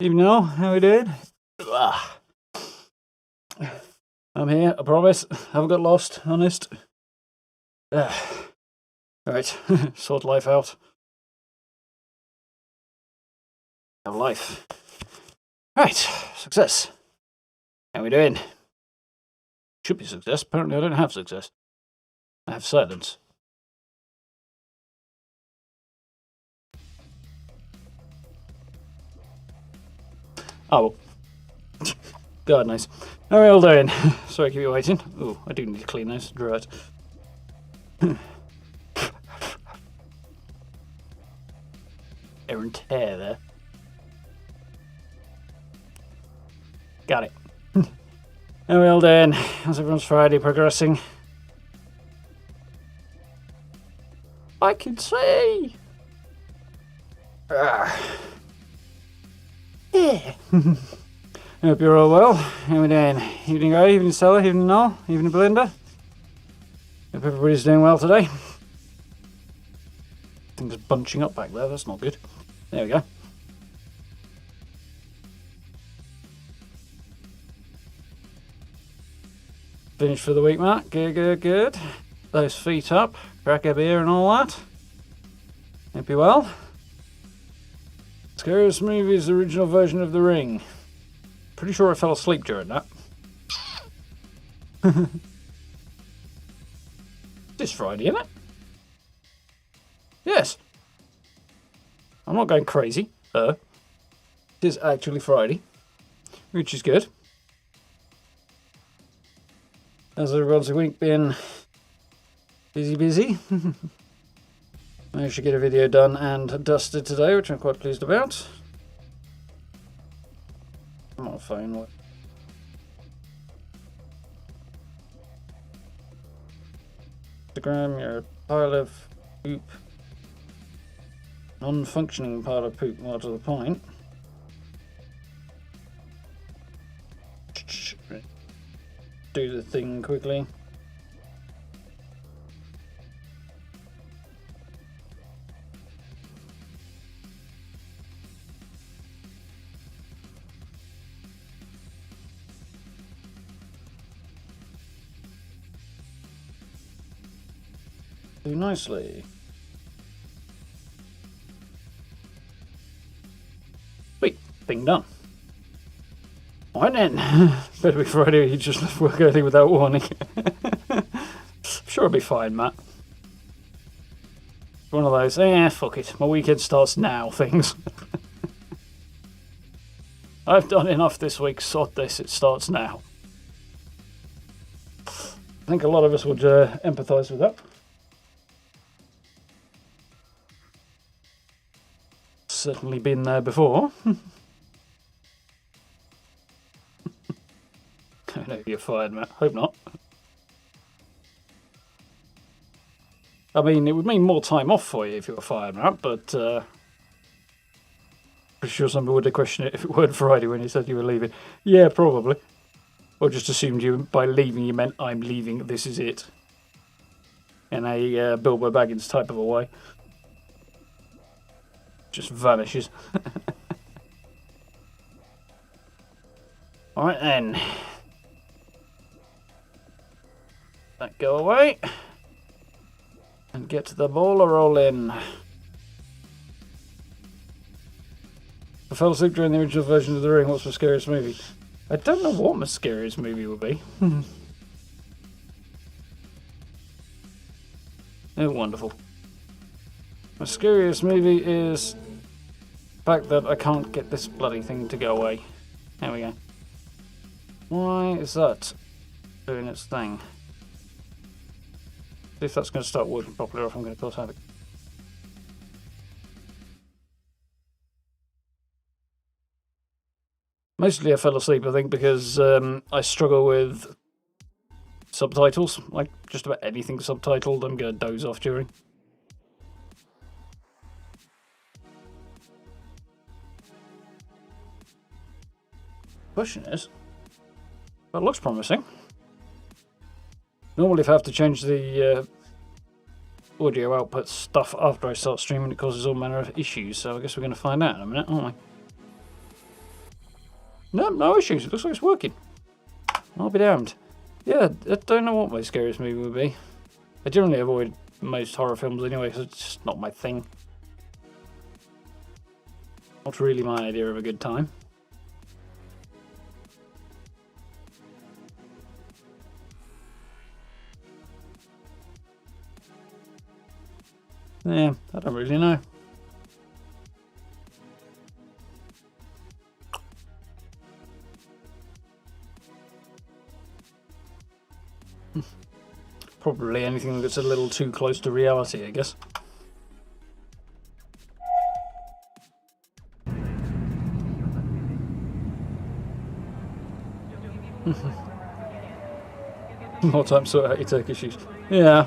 Evening all, how we doing? I'm here, I promise. Haven't got lost, honest. Right, sort life out. Have life. Right, success. How we doing? Should be success. Apparently I don't have success. I have silence. Oh, well. God, nice. How are we all doing? Sorry to keep you waiting. Oh, I do need to clean this. Right. Errant hair there. Got it. How are we all doing? How's everyone's Friday progressing? I can see! Yeah. I hope you're all well. How are we doing? Evening Ray, evening Stella, evening Noel, evening Belinda. Hope everybody's doing well today. Things bunching up back there, that's not good. There we go. Finished for the week, Matt. Good, good, good. Those feet up, crack a beer and all that. Hope you're well. Scariest movie is the original version of The Ring. Pretty sure I fell asleep during that. This Friday, isn't it? Yes. I'm not going crazy. It is actually Friday, which is good. How's everyone's week been? Busy? Managed to get a video done and dusted today, which I'm quite pleased about. I'm on a phone. Instagram, you're a pile of poop. Non-functioning pile of poop, more to the point. Do the thing quickly. Do nicely. Sweet, thing done. Right then, better be Friday. You just left work early without warning. I'm sure it'll be fine, Matt. One of those, fuck it, my weekend starts now things. I've done enough this week, sod this, it starts now. I think a lot of us would empathise with that. Certainly been there before. I know you're fired, Matt. Hope not. I mean, it would mean more time off for you if you were fired, Matt, but pretty sure somebody would have questioned it if it weren't Friday when you said you were leaving. Yeah, probably. Or just assumed you, by leaving, you meant I'm leaving, this is it. In a Bilbo Baggins type of a way. Just vanishes. Alright then. That go away. And get the ball rolling. I fell asleep during the original version of The Ring. What's my scariest movie? I don't know what my scariest movie would be. Oh, wonderful. My scariest movie is the fact that I can't get this bloody thing to go away. There we go. Why is that doing its thing? See if that's going to start working properly or if I'm going to cause havoc. Mostly I fell asleep, I think, because I struggle with subtitles. Like, just about anything subtitled, I'm going to doze off during. Question is, that looks promising. Normally if I have to change the audio output stuff after I start streaming, it causes all manner of issues, so I guess we're going to find out in a minute, aren't we? No, no issues. It looks like it's working. I'll be damned. Yeah, I don't know what my scariest movie would be. I generally avoid most horror films anyway, because it's just not my thing. Not really my idea of a good time. Yeah, I don't really know. Probably anything that's a little too close to reality, I guess. More time to sort out your tech issues. Yeah,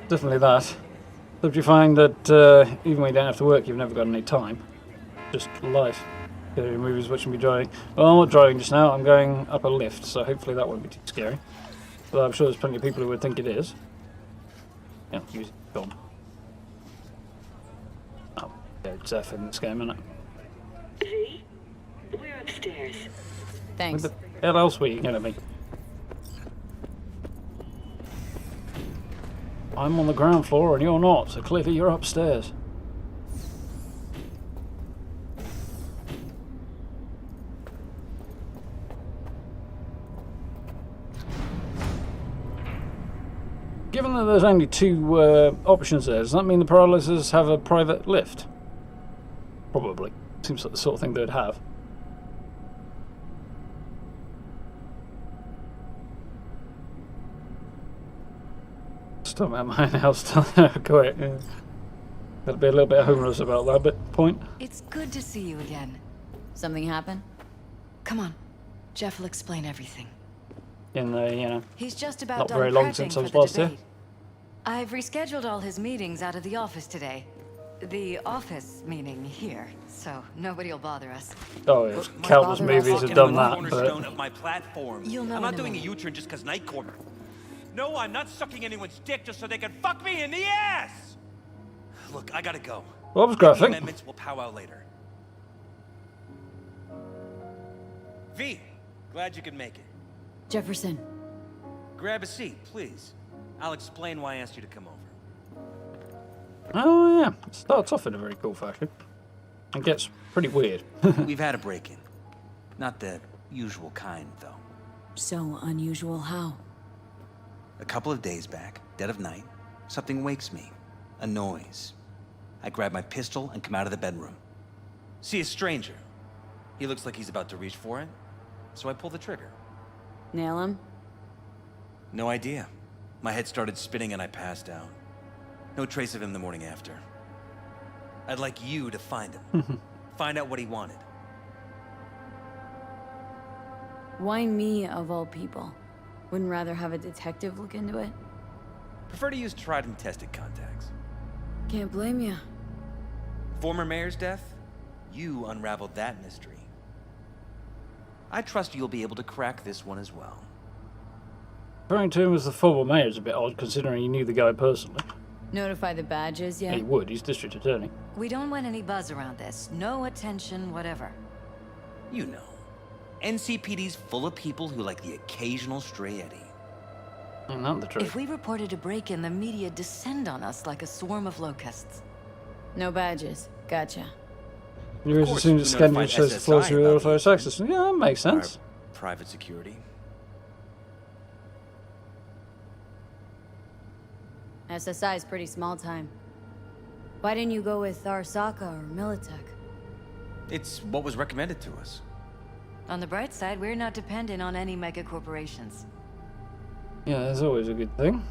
definitely that. So if you find that even when you don't have to work, you've never got any time. Just life. Getting your movies, watching me driving. Well, I'm not driving just now, I'm going up a lift, so hopefully that won't be too scary. But I'm sure there's plenty of people who would think it is. Yeah, use it. Go on. Oh, yeah, it's F in this game, isn't it? V, we're upstairs. Thanks. What the hell else were you going to be? I'm on the ground floor and you're not, so clearly you're upstairs. Given that there's only two options there, does that mean the paralyzers have a private lift? Probably. Seems like the sort of thing they'd have. Stop at my house. Quick. Yeah. Gotta be a little bit humorous about that bit. Point. It's good to see you again. Something happen? Come on. Jeff will explain everything. In the, you know, He's just about not done very long prepping since I was for the last here. debate. I've rescheduled all his meetings out of the office today. The office meaning here, so nobody will bother us. Oh, yeah. Countless movies have done that. Cornerstone But of my platform. You'll know I'm not in a doing a minute. U-turn just because Night Corp. No, I'm not sucking anyone's dick just so they can fuck me in the ass. Look, I gotta go. well, that was The graphic. amendments will powwow later. V, glad you could make it. Jefferson. Grab a seat, please. I'll explain why I asked you to come over. Oh, yeah. It starts off in a very cool fashion. And gets pretty weird. We've had a break-in. Not the usual kind, though. So unusual how? A couple of days back, dead of night, something wakes me. A noise. I grab my pistol and come out of the bedroom. See a stranger. He looks like he's about to reach for it, so I pull the trigger. Nail him? No idea. My head started spinning and I passed out. No trace of him the morning after. I'd like you to find him. Find out what he wanted. Why me of all people? Wouldn't rather have a detective look into it? Prefer to use tried and tested contacts. Can't blame ya. Former mayor's death? You unraveled that mystery. I trust you'll be able to crack this one as well. Referring to him as the former mayor is a bit odd, considering he knew the guy personally. Notify the badges Yeah, yet? he would. He's district attorney. We don't want any buzz around this. No attention, whatever. You know. NCPD's full of people who like the occasional stray eddy. Ain't that the truth? If we reported a break-in, the media descend on us like a swarm of locusts. No badges. Gotcha. You always course, assume we that scandal notified says SSI flows through about the authorized access. Yeah, that makes sense. Our private security. SSI's pretty small time. Why didn't you go with Arasaka or Militech? It's what was recommended to us. On the bright side, we're not dependent on any megacorporations. Yeah, there's always a good thing.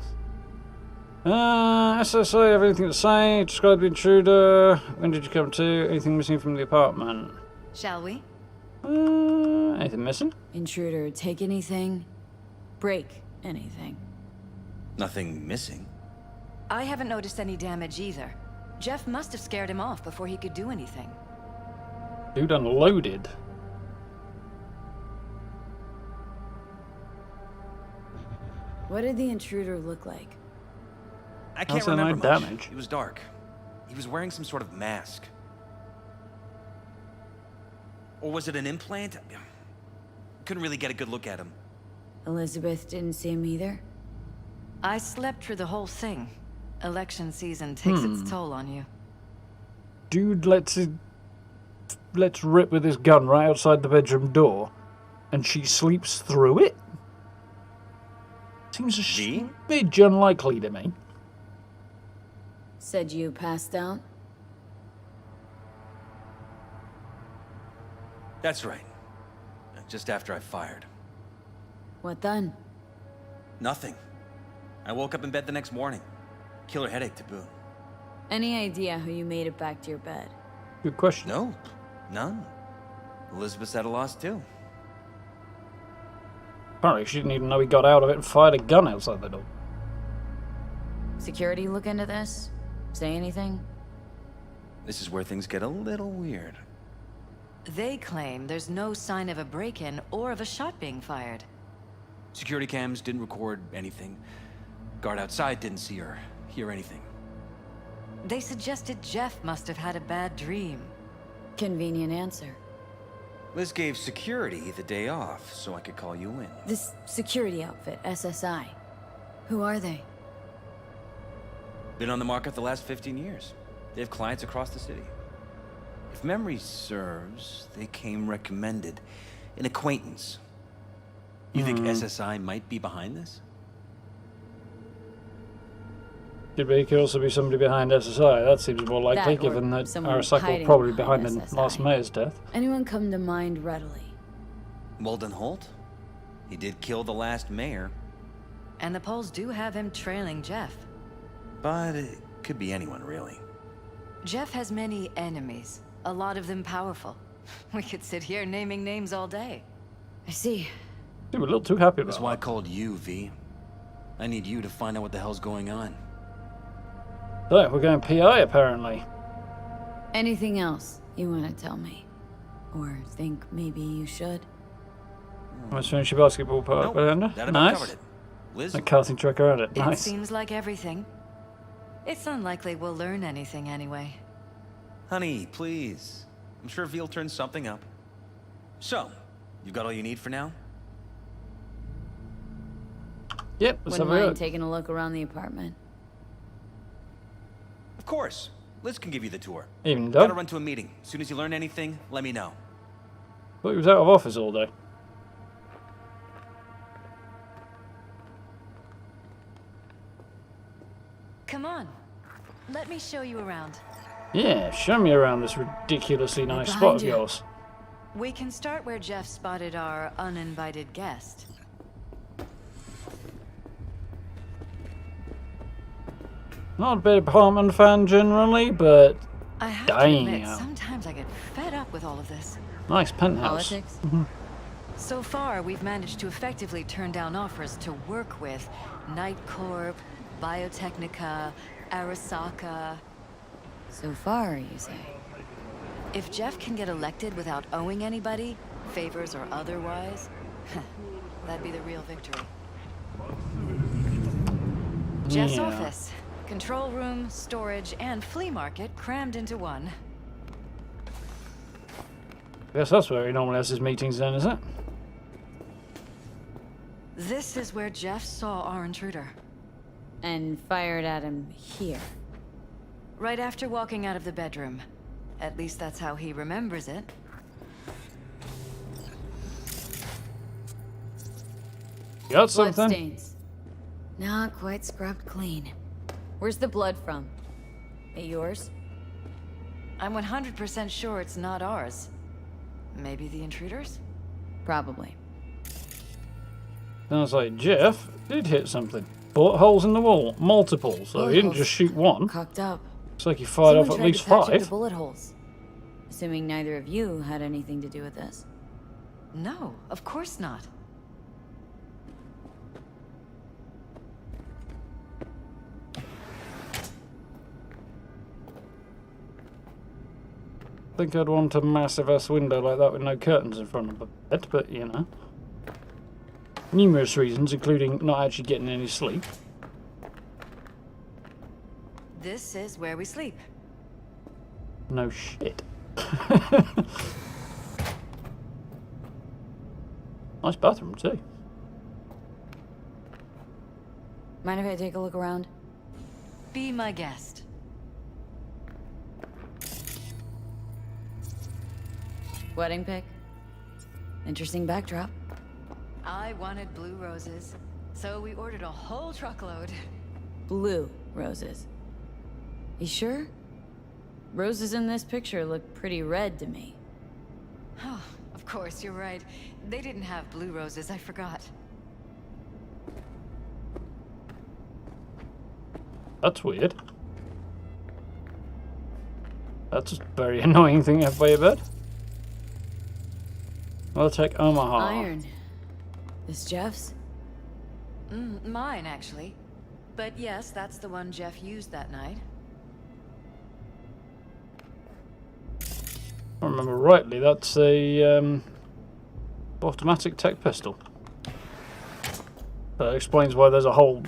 SSA, have anything to say? Describe the intruder. When did you come to? Anything missing from the apartment? Shall we? Anything missing? Intruder, take anything? Break anything? Nothing missing. I haven't noticed any damage either. Jeff must have scared him off before he could do anything. Dude unloaded. What did the intruder look like? I can't How's that remember no much. damage? It was dark. He was wearing some sort of mask. Or was it an implant? Couldn't really get a good look at him. Elizabeth didn't see him either? I slept through the whole thing. Election season takes its toll on you. Dude, let's rip with his gun right outside the bedroom door, and she sleeps through it? Seems a smidge unlikely to me. Said you passed out? That's right. Just after I fired. What then? Nothing. I woke up in bed the next morning. Killer headache to boot. Any idea how you made it back to your bed? Good question. Nope. None. Elizabeth's at a loss too. Apparently she didn't even know he got out of it and fired a gun outside the door. Security look into this? Say anything? This is where things get a little weird. They claim there's no sign of a break-in or of a shot being fired. Security cams didn't record anything. Guard outside didn't see or hear anything. They suggested Jeff must have had a bad dream. Convenient answer. Liz gave security the day off so I could call you in. This security outfit, SSI. Who are they? Been on the market the last 15 years. They have clients across the city. If memory serves, they came recommended. An acquaintance. You think SSI might be behind this? Could also be somebody behind SSI. That seems more likely, That or given that someone Arasaka hiding will probably be behind behind the SSI. last mayor's death. Anyone come to mind readily? Walden Holt? He did kill the last mayor. And the polls do have him trailing Jeff. But it could be anyone, really. Jeff has many enemies, a lot of them powerful. We could sit here naming names all day. I see. Dude, we're a little too happy about That's why I that. called you, V. I need you to find out what the hell's going on. So, we're going PI, apparently. Anything else you want to tell me? Or think maybe you should? Let's finish your basketball part, Nope, Belinda. that about Nice. covered it. Liz? A casting track around it. It Nice. seems like everything. It's unlikely we'll learn anything anyway. Honey, please. I'm sure V'll turn something up. So, you got all you need for now? Yep, let's Wouldn't have a mind look. taking a look around the apartment. Of course. Liz can give you the tour. Evening, Gotta Doug. run to a meeting. As soon as you learn anything, let me know. Thought he was out of office all day. Come on. Let me show you around. Yeah, show me around this ridiculously nice behind spot of you. yours. We can start where Jeff spotted our uninvited guest. Not a big apartment fan generally, but I have to admit, Damn. sometimes I get fed up with all of this. nice penthouse. Politics? So far, we've managed to effectively turn down offers to work with Night Corp, Biotechnica, Arasaka. So far, you say? If Jeff can get elected without owing anybody, favors or otherwise, that'd be the real victory. Jeff's Yeah. office. Control room, storage, and flea market crammed into one. Guess that's where he normally has his meetings then, is it? This is where Jeff saw our intruder. And fired at him here. Right after walking out of the bedroom. At least that's how he remembers it. Got something? Bloodstains. Not quite scrubbed clean. Where's the blood from? It yours? I'm 100% sure it's not ours. Maybe the intruders? Probably. Sounds like Jeff did hit something. Bullet holes in the wall. Multiple, so Bullet he didn't holes. just shoot one. Cocked up. Looks like he fired off Someone at tried least to patch up the 5. bullet holes. Assuming neither of you had anything to do with this. No, of course not. Think I'd want a massive ass window like that with no curtains in front of the bed, but you know. Numerous reasons, including not actually getting any sleep. This is where we sleep. No shit. Nice bathroom too. Mind if I take a look around? Be my guest. Wedding pic? Interesting backdrop. I wanted blue roses, so we ordered a whole truckload. Blue roses. You sure? Roses in this picture look pretty red to me. Oh, of course, you're right. They didn't have blue roses, I forgot. That's weird. That's a very annoying thing to have by your bed. I'll take Omaha. Iron. This Jeff's? Mine, actually. But yes, that's the one Jeff used that night. If I remember rightly, that's a automatic tech pistol. That explains why there's a whole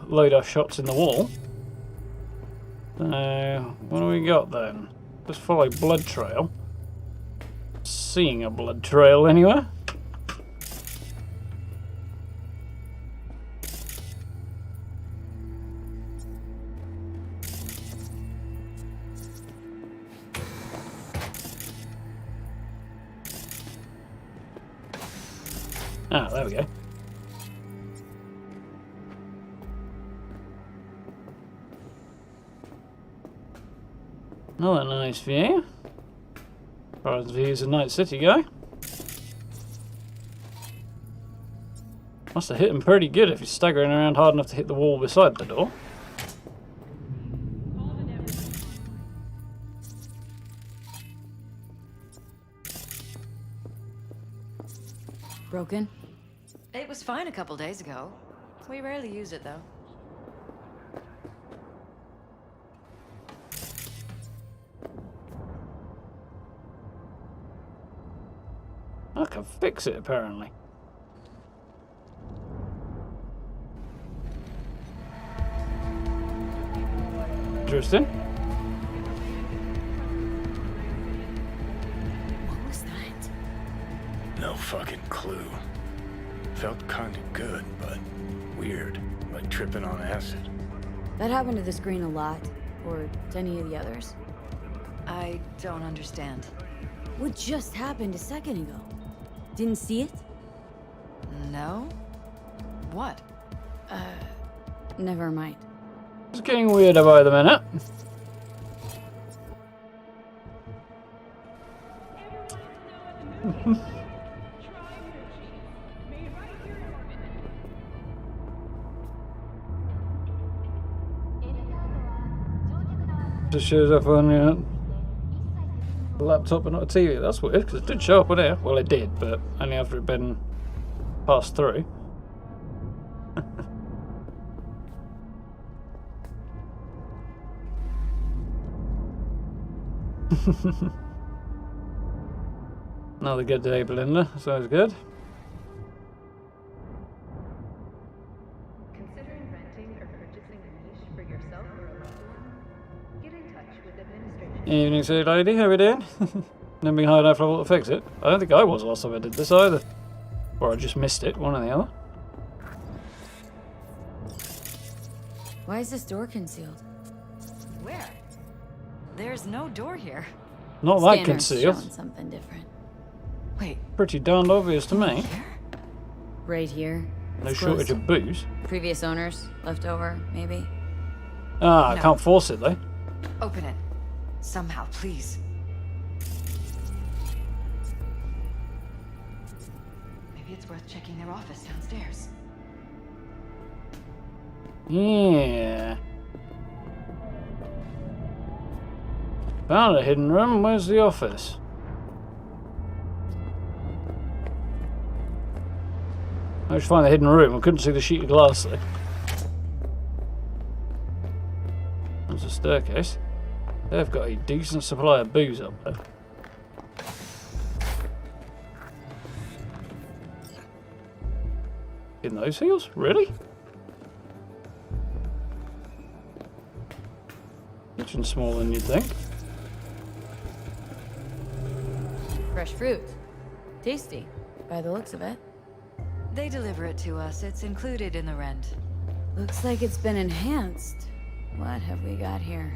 load of shots in the wall. What do we got then? Just follow blood trail. Seeing a blood trail anywhere? Ah, there we go. Another nice view. As far as the views of Night City go. Must have hit him pretty good if he's staggering around hard enough to hit the wall beside the door. Broken? It was fine a couple days ago. We rarely use it, though. I can fix it, apparently. Interesting. What was that? No fucking clue. Felt kinda good, but weird. Like tripping on acid. That happened to the screen a lot. Or to any of the others. I don't understand. What just happened a second ago? Didn't see it? No? What? Never mind. It's getting weirder by the minute. Just shows up on a laptop but not a TV. That's weird because it did show up on here. Well, it did, but only after it'd been passed through. Another good day, Belinda. That's always good. Considering renting or purchasing a niche for yourself or a loved one? Get in touch with administration. Evening, sweet lady. How we doing? Never been high enough level to fix it. I don't think I was last time I did this either. Or I just missed it, one or the other. Why is this door concealed? Where? There's no door here. Not that Scanner's concealed. showing something different. Wait, Pretty darned obvious to me. here? Right here. No It's shortage closed. of booze. Previous owners, left over, maybe. Ah, I No. can't force it though. Open it. Somehow, please. Maybe it's worth checking their office downstairs. Yeah. Found a hidden room. Where's the office? I just find the hidden room. I couldn't see the sheet of glass though. There's a staircase. They've got a decent supply of booze up there. In those heels? Really? Kitchen's smaller than you'd think. Fresh fruit. Tasty, by the looks of it. They deliver it to us. It's included in the rent. Looks like it's been enhanced. What have we got here?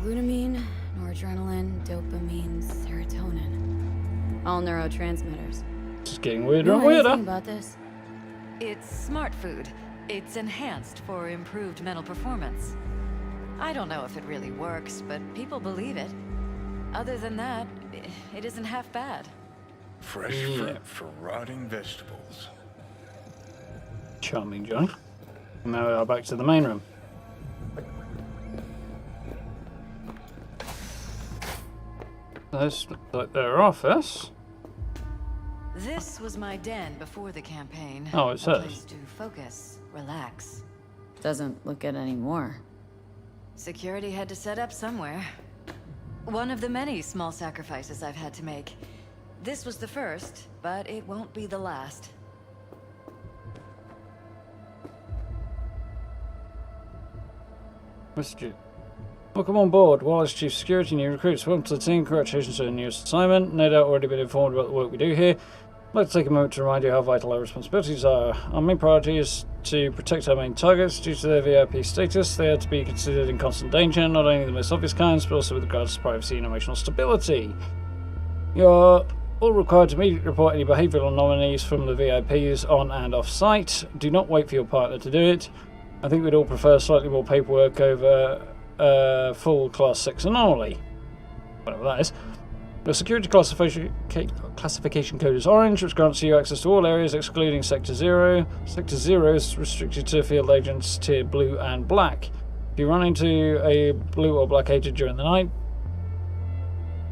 Glutamine, noradrenaline, dopamine, serotonin. All neurotransmitters. It's getting weirder Know and weirder. anything about this? It's smart food. It's enhanced for improved mental performance. I don't know if it really works, but people believe it. Other than that, it isn't half bad. Fresh fruit for rotting vegetables. Charming, Johnny. And now we are back to the main room. This looks like their office. This was my den before the campaign. Oh, it A says. place to focus, relax. Doesn't look it anymore. Security had to set up somewhere. One of the many small sacrifices I've had to make. This was the first, but it won't be the last. Mr. Welcome on board. Wallace, Chief Security, new recruits. Welcome to the team. Congratulations on your newest assignment. No doubt already been informed about the work we do here. I'd like to take a moment to remind you how vital our responsibilities are. Our main priority is to protect our main targets. Due to their VIP status, they are to be considered in constant danger, not only the most obvious kinds, but also with regards to privacy and emotional stability. You're all required to immediately report any behavioural anomalies from the VIPs on and off site. Do not wait for your partner to do it. I think we'd all prefer slightly more paperwork over full Class 6 anomaly. Whatever that is. The security classification code is orange, which grants you access to all areas excluding Sector 0. Sector 0 is restricted to field agents tier blue and black. If you run into a blue or black agent during the night,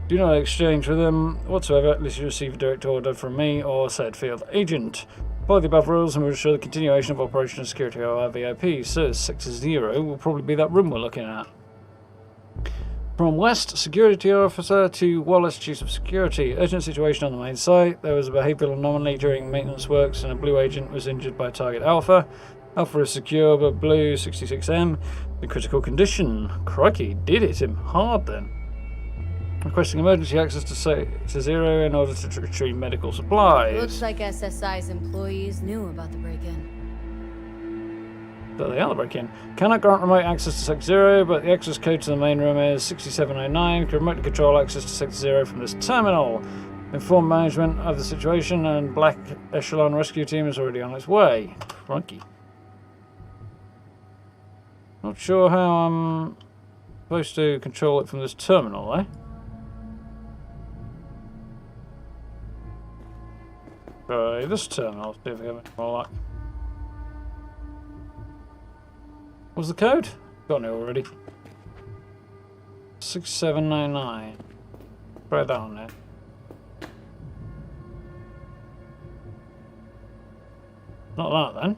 do not exchange with them whatsoever unless you receive a direct order from me or said field agent. Follow the above rules and we'll ensure the continuation of operation and security of our VIPs. So Sector 0 will probably be that room we're looking at. From West, Security Officer to Wallace, Chief of Security. Urgent situation on the main site. There was a behavioural anomaly during maintenance works and a blue agent was injured by target Alpha. Alpha is secure, but Blue 66M in critical condition. Crikey, did hit him hard then. Requesting emergency access to Sector 0 in order to retrieve medical supplies. Looks like SSI's employees knew about the break-in. But they are the break-in. Cannot grant remote access to Sector 0, but the access code to the main room is 6709. Can remotely control access to Sector 0 from this terminal. Inform management of the situation and Black Echelon Rescue Team is already on its way. Crikey. Not sure how I'm supposed to control it from this terminal, eh? Try this terminal, see if we have any more luck. What's the code? Got it already. 6799. Try that on there. Not that then.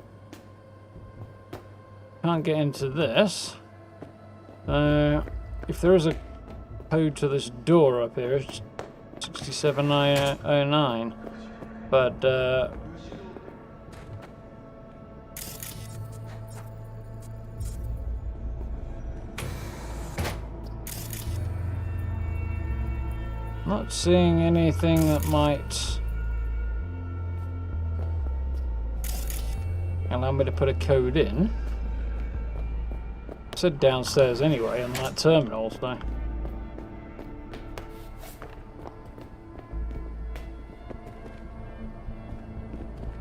Can't get into this. If there is a code to this door up here, it's 6709. But not seeing anything that might allow me to put a code in. It said downstairs anyway on that terminal, so.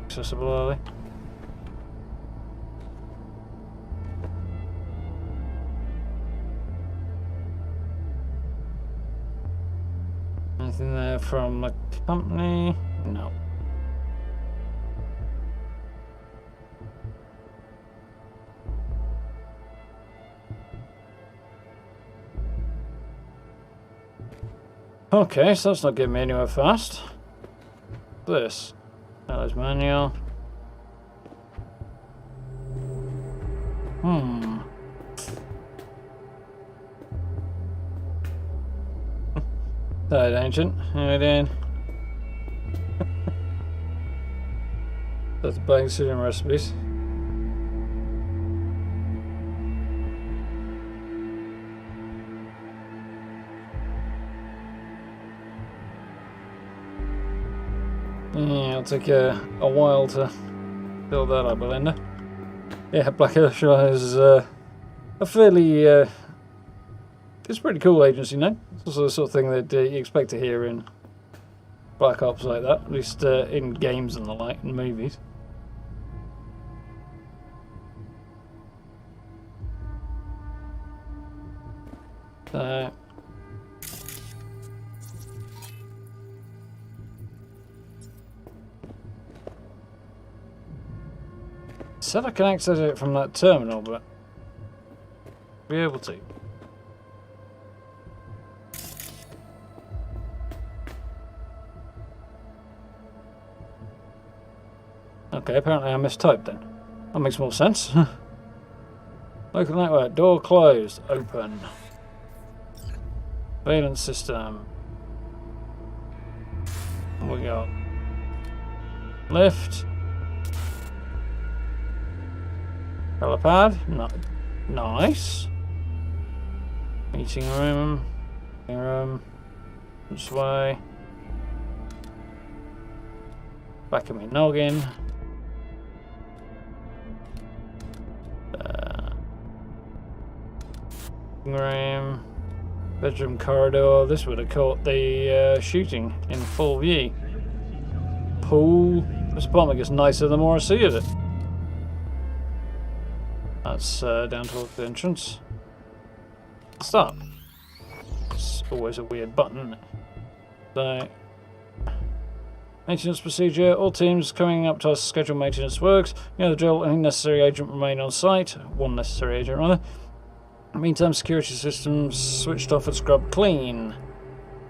Accessible, are they? Anything there from the company? No. Okay, so that's not getting me anywhere fast. This. There's manual. That ancient. How you doing? That's buying certain recipes. Yeah, it'll take a while to build that up, Belinda. Yeah, Black Ocean is a fairly... it's a pretty cool agency, no? It's also the sort of thing that you expect to hear in Black Ops like that, at least in games and the like, and movies. Said I can access it from that terminal, but be able to. Okay, apparently I mistyped then. That makes more sense. Local network, door closed, open. Surveillance system. What we got? Lift. Helipad. No. Nice. Meeting room. Meeting room. This way. Back of me noggin. Room. Bedroom corridor. This would have caught the shooting in full view. Pool. This apartment gets nicer the more I see of it. That's down towards the entrance. Stop. It's always a weird button, isn't it? So, maintenance procedure. All teams coming up to us scheduled maintenance works. You know the drill. Any necessary agent remain on site. One necessary agent, rather. Meantime, security systems switched off and scrubbed clean.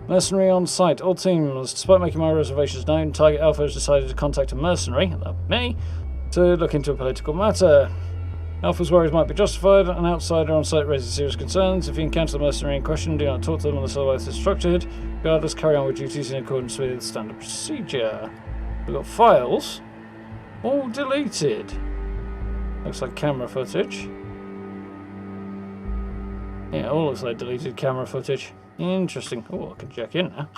Mercenary on site. All teams, despite making my reservations known, Target Alpha has decided to contact a mercenary, that me, to look into a political matter. Alpha's worries might be justified. An outsider on site raises serious concerns. If you encounter the mercenary in question, do not talk to them unless otherwise instructed. Regardless, carry on with duties in accordance with standard procedure. We've got files. All deleted. Looks like camera footage. Yeah, all looks like deleted camera footage. Interesting. Oh, I can check in now.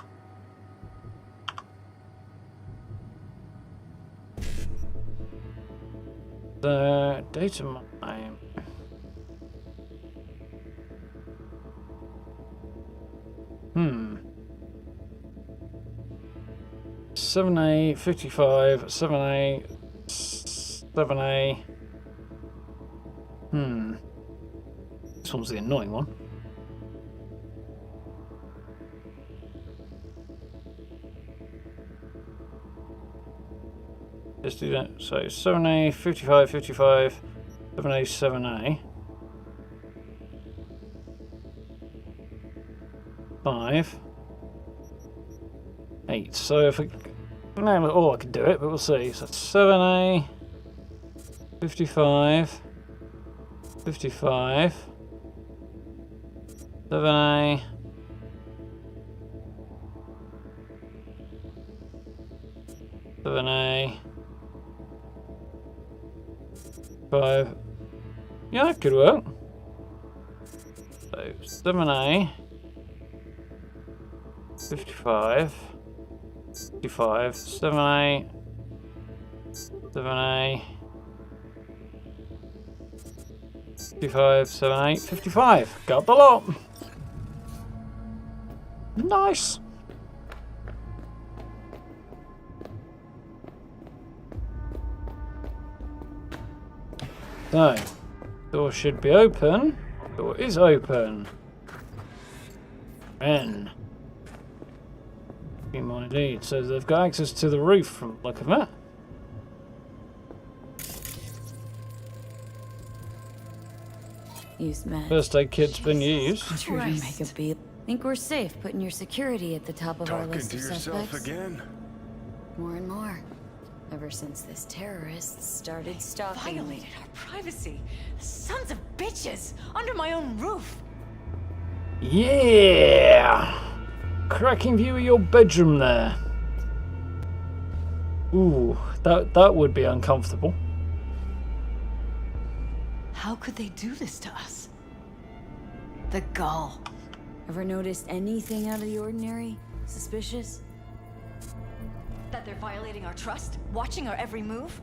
The data mine. Hmm. 7A, 55, 7A, 7A. Hmm. This one's the annoying one. Let's do that. So 7A, 55, 55, 7A, 7A. 5. 8. So if we... No, oh, I can do it, but we'll see. So 7A, 55, 55, 7A, 7A, 5. Yeah, that could work. So 7A, 55, 55, 7A, 7A, 55, 7A, 55. Got the lot. Nice. So, door should be open. Door is open. Men. Indeed. So they've got access to the roof from the look of it. Use med. First aid kit's been used. Sure to make a beat. Think we're safe putting your security at the top of our Talking list to of yourself suspects? again? More and more. Ever since this terrorist started stalking me. Violated our privacy. Sons of bitches! Under my own roof! Yeah! Cracking view of your bedroom there. Ooh, that would be uncomfortable. How could they do this to us? The gall. Ever noticed anything out of the ordinary? Suspicious? That they're violating our trust? Watching our every move?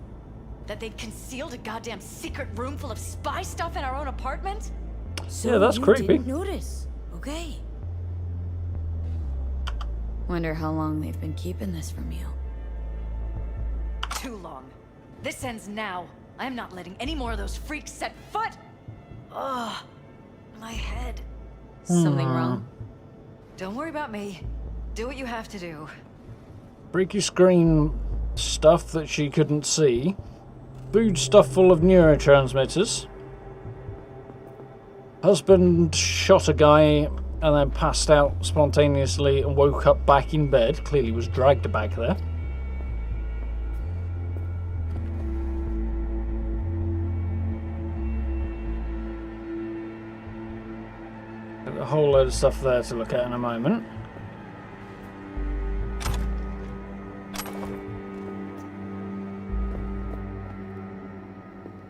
That they'd concealed a goddamn secret room full of spy stuff in our own apartment? So Yeah, that's you creepy. Didn't notice. Okay. Wonder how long they've been keeping this from you. Too long. This ends now. I'm not letting any more of those freaks set foot. Ugh. My head. Something wrong? Don't worry about me. Do what you have to do. Freaky screen stuff that she couldn't see. Food stuffed full of neurotransmitters. Husband shot a guy and then passed out spontaneously and woke up back in bed. Clearly was dragged back there. A whole load of stuff there to look at in a moment.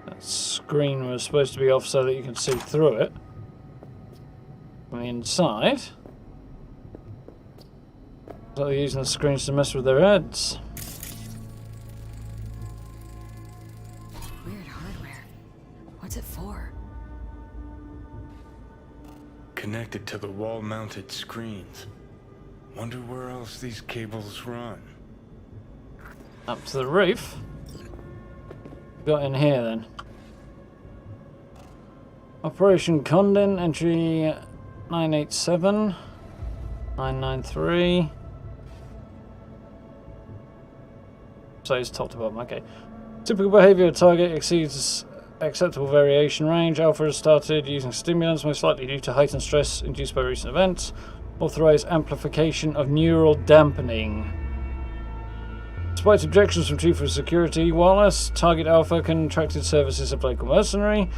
That screen was supposed to be off so that you can see through it from the inside. So they're using the screens to mess with their heads. Weird hardware. What's it for? Connected to the wall-mounted screens. Wonder where else these cables run. Up to the roof. Got in here then. Operation Condon, entry 987, 993. So it's top to bottom, okay. Typical behavior target exceeds acceptable variation range. Alpha has started using stimulants, most likely due to heightened stress induced by recent events. Authorized amplification of neural dampening. Despite objections from Chief of Security Wallace, Target Alpha contracted services of local mercenary.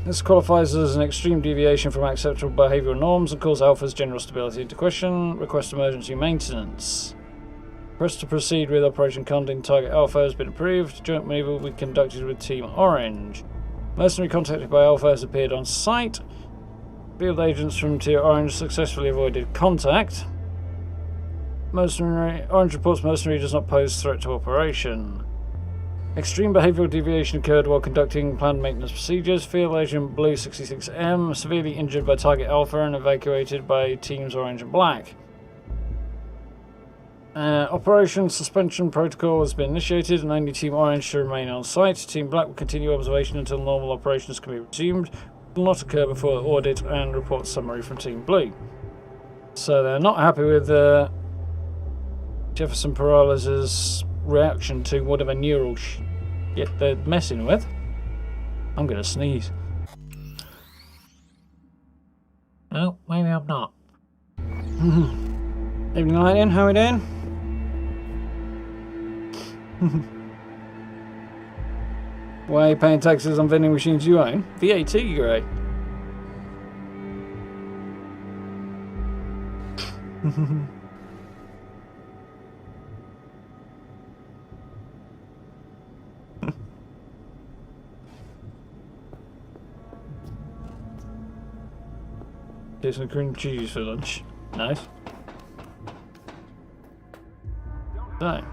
This qualifies as an extreme deviation from acceptable behavioral norms and calls Alpha's general stability into question. Request emergency maintenance. Request to proceed with Operation Condon. Target Alpha has been approved. Joint maneuver will be conducted with Team Orange. Mercenary contacted by Alpha has appeared on site. Field agents from Tier Orange successfully avoided contact. Orange reports Mercenary does not pose threat to operation. Extreme behavioral deviation occurred while conducting planned maintenance procedures. Field Agent Blue 66M severely injured by Target Alpha and evacuated by Teams Orange and Black. Operation Suspension Protocol has been initiated and only Team Orange should remain on site. Team Black will continue observation until normal operations can be resumed. Will not occur before audit and report summary from Team Blue. So they're not happy with Jefferson Peralez's reaction to whatever neural shit they're messing with. I'm gonna sneeze. Oh, maybe I'm not. Evening, Lightning, how are we doing? Why are you paying taxes on vending machines you own? VAT, Grey. Get some cream cheese for lunch. Nice. So.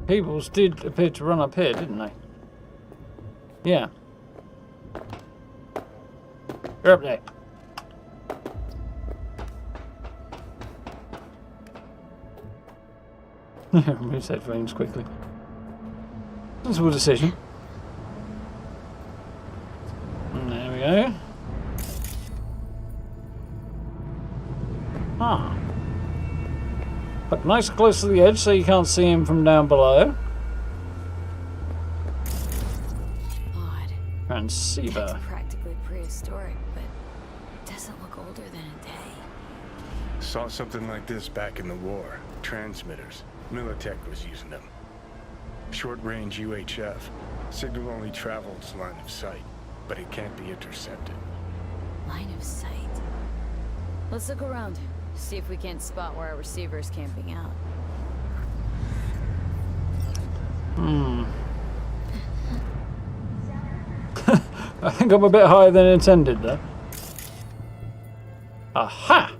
Peoples did appear to run up here, didn't they? Yeah. You're up there. Remove headphones quickly. Sensible decision. And there we go. Ah. But nice and close to the edge so you can't see him from down below. Odd. Transceiver. It's practically prehistoric, but it doesn't look older than a day. Saw something like this back in the war. Transmitters. Militech was using them. Short-range UHF. Signal only travels line of sight, but it can't be intercepted. Line of sight. Let's look around. See if we can't spot where our receiver's camping out. I think I'm a bit higher than intended there. Aha!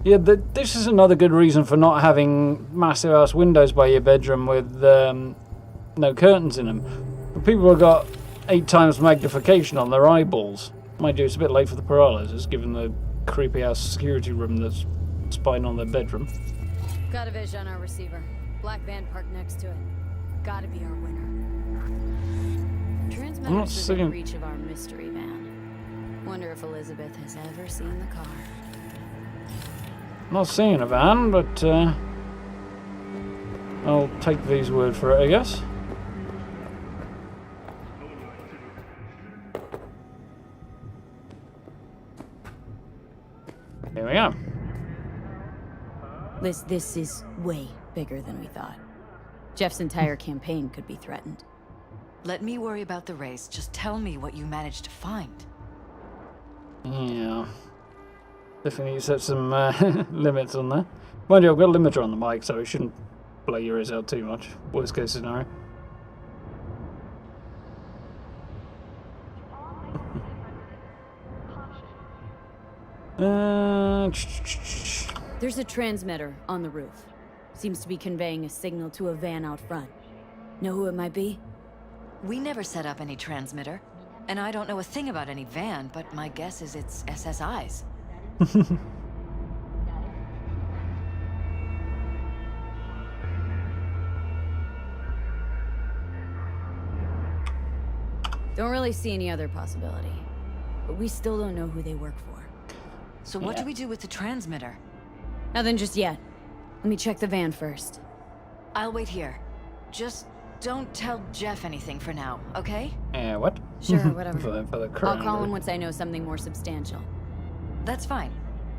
Yeah, this is another good reason for not having massive ass windows by your bedroom with no curtains in them. But people have got 8 times magnification on their eyeballs. Mind you, it's a bit late for the paralysis, given the creepy ass security room that's spying on their bedroom. Got a vision on our receiver. Black van parked next to it. Gotta be our winner. Transmitter's within reach of our mystery van. Wonder if Elizabeth has ever seen the car. Not seeing a van, but I'll take V's word for it, I guess. Here we go. This is way bigger than we thought. Jeff's entire campaign could be threatened. Let me worry about the race. Just tell me what you managed to find. Yeah. Definitely set some limits on there. Mind you, I've got a limiter on the mic, so it shouldn't blow your ears out too much. Worst case scenario. There's a transmitter on the roof. Seems to be conveying a signal to a van out front. Know who it might be? We never set up any transmitter. And I don't know a thing about any van, but my guess is it's SSI's. Don't really see any other possibility. But we still don't know who they work for. So what do we do with the transmitter? Nothing just yet. Let me check the van first. I'll wait here. Just don't tell Jeff anything for now, okay? What? Sure, whatever. for the I'll call him once I know something more substantial. That's fine.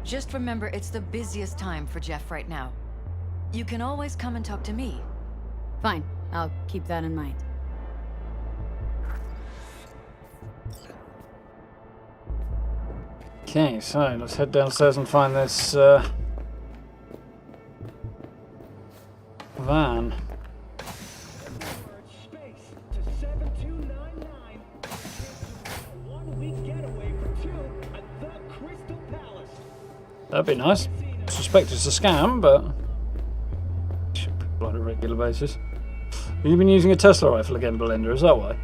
Just remember it's the busiest time for Jeff right now. You can always come and talk to me. Fine, I'll keep that in mind. Okay, so let's head downstairs and find this van. That'd be nice. Suspect it's a scam, but should be on a regular basis. Have you been using a Tesla rifle again, Belinda? Is that why?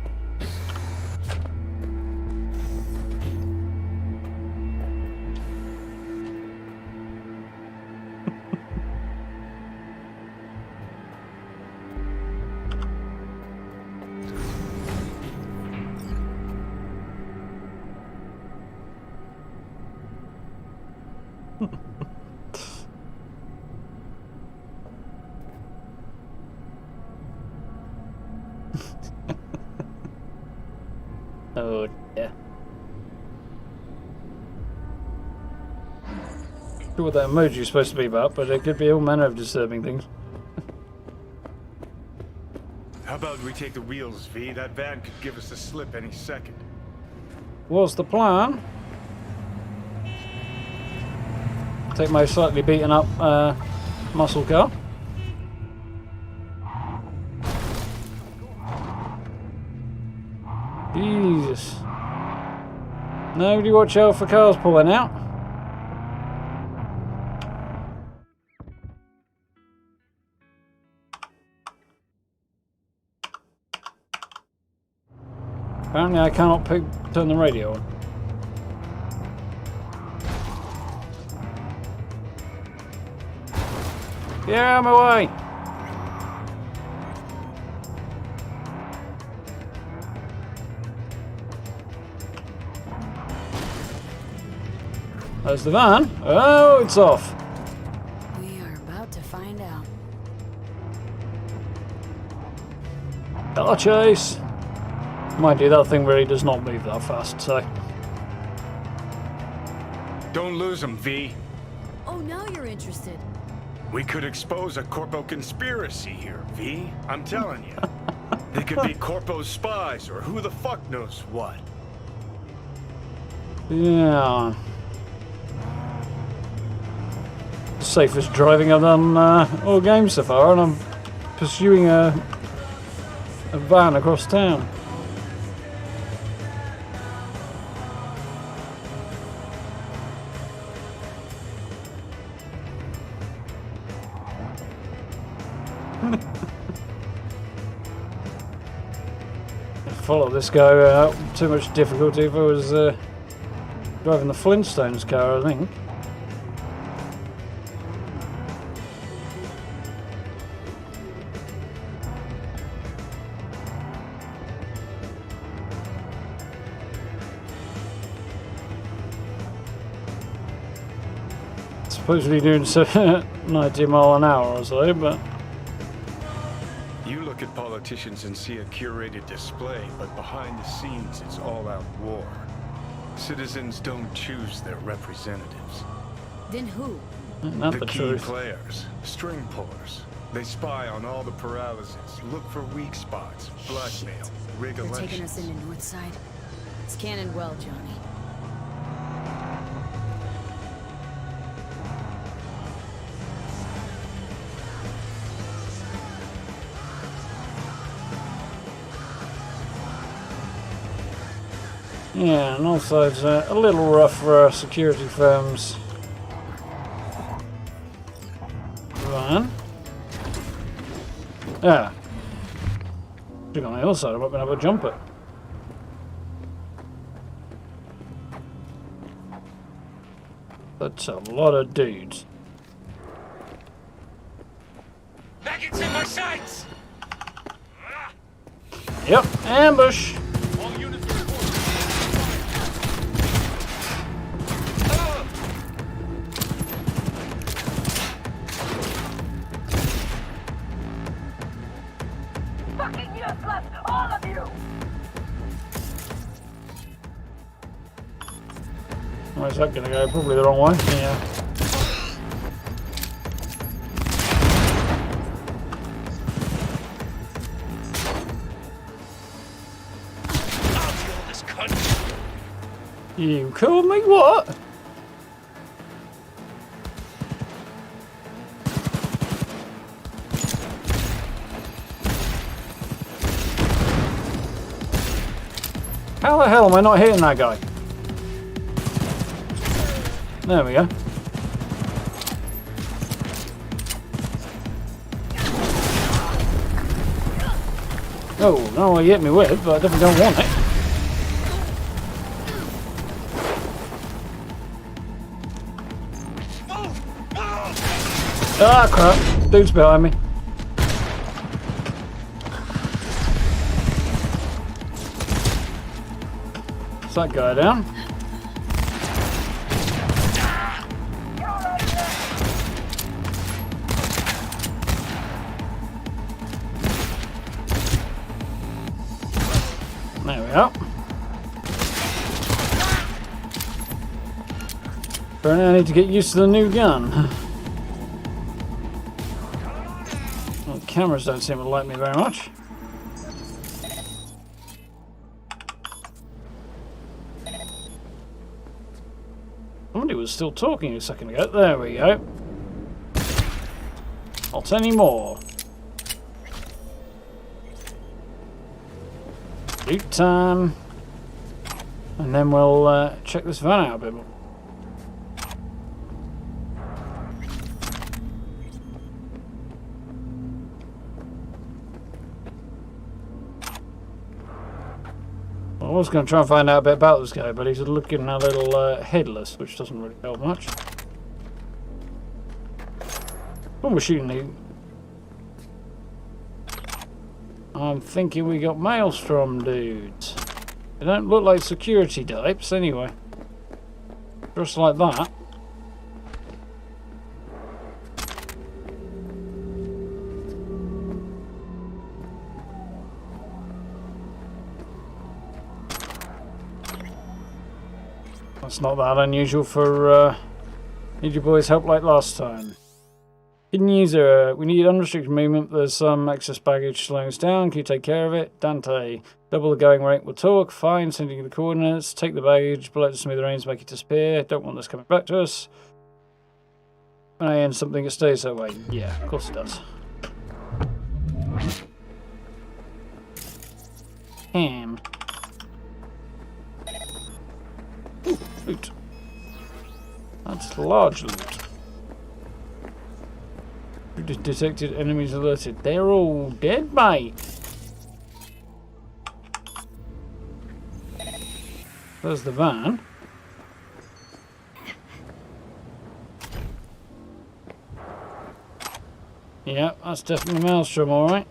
Oh dear. Not sure what that emoji is supposed to be about, but it could be all manner of disturbing things. How about we take the wheels, V? That van could give us the slip any second. What's the plan? Take my slightly beaten up muscle car. Jesus. Nobody watch out for cars pulling out. Apparently I cannot turn the radio on. Yeah, I'm away. There's the van. Oh, it's off. We are about to find out. Car chase. Mind you, that thing really does not move that fast, so. Don't lose them, V. Oh, now you're interested. We could expose a Corpo conspiracy here, V. I'm telling you. They could be Corpo's spies, or who the fuck knows what. Yeah. Safest driving I've done all games so far, and I'm pursuing a a van across town. Follow this guy without too much difficulty if I was driving the Flintstones car, I think. Supposedly doing 90 mile an hour or so, but You look at politicians and see a curated display, but behind the scenes it's all-out war. Citizens don't choose their representatives. Then who? not The the key truth. players, string pullers. They spy on all the paralysis, look for weak spots, blackmail, rig They're taking us elections. into Northside. It's cannon well, Johnny. Yeah, Northside's a little rough for our security firms. Van. Yeah. Look on the other side, I might be able to jump it. That's a lot of dudes. Maggots in my sights! Yep, ambush! All units report. Fucking useless, all of you! Where's that gonna go? Probably the wrong way. Yeah. I'll kill this cunt. You called me what? How the hell am I not hitting that guy? There we go. Oh, no, he hit me with, but I definitely don't want it. Ah, crap. Dude's behind me. Is that guy down? There we are. Apparently I need to get used to the new gun. Well, the cameras don't seem to like me very much. Somebody was still talking a second ago. There we go. Not anymore. Loot time. And then we'll check this van out a bit more. I was going to try and find out a bit about this guy, but he's looking a little headless, which doesn't really help much. When we're shooting the... I'm thinking we got maelstrom dudes. They don't look like security types anyway. Just like that. That's not that unusual for need your boys' help like last time. Hidden user, we need unrestricted movement. There's some excess baggage slowing us down. Can you take care of it? Dante, double the going rate. We'll talk. Fine, sending you the coordinates. Take the baggage. Below the smooth rains, make it disappear. Don't want this coming back to us. When I end something, it stays that way. Yeah, of course it does. can. Ooh, loot. That's large loot. Detected enemies alerted. They're all dead, mate. There's the van. Yeah, that's definitely Maelstrom, alright.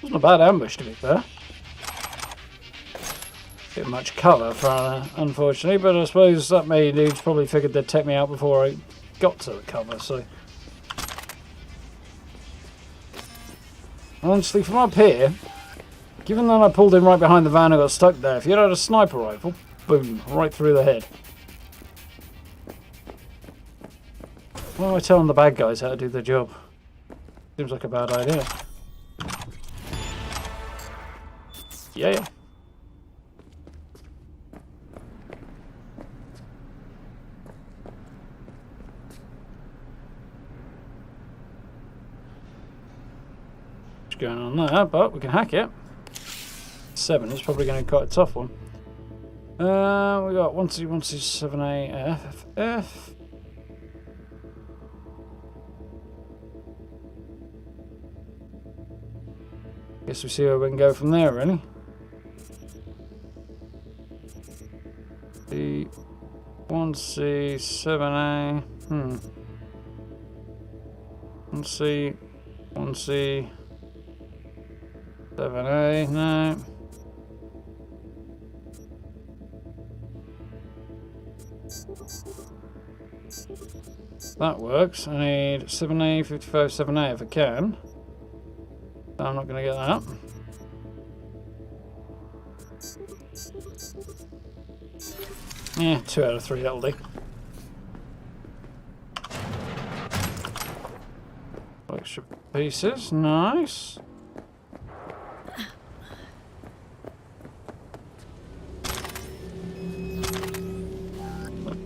Wasn't a bad ambush, to be fair. Bit much cover for unfortunately, but I suppose that many dudes probably figured they'd take me out before I got to the cover, so. Honestly, from up here, given that I pulled in right behind the van and got stuck there, if you had a sniper rifle, boom, right through the head. Why am I telling the bad guys how to do their job? Seems like a bad idea. Yeah. Going on there, but we can hack it. 7 is probably going to be quite a tough one. We got 1C, 1C, 7A, F, F. Guess we see where we can go from there, really. The 1C, 7A. 1C, 1C. 7A, no. That works. I need 7A, 55, 7A if I can. I'm not going to get that. Yeah, 2 out of 3, that'll do. Extra pieces, nice.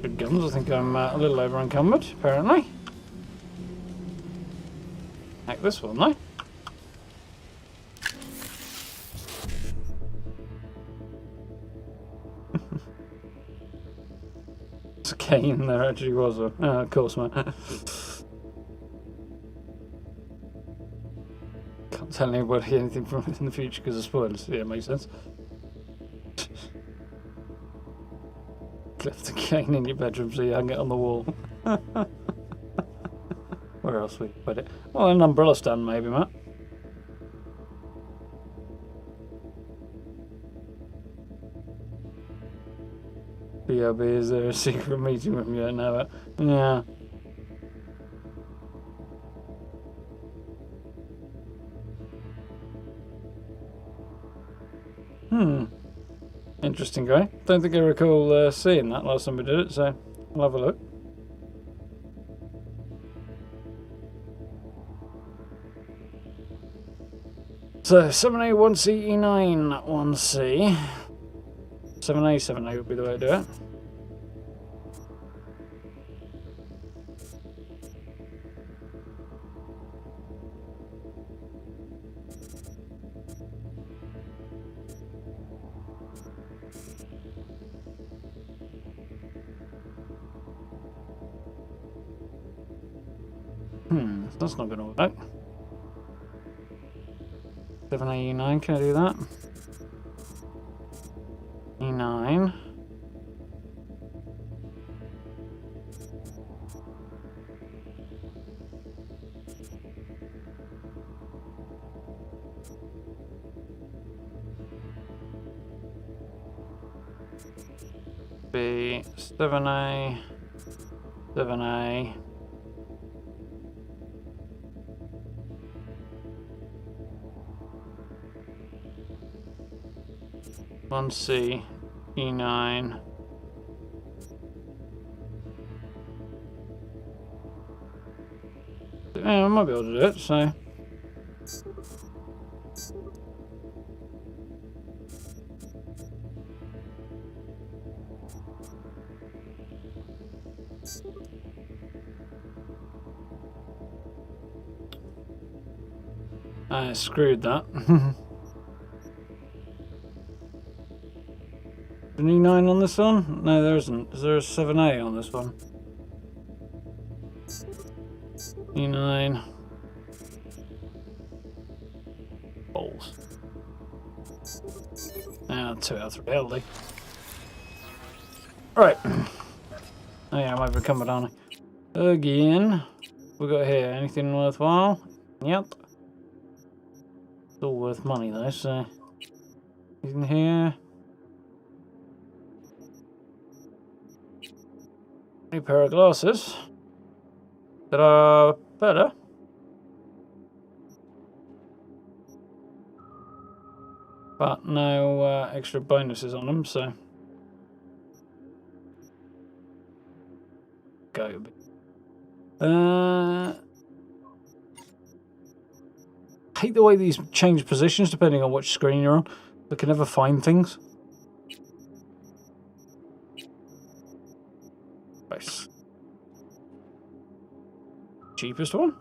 Good guns, I think I'm a little over encumbered, apparently. Hack this one, though. It's a cane, there actually was a. Oh, of course, man. Can't tell anybody anything from it in the future because of spoilers. Yeah, it makes sense. Left a cane in your bedroom so you hang it on the wall. Where else we put it? Well, an umbrella stand maybe, Matt. BRB, is there a secret meeting room? You don't know it? Yeah. Interesting guy. Don't think I recall seeing that last time we did it, so I'll have a look. So 7A, 1C, E9, 1C. 7A, 7A would be the way to do it. That's not going to work. 7A, E9, can I do that? E9. B, 7A, 7A. One C, E9. Yeah, I might be able to do it, so. I screwed that. An E9 on this one? No, there isn't. Is there a 7A on this one? E9. Balls. Ah, 2 out of 3 LD. Right. Oh yeah, I might become a Donny. Again. We got here? Anything worthwhile? Yep. It's all worth money though, so. Anything here? New pair of glasses that are better. But no extra bonuses on them, so. Go. Hate the way these change positions depending on which screen you're on. I can never find things. Nice. Cheapest one?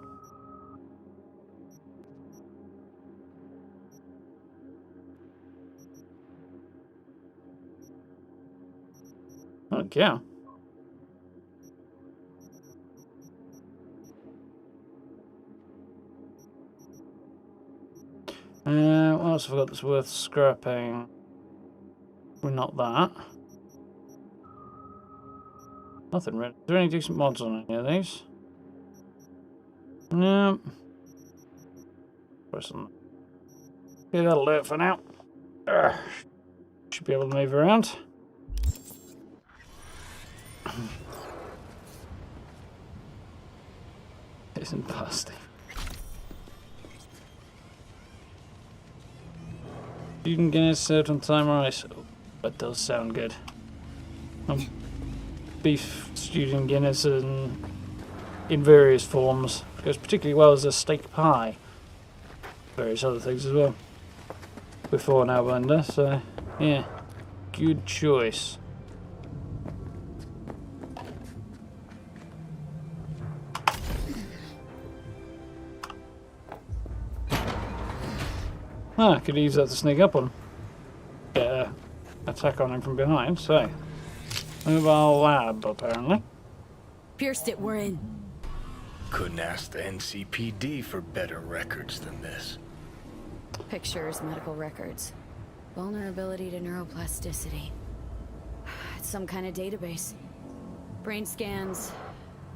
Oh, yeah. What else have I got that's worth scrapping? Well, not that. Nothing really. Is there any decent mods on any of these? No. Yeah, that'll do it for now. Should be able to move around. Isn't busting. You can get a certain time rice. Oh, that does sound good. Beef stewed in Guinness and in various forms. Goes particularly well as a steak pie. Various other things as well. Before now blender, so yeah. Good choice. I could use that to sneak up on him. Get an attack on him from behind, so. Mobile lab, apparently. Pierced it, we're in. Couldn't ask the NCPD for better records than this. Pictures, medical records. Vulnerability to neuroplasticity. It's some kind of database. Brain scans,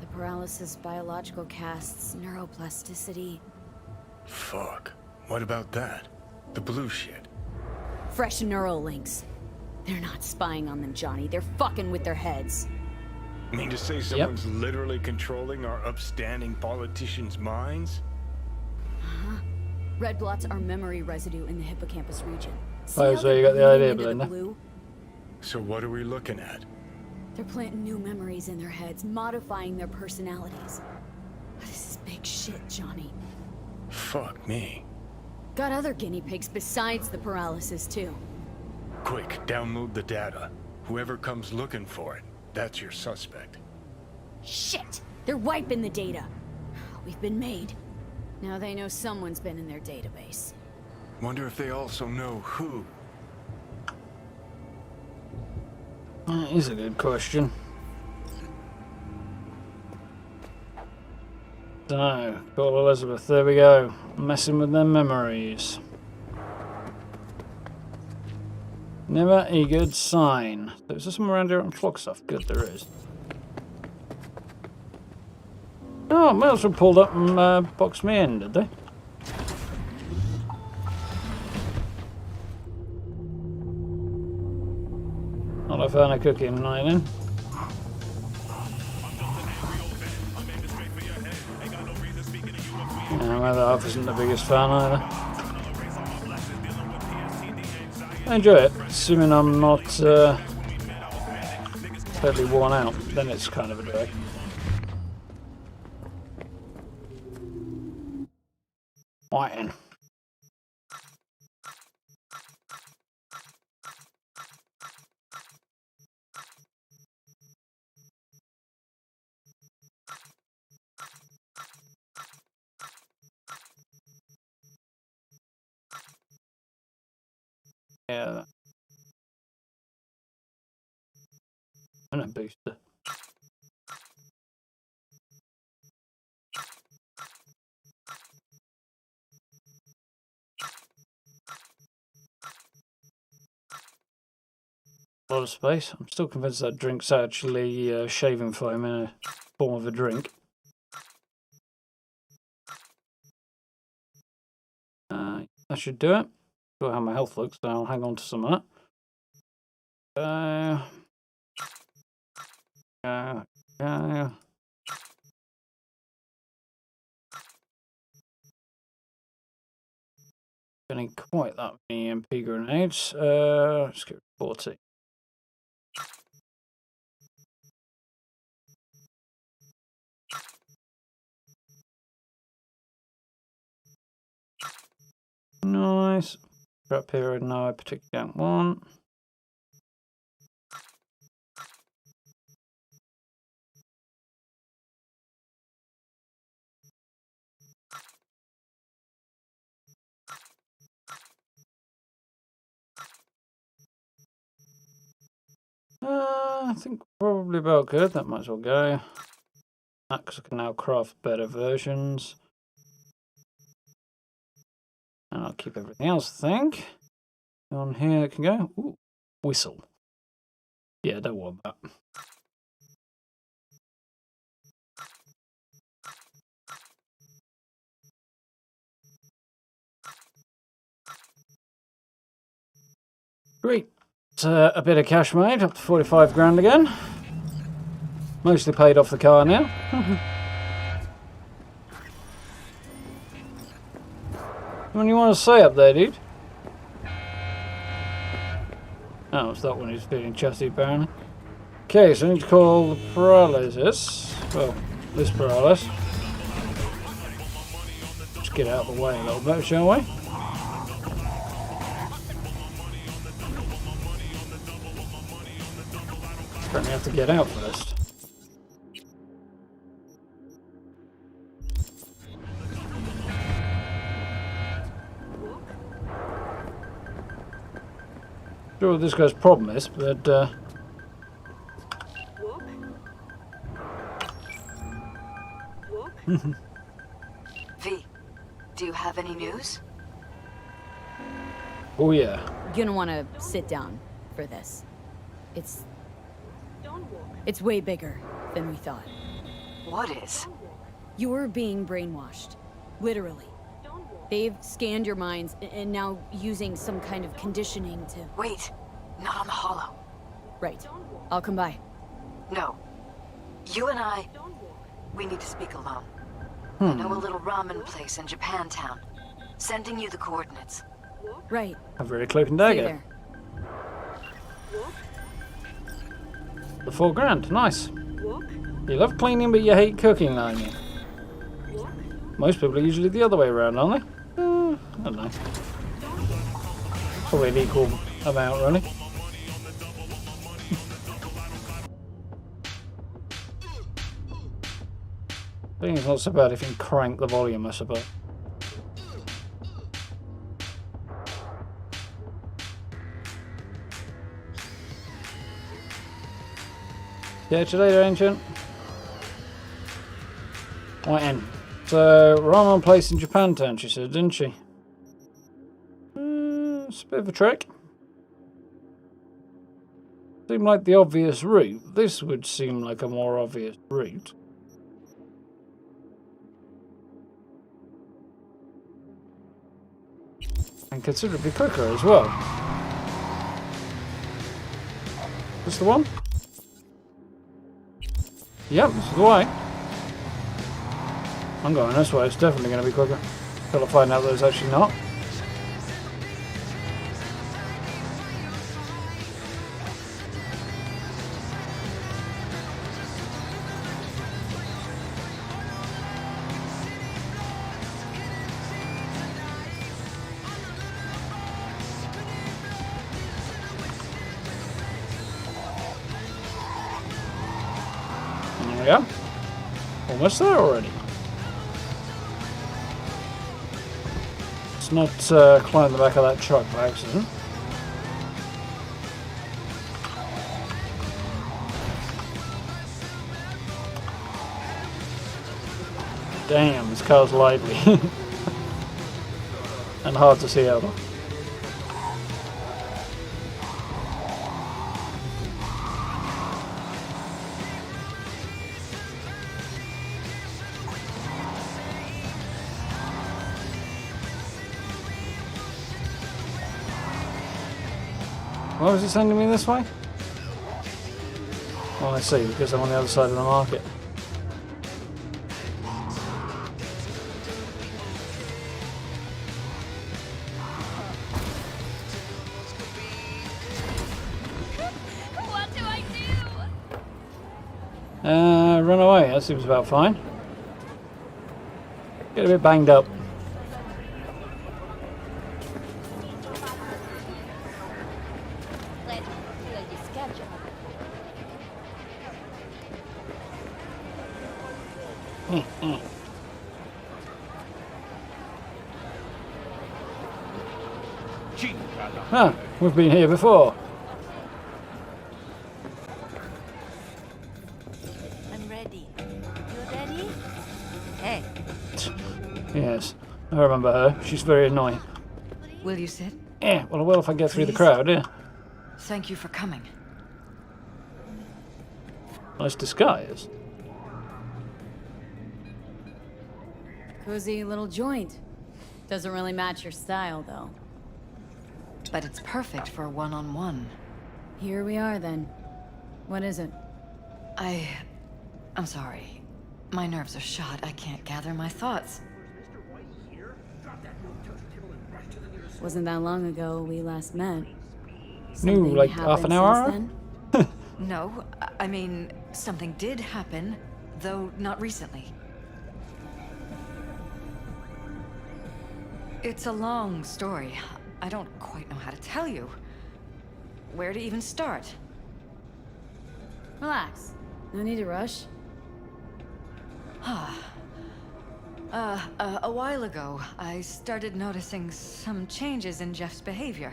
the paralysis, biological casts, neuroplasticity. Fuck. What about that? The blue shit. Fresh neural links. They're not spying on them, Johnny. They're fucking with their heads. Mean to say someone's literally controlling our upstanding politicians' minds? Red blots are memory residue in the hippocampus region. Oh, so you got the idea, Belinda. Blue? So what are we looking at? They're planting new memories in their heads, modifying their personalities. This is big shit, Johnny. Fuck me. Got other guinea pigs besides the paralysis, too. Quick, download the data. Whoever comes looking for it, that's your suspect. Shit! They're wiping the data. We've been made. Now they know someone's been in their database. Wonder if they also know who. That is a good question. So, call Elizabeth, there we go. Messing with their memories. Never a good sign. Is there somewhere around here on clock stuff? Good, there is. Oh, Mills pulled up and boxed me in, did they? Not a fan of cooking, night in. Yeah, my other half isn't the biggest fan either. I enjoy it, assuming I'm not totally worn out, then it's kind of a drag. Whiting. Yeah. And a booster. A lot of space. I'm still convinced that drink's actually shaving foam in a form of a drink. That should do it. Got how my health looks, so I'll hang on to some of that. Getting quite that many MP grenades. Let's get 40. Nice. Trap period, no, I particularly don't want. I think probably about good. That might as well go. Because I can now craft better versions. And I'll keep everything else, I think. On here it can go. Ooh, whistle. Yeah, don't want that. Great. A bit of cash made, up to 45 grand again. Mostly paid off the car now. What do you want to say up there, dude? Oh, it's that one who's feeling chesty, apparently. Okay, so I need to call the paralysis. Well, this paralysis. Let's get out of the way a little bit, shall we? Apparently have to get out first. Sure what this guy's problem is, but V, do you have any news? oh yeah. You're gonna want to sit down for this. It's way bigger than we thought. What is? You're being brainwashed. Literally. They've scanned your minds and now using some kind of conditioning to... Wait, not on the Hollow. Right. I'll come by. No. You and I, we need to speak alone. I know a little ramen place in Japantown. Sending you the coordinates. Right. A very cloak and Stay dagger. there. The 4 grand, nice. You love cleaning, but you hate cooking, don't you? Most people are usually the other way around, aren't they? I don't know. Probably an equal amount, really. I think it's not so bad if you can crank the volume, I suppose. Catch you later, Ancient. Right in. So, ramen place in Japantown, she said, didn't she? It's a bit of a trek. Seemed like the obvious route. This would seem like a more obvious route. And considerably quicker as well. This the one? Yep, this is the way. I'm going this way, it's definitely going to be quicker. Till I find out that it's actually not. There we go. Almost there already. Let's not climb the back of that truck by accident. Damn, this car's lively. And hard to see out of. Why was it sending me this way? Oh, I see, because I'm on the other side of the market. What do I do? Run away, that seems about fine. Get a bit banged up. Huh, we've been here before. I'm ready. You ready? Hey. Yes, I remember her. She's very annoying. Will you sit? Yeah, well I will if I get through the Please? crowd, yeah. Thank you for coming. Nice disguise. Cozy little joint. Doesn't really match your style, though. But it's perfect for a one-on-one. Here we are, then. What is it? I'm sorry. My nerves are shot. I can't gather my thoughts. Wasn't that long ago we last met. No, Something like half an happened hour? since then? No, I mean, something did happen, though not recently. It's a long story. I don't quite know how to tell you. Where to even start? Relax. No need to rush. A while ago, I started noticing some changes in Jeff's behavior.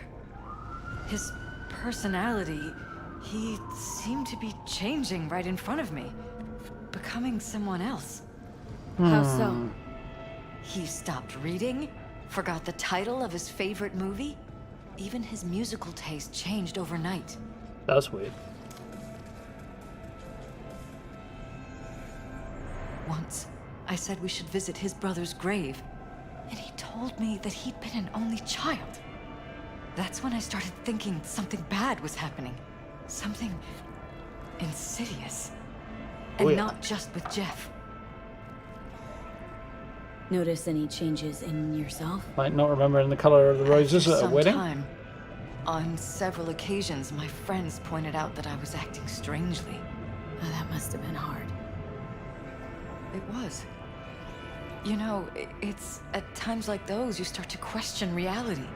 His personality, he seemed to be changing right in front of me. Becoming someone else. How so? He stopped reading, forgot the title of his favorite movie. Even his musical taste changed overnight. That's weird. Once, I said we should visit his brother's grave, and he told me that he'd been an only child. That's when I started thinking something bad was happening. Something insidious. And Weird. not just with Jeff. Notice any changes in yourself? Like not remembering the colour of the roses After at a some wedding? time, on several occasions, my friends pointed out that I was acting strangely. Oh, that must have been hard. It was. You know, it's at times like those you start to question reality.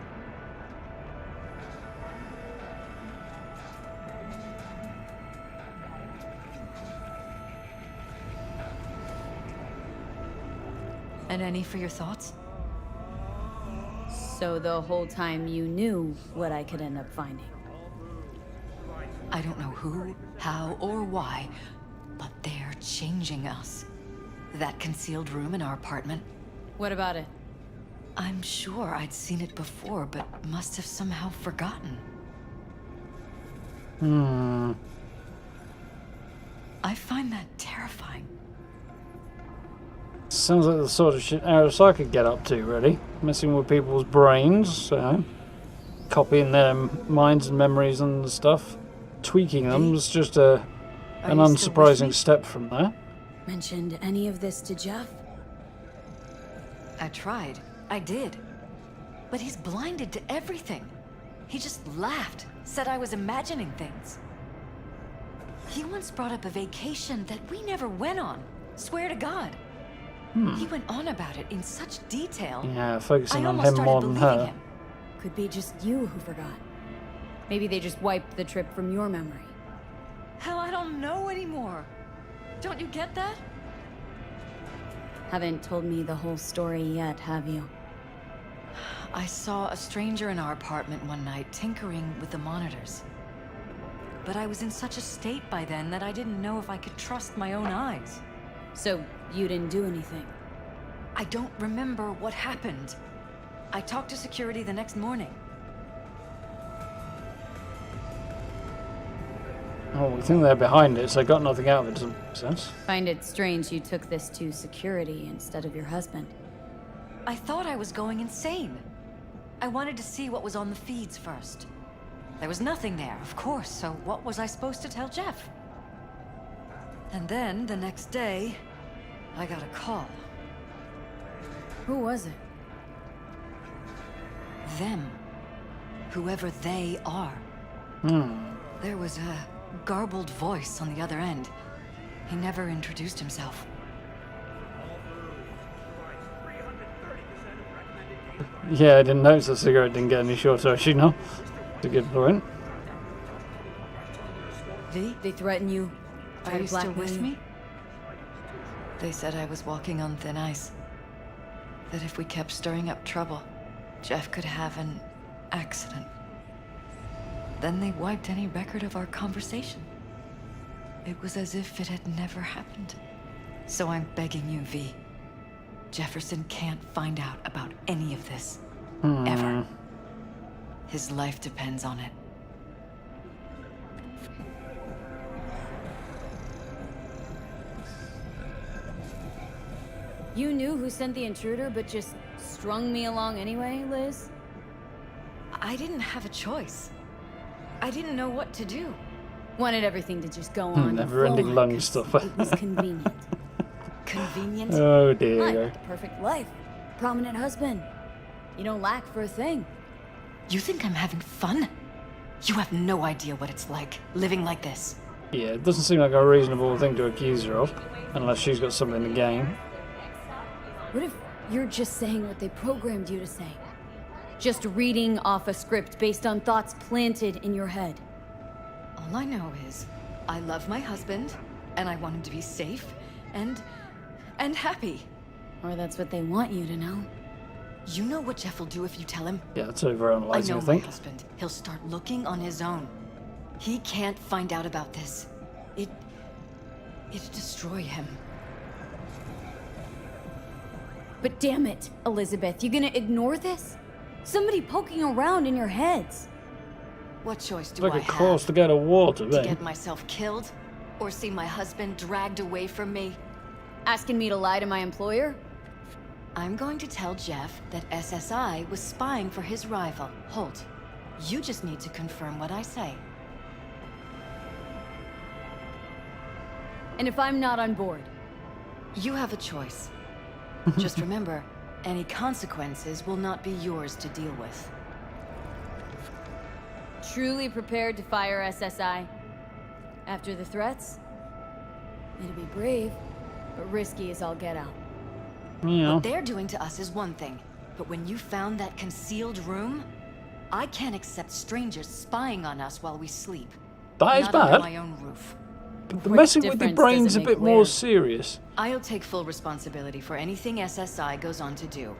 And any for your thoughts? So the whole time you knew what I could end up finding. I don't know who, how, or why, but they're changing us. That concealed room in our apartment, What about it? I'm sure I'd seen it before, but must have somehow forgotten. I find that terrifying. Sounds like the sort of shit Arasaka get up to, really. Messing with people's brains, copying their minds and memories and stuff. Tweaking them is just an you still with unsurprising me? step from there. Mentioned any of this to Jeff? I tried. I did. But he's blinded to everything. He just laughed, said I was imagining things. He once brought up a vacation that we never went on. Swear to God. He went on about it in such detail. Yeah, focusing I on almost him started more than believing her. him. Could be just you who forgot. Maybe they just wiped the trip from your memory. Hell, I don't know anymore. Don't you get that? Haven't told me the whole story yet, have you? I saw a stranger in our apartment one night tinkering with the monitors. But I was in such a state by then that I didn't know if I could trust my own eyes. So, you didn't do anything? I don't remember what happened. I talked to security the next morning. Oh, we think they're behind it, so I got nothing out of it. Doesn't make sense. Find it strange you took this to security instead of your husband. I thought I was going insane. I wanted to see what was on the feeds first. There was nothing there, of course, so what was I supposed to tell Jeff? And then, the next day, I got a call. Who was it? Them. Whoever they are. There was a garbled voice on the other end. He never introduced himself. Yeah, I didn't notice the cigarette didn't get any shorter, actually, no. It's a good point. V? They threaten you? Are you still with me? They said I was walking on thin ice. That if we kept stirring up trouble, Jeff could have an accident. Then they wiped any record of our conversation. It was as if it had never happened. So I'm begging you, V. Jefferson can't find out about any of this. Ever. His life depends on it. You knew who sent the intruder, but just strung me along anyway, Liz? I didn't have a choice. I didn't know what to do. Wanted everything to just go on. Never-ending flow lung because stuff. It was convenient. Convenient? Oh dear. Like, perfect life. Prominent husband. You don't lack for a thing. You think I'm having fun? You have no idea what it's like, living like this. Yeah, it doesn't seem like a reasonable thing to accuse her of, unless she's got something to gain. What if you're just saying what they programmed you to say? Just reading off a script based on thoughts planted in your head. All I know is, I love my husband, and I want him to be safe, and happy. Or that's what they want you to know. You know what Jeff will do if you tell him? Yeah, that's I overanalyzing, know I my think. husband. He'll start looking on his own. He can't find out about this. It'd destroy him. But damn it, Elizabeth, you gonna ignore this? Somebody poking around in your heads. What choice do Like I a have? cross to go to war to To me. get myself killed? Or see my husband dragged away from me? Asking me to lie to my employer? I'm going to tell Jeff that SSI was spying for his rival, Holt. You just need to confirm what I say. And if I'm not on board? You have a choice. Just remember, any consequences will not be yours to deal with. Truly prepared to fire SSI? After the threats? It'd be brave, but risky as all get out. Yeah. What they're doing to us is one thing, but when you found that concealed room, I can't accept strangers spying on us while we sleep. That is Not under bad. my own roof. The messing with the difference does brain's it a make bit more Liv? serious. I'll take full responsibility for anything SSI goes on to do.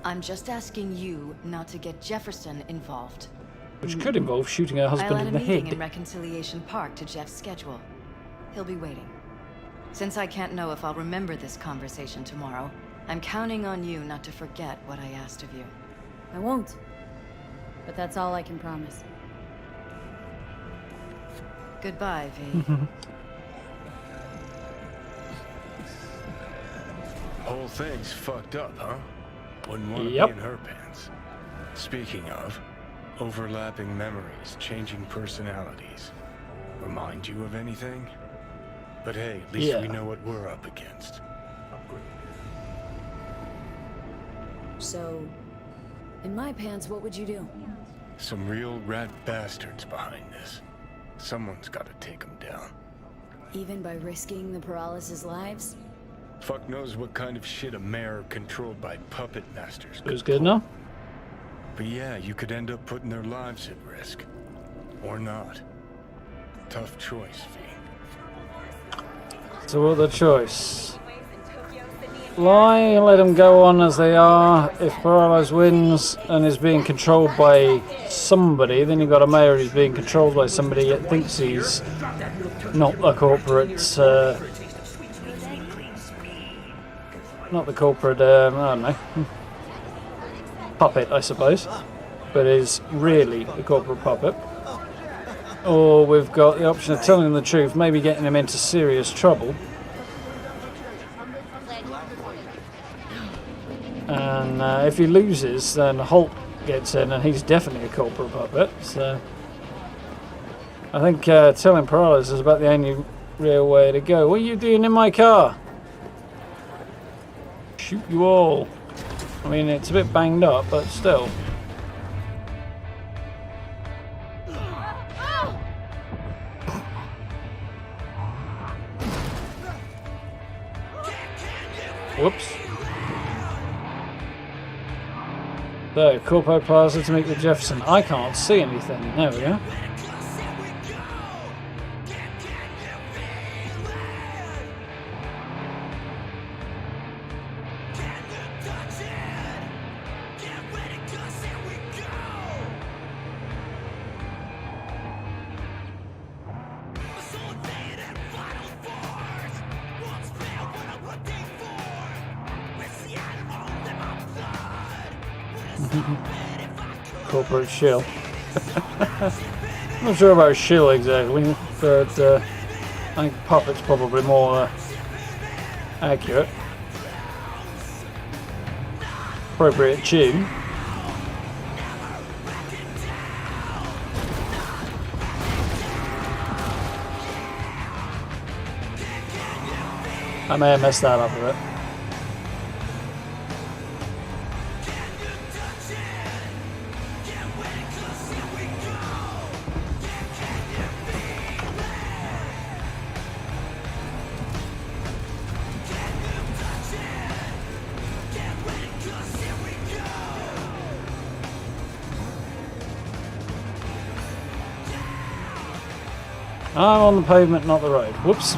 I'm just asking you not to get Jefferson involved. Which could involve shooting her I'll husband add in a the meeting head. in Reconciliation Park to Jeff's schedule. He'll be waiting. Since I can't know if I'll remember this conversation tomorrow, I'm counting on you not to forget what I asked of you. I won't. But that's all I can promise. Goodbye, V. Whole thing's fucked up, huh? Wouldn't want to Yep. be in her pants. Speaking of, overlapping memories, changing personalities. Remind you of anything? But hey, at least Yeah. we know what we're up against. So, in my pants, what would you do? Some real rat bastards behind this. Someone's gotta take them down. Even by risking the paralysis lives? Fuck knows what kind of shit a mayor controlled by puppet masters It was could good pull. enough. But yeah, you could end up putting their lives at risk. Or not. Tough choice, V. So what the choice? Lie, let them go on as they are. If Paralyzed wins and is being controlled by somebody, then you've got a mayor who's being controlled by somebody that thinks he's not a corporate not the corporate, I don't know, puppet, I suppose, but is really the corporate puppet. Or we've got the option of telling him the truth, maybe getting him into serious trouble. And if he loses, then Holt gets in, and he's definitely a corporate puppet. So I think telling Perales is about the only real way to go. What are you doing in my car? Shoot you all. I mean, it's a bit banged up, but still. Whoops. So, Corpo Plaza to meet the Jefferson. I can't see anything. There we go. Corporate shill. I'm not sure about shill exactly, but I think puppet's probably more accurate. Appropriate tune. I may have messed that up a bit. I'm on the pavement, not the road. Whoops.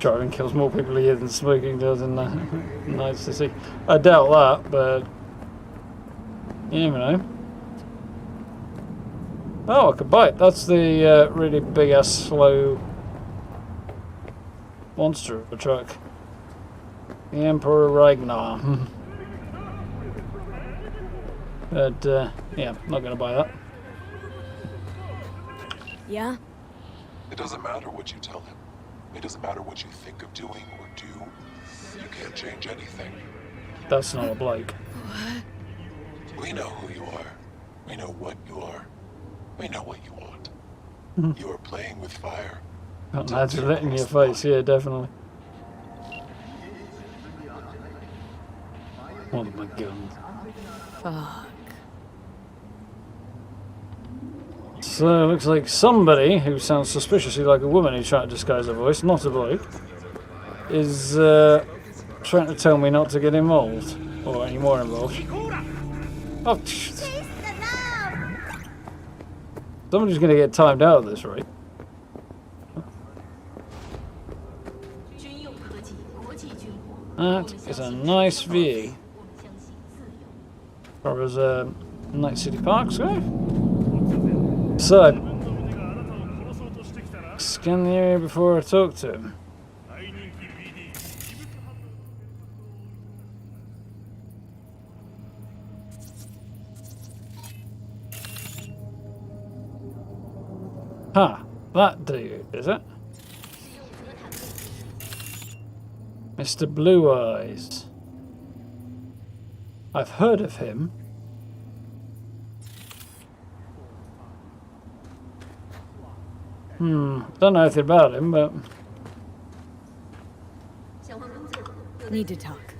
Driving kills more people here than smoking does, and nice to see. I doubt that, but you never know. Oh, I could buy it. That's the really big ass slow monster of a truck. The Emperor Ragnar. But yeah, not gonna buy that. Yeah? It doesn't matter what you tell him. It doesn't matter what you think of doing or do. You can't change anything. That's not a bloke. We know who you are. We know what you are. We know what you want. You are playing with fire. Got lads lit in your face, yeah, definitely. One of my guns. Fuck. So it looks like somebody who sounds suspiciously like a woman who's trying to disguise her voice, not a bloke, is trying to tell me not to get involved or any more involved. Oh, somebody's going to get timed out of this, right? That is a nice view. Or as Night City Parks go. So, scan the area before I talk to him. Ha! That dude, is it? Mr. Blue Eyes. I've heard of him. Don't know anything about him, but... Need to talk.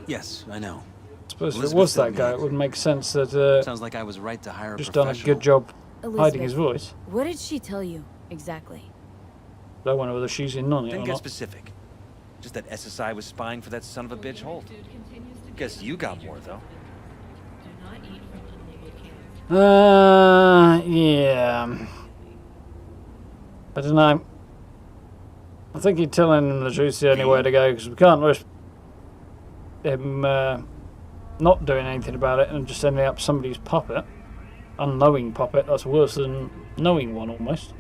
Yes, I know. I suppose if it Elizabeth was that told me guy, it. it would make sense that Sounds like I was right to hire a just done a professional. good job Elizabeth, hiding his voice. what did she tell you, exactly? I don't know whether she's in on it Didn't or get not. specific. Just that SSI was spying for that son of a bitch Holt. Guess you got more, though. Yeah. I don't know. I think you're telling them the truth's the only way to go, because we can't risk him not doing anything about it and just ending up somebody's puppet, unknowing puppet. That's worse than knowing one almost.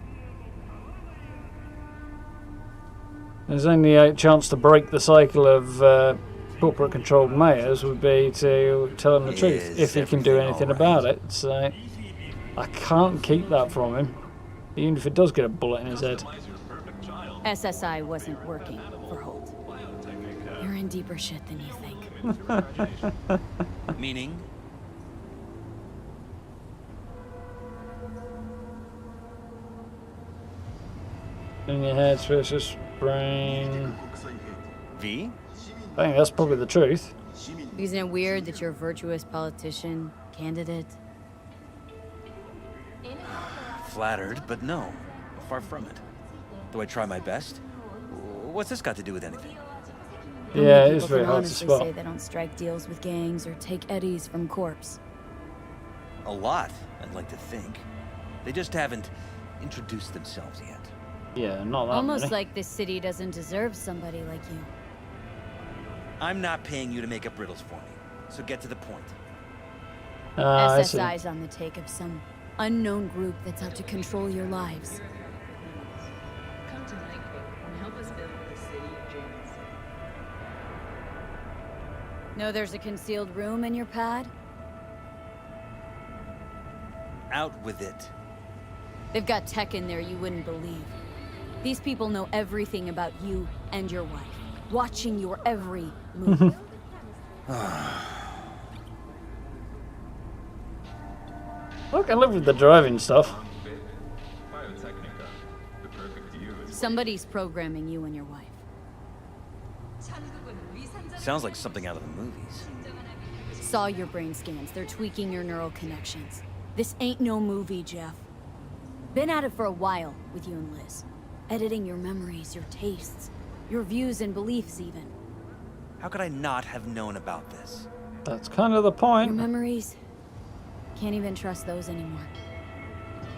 There's only a chance to break the cycle of corporate controlled mayors would be to tell him the truth, if he can do anything about it. So I can't keep that from him, even if it does get a bullet in his head. SSI wasn't working for Holt. You're in deeper shit than you think. Meaning? In your head versus brain. V? I think that's probably the truth. Isn't it weird that you're a virtuous politician candidate? Flattered, but no. Far from it. Do I try my best? What's this got to do with anything? Yeah, How many it is people very can hard to honestly spot. say they don't strike deals with gangs or take eddies from corps. A lot, I'd like to think. They just haven't introduced themselves yet. Yeah, not that Almost many. like this city doesn't deserve somebody like you. I'm not paying you to make up riddles for me, so get to the point. I see. SSI's on the take of some unknown group that's out to control your lives. Come to Nightwing and help us build the city of dreams. Know there's a concealed room in your pad? Out with it. They've got tech in there you wouldn't believe. These people know everything about you and your wife, watching your every move. Look, I live with the driving stuff. Somebody's programming you and your wife. Sounds like something out of the movies. Saw your brain scans. They're tweaking your neural connections. This ain't no movie, Jeff. Been at it for a while with you and Liz. Editing your memories, your tastes, your views and beliefs even. How could I not have known about this? That's kind of the Your point. memories? Can't even trust those anymore.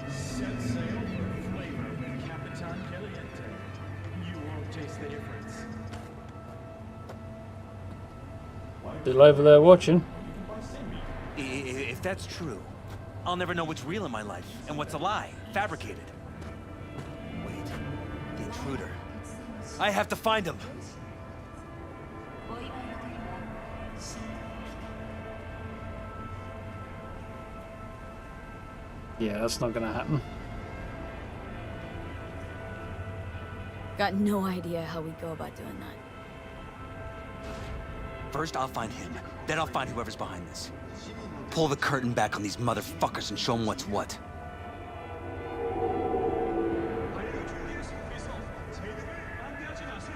Set sail for flavor with Capitan Caliente. You won't taste the difference. Still over there watching. If that's true, I'll never know what's real in my life and what's a lie, fabricated. Wait, the intruder. I have to find him. Yeah, that's not gonna happen. Got no idea how we go about doing that. First, I'll find him. Then I'll find whoever's behind this. Pull the curtain back on these motherfuckers and show them what's what.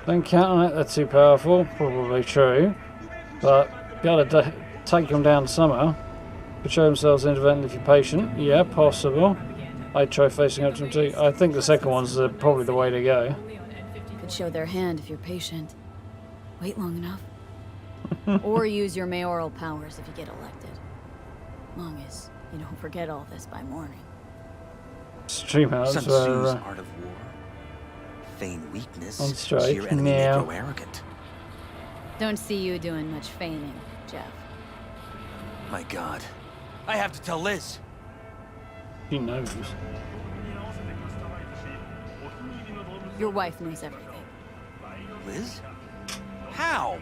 Don't count on it, they're too powerful. Probably true. But gotta take them down somehow. Could show themselves independent if you're patient. Yeah, possible. I'd try facing up to them too. I think the second one's probably the way to go. Could show their hand if you're patient. Wait long enough. Or use your mayoral powers if you get elected. Long as you don't forget all this by morning. Stream out Sun for Tzu's art of war. Feign weakness. on so strike your enemy may now. grow arrogant. Don't see you doing much feigning, Jeff. My God. I have to tell Liz. He knows. Your wife knows everything. Liz? How?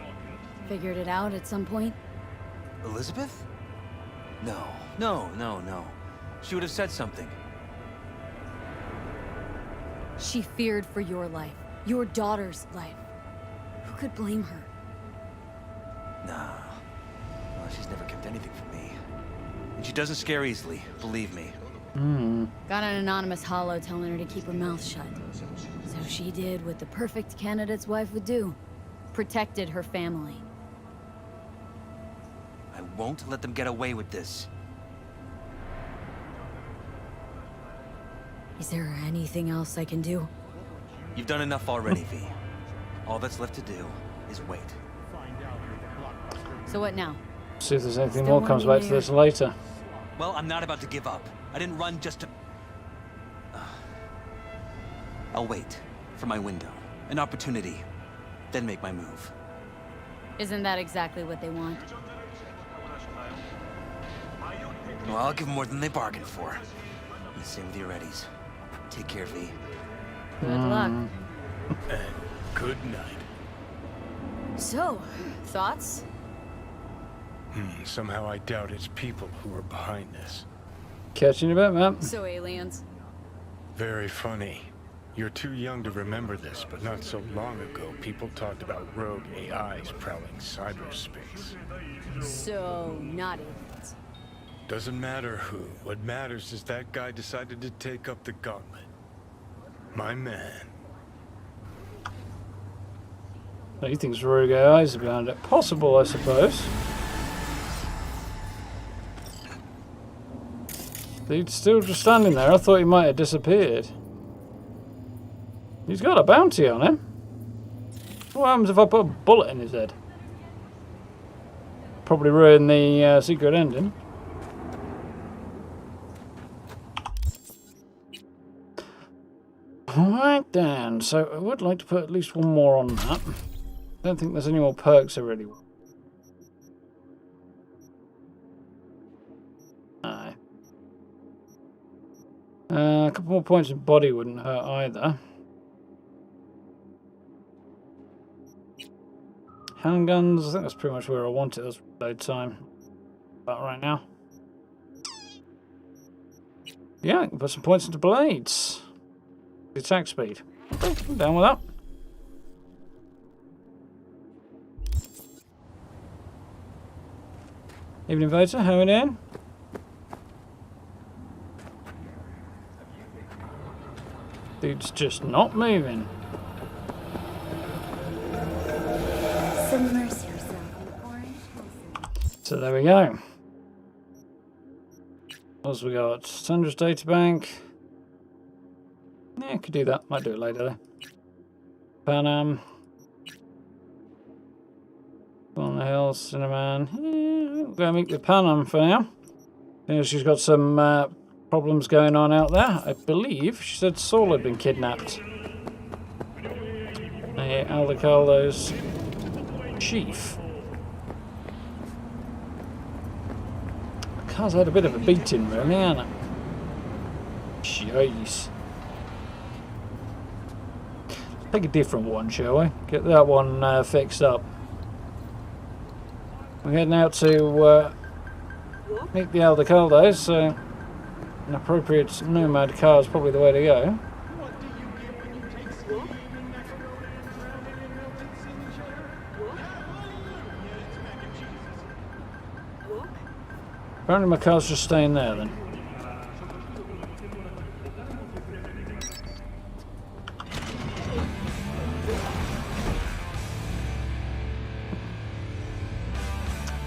Figured it out at some point? Elizabeth? No. No. She would have said something. She feared for your life. Your daughter's life. Who could blame her? Nah. Well, she's never kept anything from me. And she doesn't scare easily, believe me. Got an anonymous holo telling her to keep her mouth shut. So she did what the perfect candidate's wife would do. Protected her family. I won't let them get away with this. Is there anything else I can do? You've done enough already, V. All that's left to do is wait. So what now? See if there's anything Still more comes wanna back be to this later. Well, I'm not about to give up. I didn't run just to... I'll wait for my window, an opportunity, then make my move. Isn't that exactly what they want? Well, I'll give them more than they bargained for. And same with your readies. Take care, V. Good luck. And good night. So, thoughts? Somehow I doubt it's people who are behind this. Catch you in a bit, man. So aliens? Very funny. You're too young to remember this, but not so long ago, people talked about rogue AIs prowling cyberspace. So, not aliens. Doesn't matter who. What matters is that guy decided to take up the gauntlet. My man. He thinks rogue AIs are behind it. Possible, I suppose. He's still just standing there. I thought he might have disappeared. He's got a bounty on him. What happens if I put a bullet in his head? Probably ruin the secret ending. Alright then, so I would like to put at least one more on that. Don't think there's any more perks I really want. No. A couple more points in body wouldn't hurt either. Handguns, I think that's pretty much where I want it. That's load time. About right now. Yeah, I can put some points into blades. Attack speed. Okay, I'm down with that. Evening voter, how are we doing? Dude's just not moving. Submerge yourself in orange. So there we go. What else we got? Sandra's databank. Yeah, could do that. Might do it later though. Pan Am. On the Hill, Cinnamon. Yeah, we'll go meet the Pan Am for now. Yeah, she's got some problems going on out there. I believe she said Saul had been kidnapped. Aldecaldo's chief. The car's had a bit of a beating, really, hasn't it? Jeez. Take a different one, shall we? Get that one fixed up. We're heading out to meet the Aldecaldos, so an appropriate nomad car is probably the way to go. Apparently my car's just staying there then.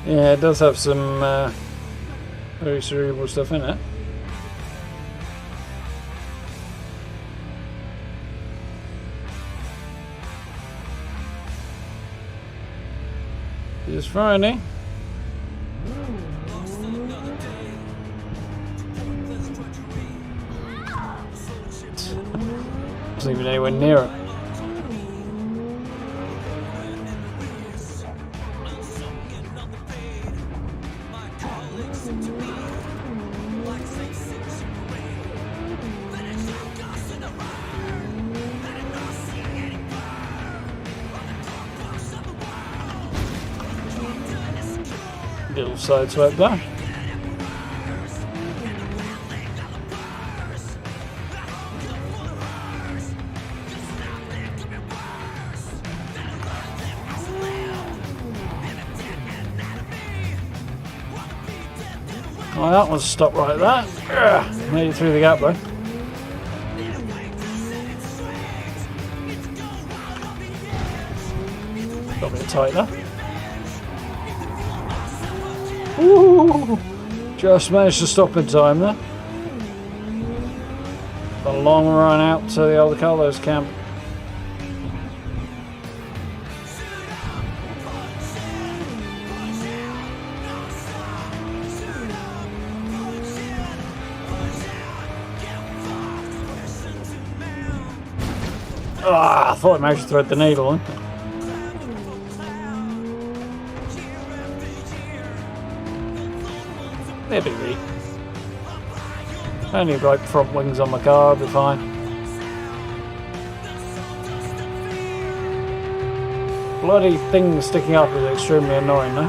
Yeah, it does have some very cerebral stuff in it. It's Friday. Wasn't even anywhere near it. Little side swipe there. Oh, that one's stopped right there. Made it through the gap though. Got a bit tight there. Ooh, just managed to stop in time there. A long run out to the Aldecaldos camp. Ah, I thought I managed to thread the needle in. Maybe me. Only like front wings on my car, I'll be fine. Bloody thing sticking up is extremely annoying, though.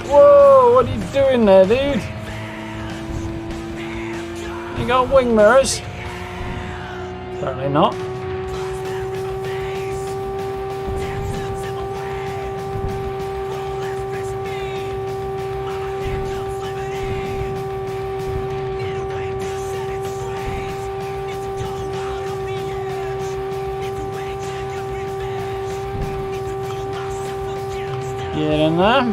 Whoa, what are you doing there, dude? You got wing mirrors? Apparently not. Get in there.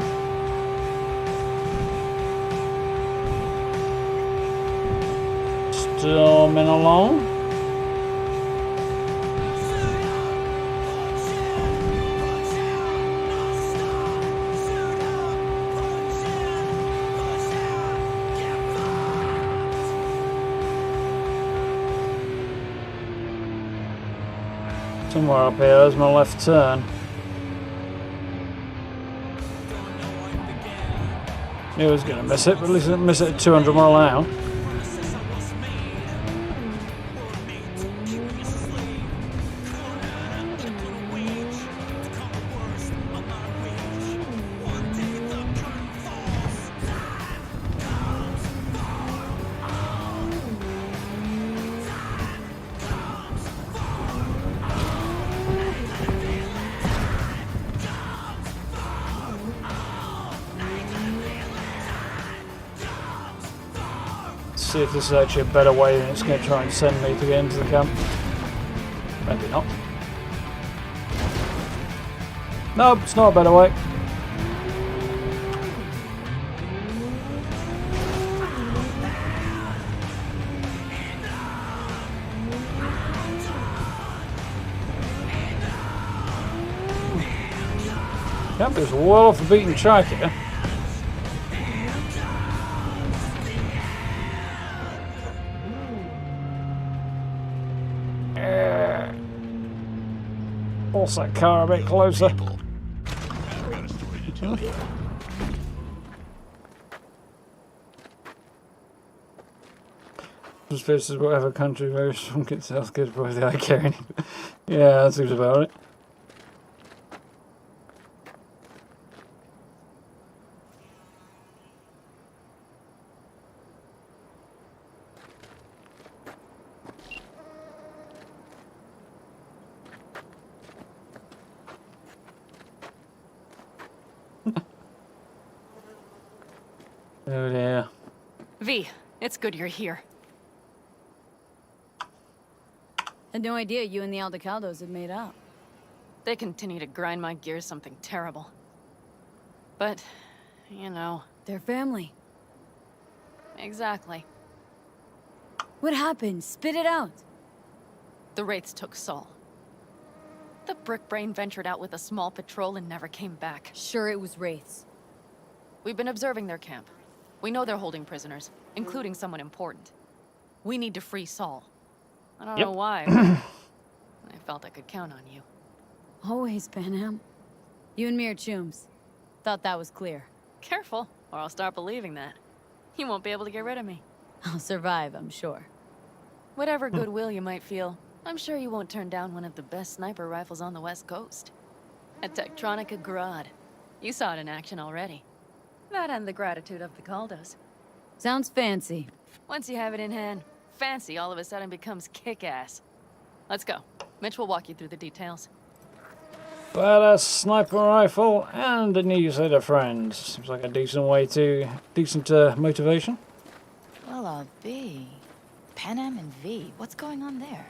Storming along. Somewhere up here is my left turn. Knew I was going to miss it, but at least I didn't miss it at 200 mile an hour. See if this is actually a better way than it's going to try and send me to get into the camp. Maybe not. Nope, it's not a better way. Camp is well off the beaten track here. Force that car a bit closer. This is whatever country very strong itself gives by the eye carrying. Yeah, that seems about it. Oh dear. V, it's good you're here. Had no idea you and the Aldecaldos had made up. They continue to grind my gears something terrible. But, you know. They're family. Exactly. What happened? Spit it out. The Wraiths took Saul. The Brickbrain ventured out with a small patrol and never came back. Sure, it was Wraiths. We've been observing their camp. We know they're holding prisoners, including someone important. We need to free Saul. I don't know why, but I felt I could count on you. Always, Panam. You and me are chums. Thought that was clear. Careful, or I'll start believing that. You won't be able to get rid of me. I'll survive, I'm sure. Whatever goodwill you might feel, I'm sure you won't turn down one of the best sniper rifles on the West Coast. A Tektronica Grad. You saw it in action already. That and the gratitude of the Caldos. Sounds fancy. Once you have it in hand, fancy all of a sudden becomes kick-ass. Let's go. Mitch will walk you through the details. Badass sniper rifle and a new set of friends. Seems like a decent way to... decent motivation. Well, V. Panam and V. What's going on there?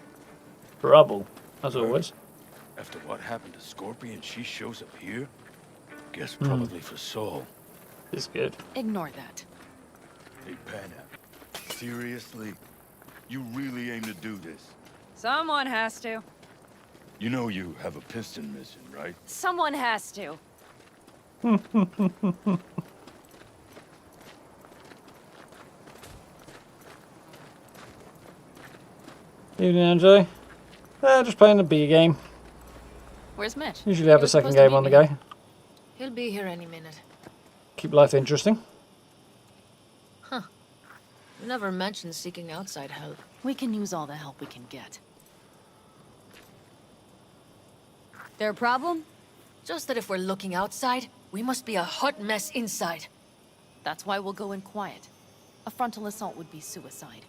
Trouble, as always. After what happened to Scorpion, she shows up here? Guess probably for Saul. It's good. Ignore that. Hey, Panam. Seriously? You really aim to do this? Someone has to. You know you have a piston missing, right? Someone has to. Evening, Andrew. Just playing the B game. Where's Mitch? Usually have He a was second supposed to game meet on the me. go. He'll be here any minute. Keep life interesting. Huh. You never mentioned seeking outside help. We can use all the help we can get. Their problem? Just that if we're looking outside, we must be a hot mess inside. That's why we'll go in quiet. A frontal assault would be suicide.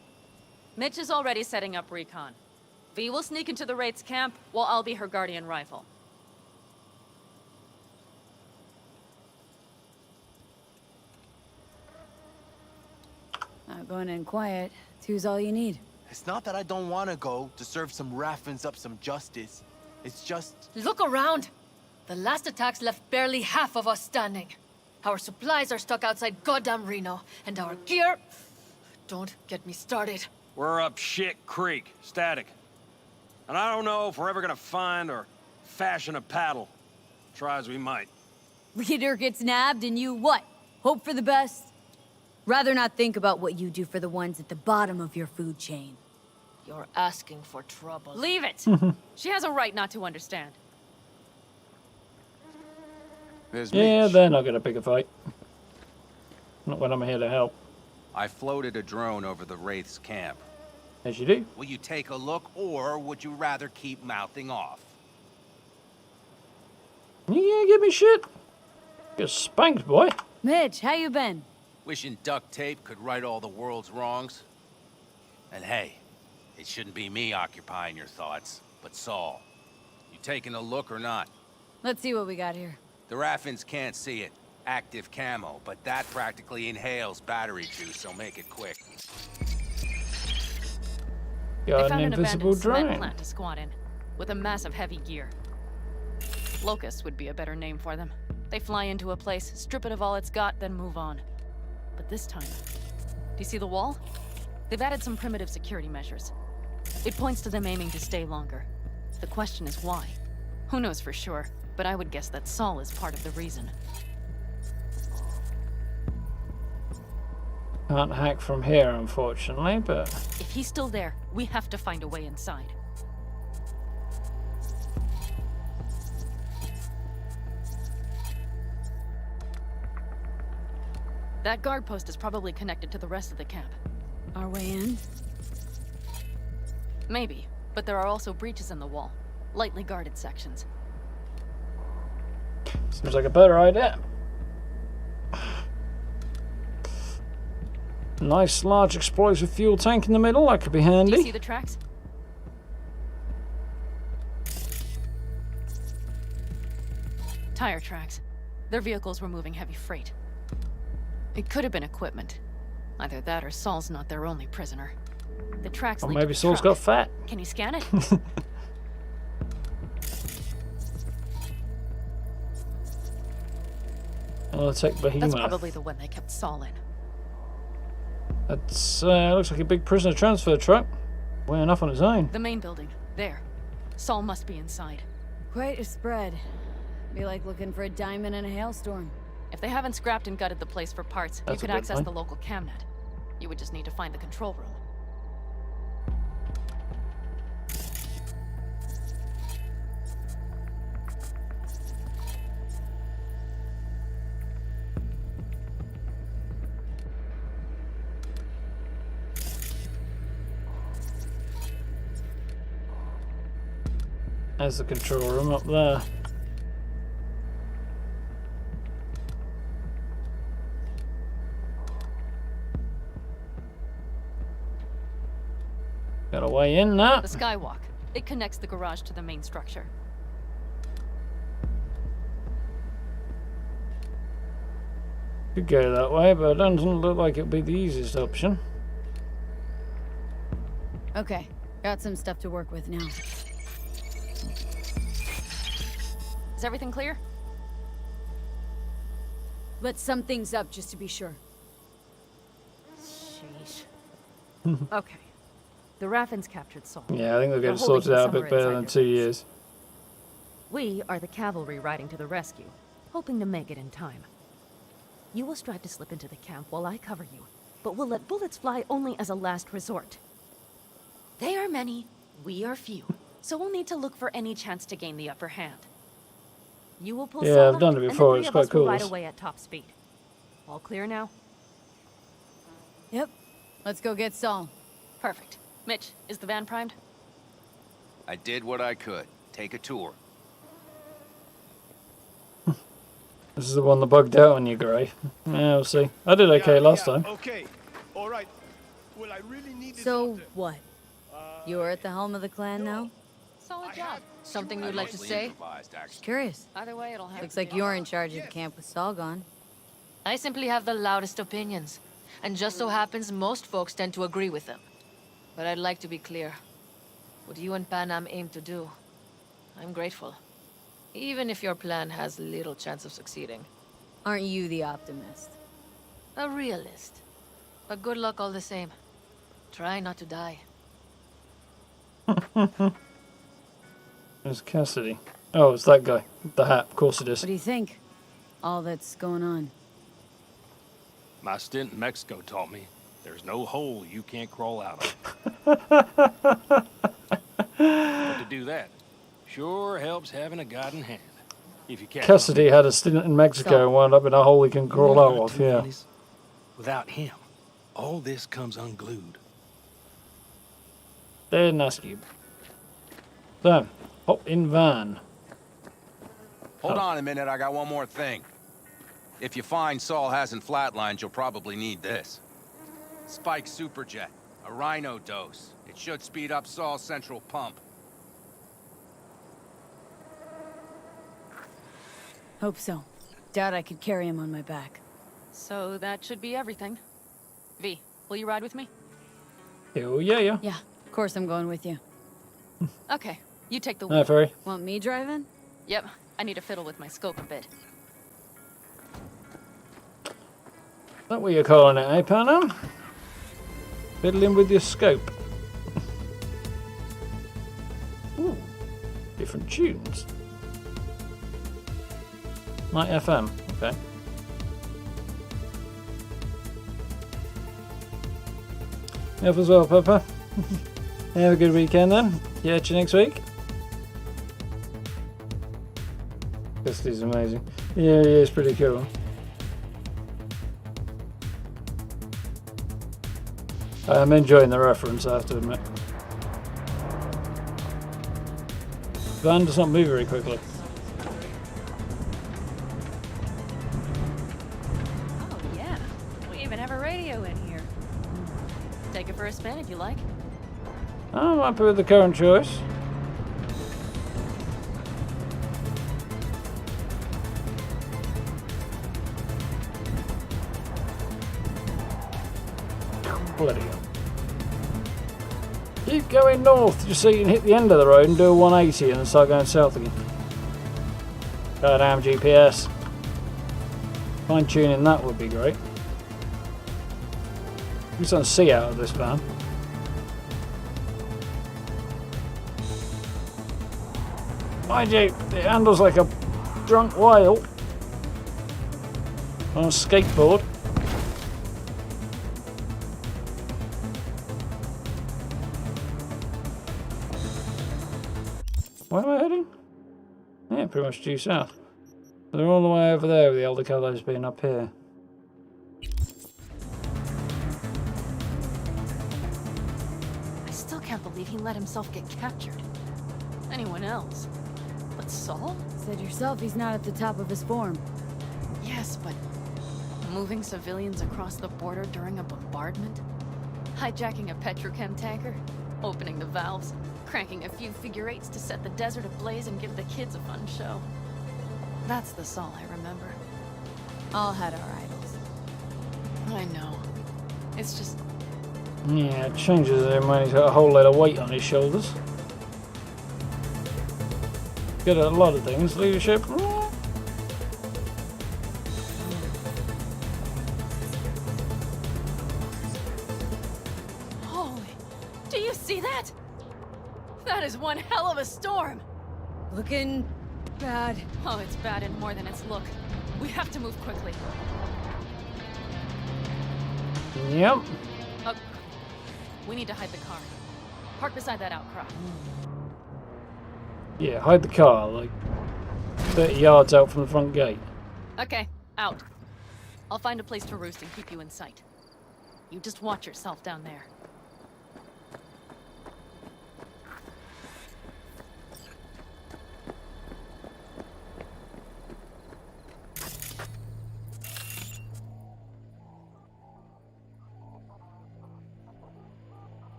Mitch is already setting up recon. V will sneak into the Wraith's camp, while I'll be her guardian rifle. Going in quiet. Two's all you need. It's not that I don't want to go to serve some Raffins up some justice. It's just... Look around! The last attacks left barely half of us standing. Our supplies are stuck outside goddamn Reno, and our gear... Don't get me started. We're up shit creek, static. And I don't know if we're ever gonna find or fashion a paddle. Try as we might. Leader gets nabbed and you what? Hope for the best? Rather not think about what you do for the ones at the bottom of your food chain. You're asking for trouble. Leave it! She has a right not to understand. Yeah, they're not gonna pick a fight. Not when I'm here to help. I floated a drone over the Wraith's camp. As you do. Will you take a look, or would you rather keep mouthing off? You gonna give me shit? Get spanked, boy. Mitch, how you been? Wishing duct tape could right all the world's wrongs. And hey, it shouldn't be me occupying your thoughts, but Saul. You taking a look or not? Let's see what we got here. The Raffins can't see it. Active camo, but that practically inhales battery juice, so make it quick. They Got found an an invisible abandoned cement drone. plant to squat in, with a massive heavy gear. Locust would be a better name for them. They fly into a place, strip it of all it's got, then move on. But this time, do you see the wall? They've added some primitive security measures. It points to them aiming to stay longer. The question is why? Who knows for sure, but I would guess that Saul is part of the reason. Can't hack from here, unfortunately, but... If he's still there, we have to find a way inside. That guard post is probably connected to the rest of the camp. Our way in? Maybe, but there are also breaches in the wall. Lightly guarded sections. Seems like a better idea. Nice large explosive fuel tank in the middle, that could be handy. Do you see the tracks? Tire tracks. Their vehicles were moving heavy freight. It could have been equipment. Either that or Saul's not their only prisoner. The tracks Or lead maybe to the Saul's truck. got fat. Can you scan it? I'll take Behemoth. That's probably the one they kept Saul in. That's looks like a big prisoner transfer truck. Way enough on its own. The main building. There. Saul must be inside. Quite a spread. Be like looking for a diamond in a hailstorm. If they haven't scrapped and gutted the place for parts, That's you a could good access point. the local camnet. You would just need to find the control room. There's the control room up there. Got a way in now. The skywalk. It connects the garage to the main structure. Could go that way, but it doesn't look like it'd be the easiest option. Okay, got some stuff to work with now. Is everything clear? Let's sum things up just to be sure. Sheesh. Okay. The Raffins captured Saul. Yeah, I think they'll get They're it sorted holding out a him bit better somewhere than inside 2 their base. years. We are the cavalry riding to the rescue, hoping to make it in time. You will strive to slip into the camp while I cover you, but we'll let bullets fly only as a last resort. They are many, we are few, so we'll need to look for any chance to gain the upper hand. You will pull Yeah, solo, I've done it and the before, three it's of quite us will cool, ride this. away at top speed. All clear now? Yep. Let's go get Saul. Perfect. Mitch, is the van primed? I did what I could. Take a tour. This is the one that bugged out on you, Gray. Yeah, we'll see. I did okay last time. Okay. All right. Well, I really need this So, doctor. what? You're at the helm of the clan now? Solid job. Something you'd like to say? Just curious. Either way, it'll have Looks to like be you're in charge of the camp with Saul gone. I simply have the loudest opinions. And just so happens most folks tend to agree with them. But I'd like to be clear. What you and Panam aim to do, I'm grateful. Even if your plan has little chance of succeeding. Aren't you the optimist? A realist. But good luck all the same. Try not to die. There's Cassidy. Oh, it's that guy. The hat. Of course it is. What do you think? All that's going on. My stint in Mexico taught me there's no hole you can't crawl out of. But to do that, sure helps having a guiding hand. If you catch Cassidy had a stint in Mexico and wound up in a hole he can crawl out of, yeah. Without him, all this comes unglued. They're nasty. So, hop in van. Hold on a minute, I got one more thing. If you find Saul hasn't flatlined, you'll probably need this. Spike Superjet, a Rhino dose. It should speed up Saul's central pump. Hope so. Doubt I could carry him on my back. So that should be everything. V, will you ride with me? Oh, yeah, yeah. Yeah, of course I'm going with you. Okay, you take the Hi, wheel. Ferry. Want me driving? Yep, I need to fiddle with my scope a bit. Is that what you're calling it, eh, Panam? Fiddling with your scope. Ooh, different tunes. Like FM, okay. Help as well, Pepper. Have a good weekend then. Catch you next week. This is amazing. Yeah, it's pretty cool. I'm enjoying the reference, I have to admit. Van does not move very quickly. Oh yeah, we even have a radio in here. Take it for a spin if you like. I'm happy with the current choice. Bloody hell. Keep going north just so you can hit the end of the road and do a 180 and then start going south again. Goddamn GPS. Fine tuning that would be great. We just don't see out of this van. Mind you, it handles like a drunk whale on a skateboard. Where am I heading? Yeah, pretty much due south. They're all the way over there with the elder colours being up here. I still can't believe he let himself get captured. Anyone else? But Saul? Said yourself he's not at the top of his form. Yes, but moving civilians across the border during a bombardment? Hijacking a petrochem tanker? Opening the valves? Cranking a few figure eights to set the desert ablaze and give the kids a fun show. That's the Saul I remember. All had our idols. I know. It's just... Yeah, it changes him when he's got a whole load of weight on his shoulders. Good at a lot of things. Leadership. Holy... Do you see that? That is one hell of a storm! Looking... bad. Oh, it's bad in more than its look. We have to move quickly. Yep. Oh, we need to hide the car. Park beside that outcrop. Yeah, hide the car. Like, 30 yards out from the front gate. Okay, out. I'll find a place to roost and keep you in sight. You just watch yourself down there.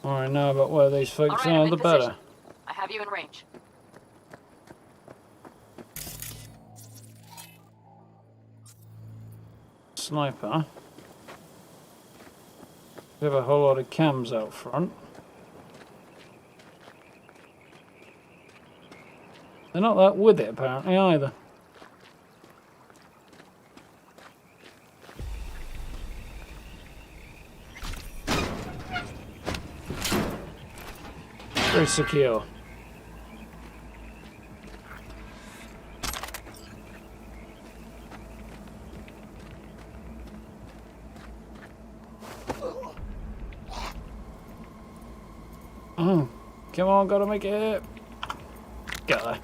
All I know about where these folks All right, I'm are, in the position. better. I have you in range. Sniper. We have a whole lot of cams out front. They're not that with it apparently either. Very secure. Oh, come on, gotta make it. Get there.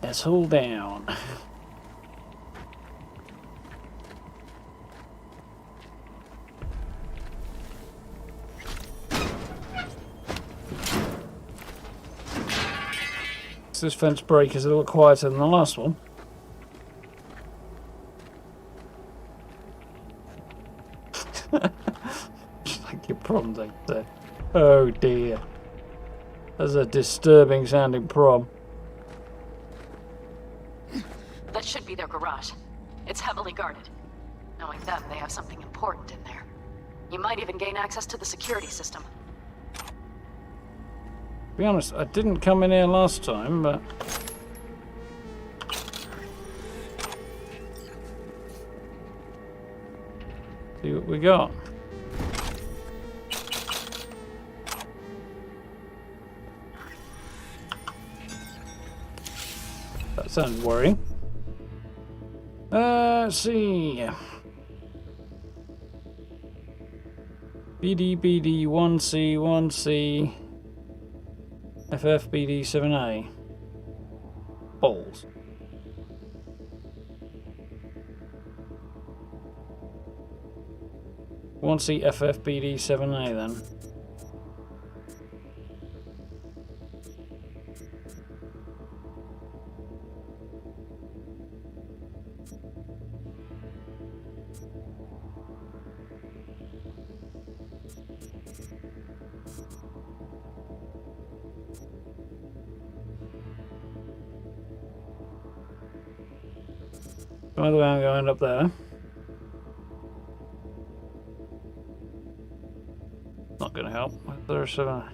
Let's hold down. This fence break is a little quieter than the last one. Just like your prom date there. Oh dear. That's a disturbing sounding prom. That should be their garage. It's heavily guarded. Knowing them, they have something important in there. You might even gain access to the security system. To be honest, I didn't come in here last time, but... see what we got. That sounds worrying. Let's see. BD 1C 1C FFBD 7A. Balls. One C FFBD 7A then. By the way, I'm going up there. Not going to help. There's a...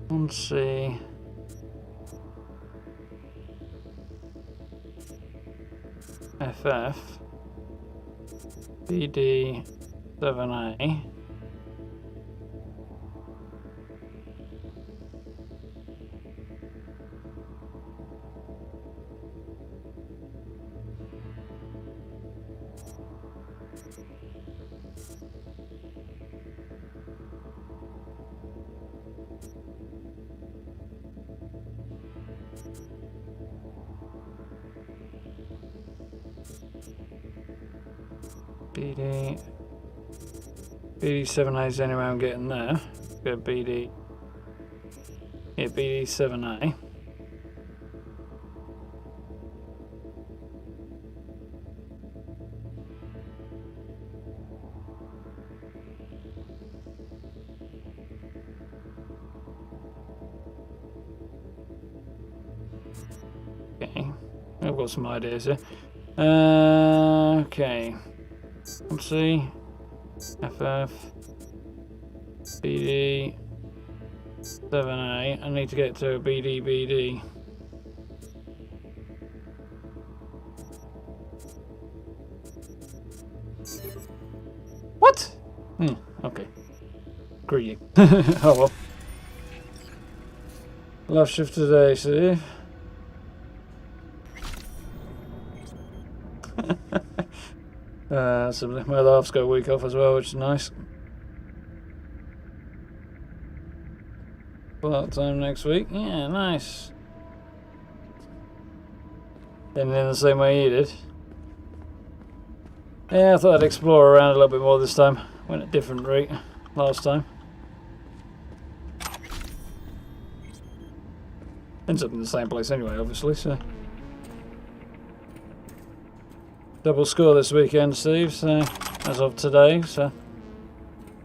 let's see. FF BD 7A. BD 7A is anyway I'm getting there. Go BD. Yeah, BD 7A. Okay, I've got some ideas here. Okay. Let's see. FF BD 7A. I need to get to a BD. What? Okay. Greedy. Oh well. Last shift today, see? So my other half's got a week off as well, which is nice. Part time next week. Yeah, nice. And in the same way you did. Yeah, I thought I'd explore around a little bit more this time. Went a different route last time. Ends up in the same place anyway, obviously, so. Double score this weekend, Steve, so as of today, so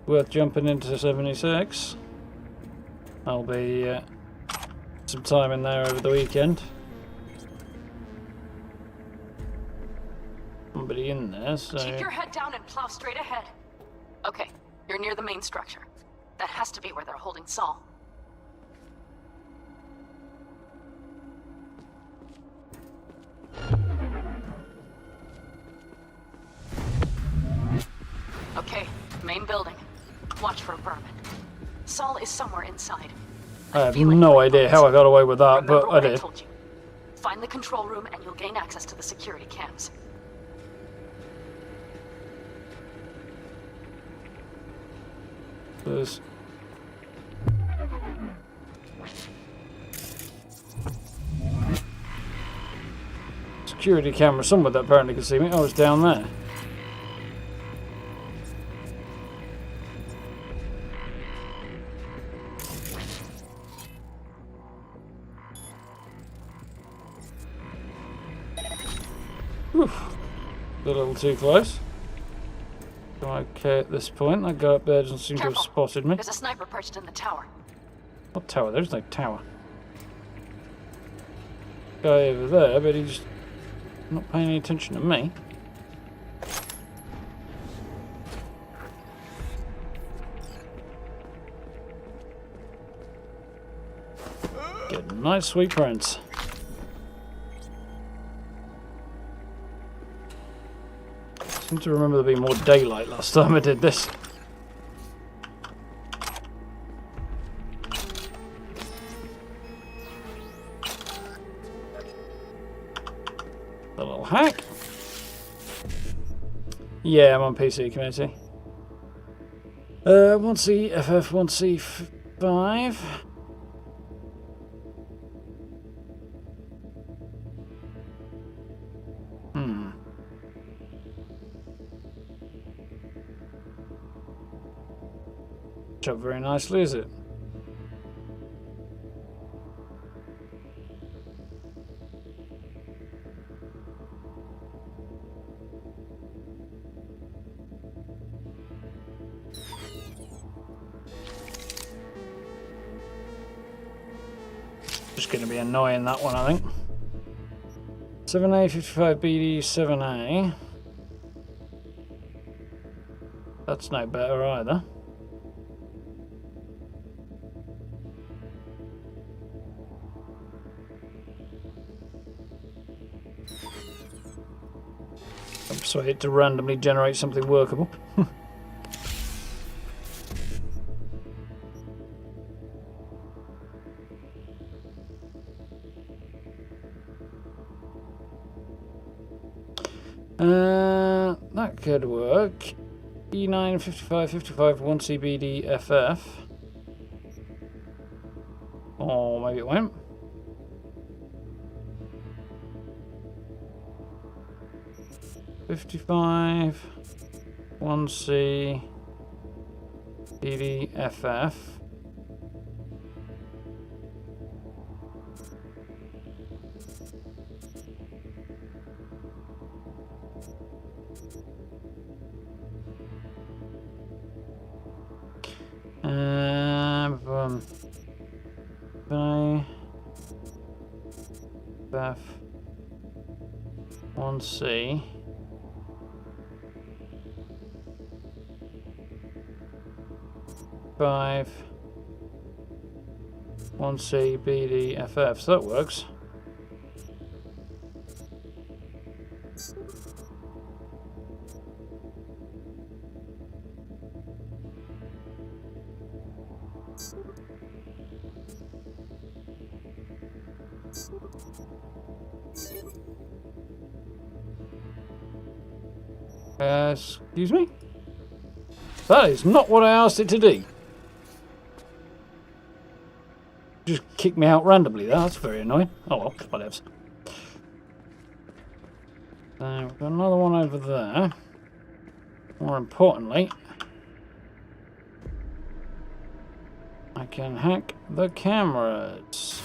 worth jumping into 76. I'll be some time in there over the weekend. Somebody in there, so... Keep your head down and plow straight ahead. Okay, you're near the main structure. That has to be where they're holding Saul. Okay, main building. Watch for vermin. Saul is somewhere inside. I have no idea how I got away with that, but I did. Told you. Find the control room and you'll gain access to the security cams. There's... security camera somewhere that apparently could see me. Oh, it's down there. Whew. A little too close. Okay, at this point, that guy up there doesn't seem to have spotted me. There's a sniper perched in the tower. What tower? There's no tower. Guy over there, but he's not paying any attention to me. Get a nice sweet prints. I seem to remember there being more daylight last time I did this. A little hack. Yeah, I'm on PC community. 1C FF 1C5. Up very nicely, is it? Just going to be annoying, that one, I think. 7A, 55BD, 7A. That's no better either. So I hit to randomly generate something workable. That could work. E9, 55, 55, 1CBD, FF. Or maybe it won't. $55, 1C, BD, FF. FF, 1C. 5, 1C, BD, FF, so that works. Excuse me? That is not what I asked it to do. Just kicked me out randomly. That's very annoying. Oh well, whatevs. We've got another one over there. More importantly, I can hack the cameras.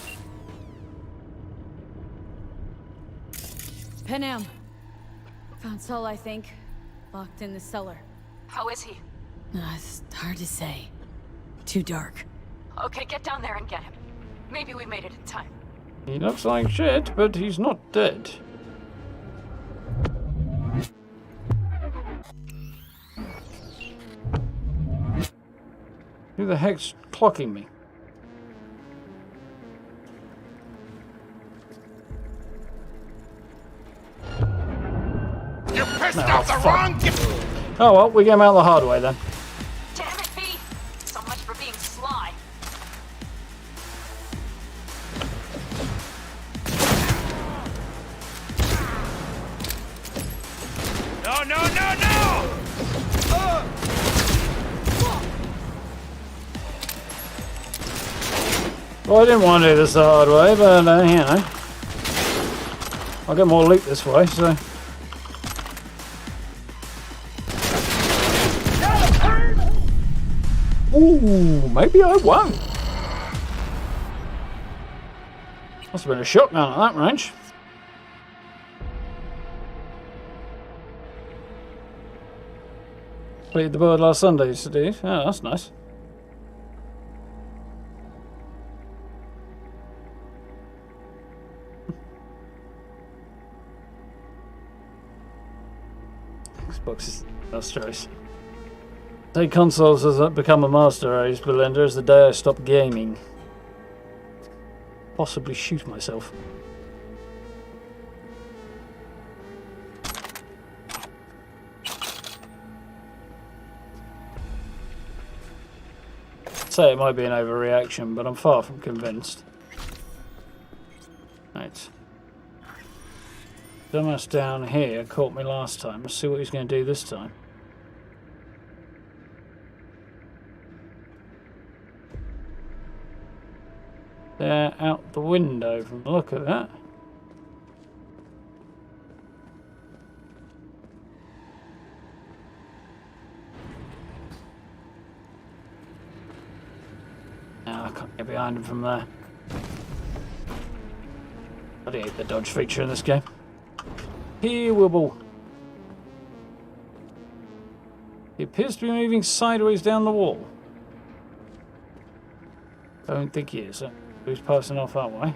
Panam. Found Saul, I think. Locked in the cellar. How is he? It's hard to say. Too dark. Okay, get down there and get him. Maybe we made it in time. He looks like shit, but he's not dead. Who the heck's clocking me? You pissed off the wrong Oh well, we came out the hard way then. Damn it, V! So much for being sly. No, no, no, no! Well, I didn't want to do this the hard way, but you know, I'll get more loot this way, so. Ooh, maybe I won't. Must have been a shotgun at that range. Played the board last Sunday, Steve. Oh, that's nice. Xbox is that's choice. The day consoles has become a master race, Belinda, is the day I stop gaming. Possibly shoot myself. I'd say it might be an overreaction, but I'm far from convinced. Right. Dumbass down here caught me last time. Let's see what he's going to do this time. They're out the window from the look of that. No, I can't get behind him from there. I hate the dodge feature in this game. Here, Wibble. He appears to be moving sideways down the wall. I don't think he is. Who's passing off that way?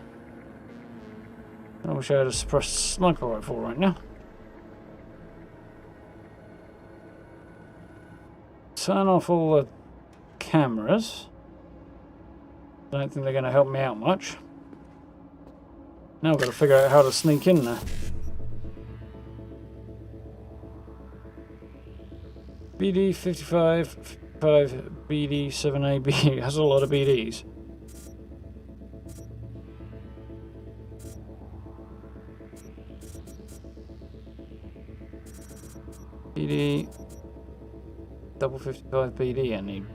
I wish I had a suppressed sniper rifle right now. Turn off all the cameras. Don't think they're going to help me out much. Now I've got to figure out how to sneak in there. BD 55, 55, BD 7AB. Has a lot of BDs. BD double 55 BD I need.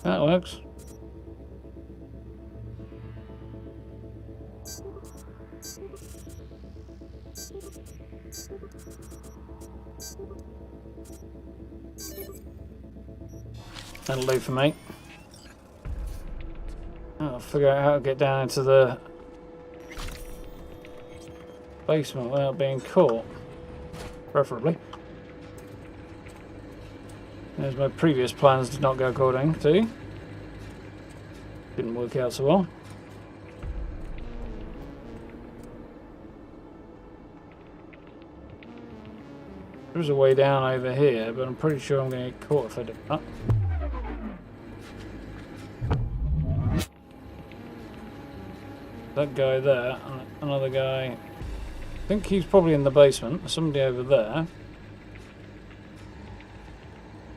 That works. That'll do for me. I'll figure out how to get down into the basement without being caught. Preferably. As my previous plans did not go according to. Didn't work out so well. There's a way down over here, but I'm pretty sure I'm going to get caught if I do that. That guy there, and another guy I think he's probably in the basement. There's somebody over there.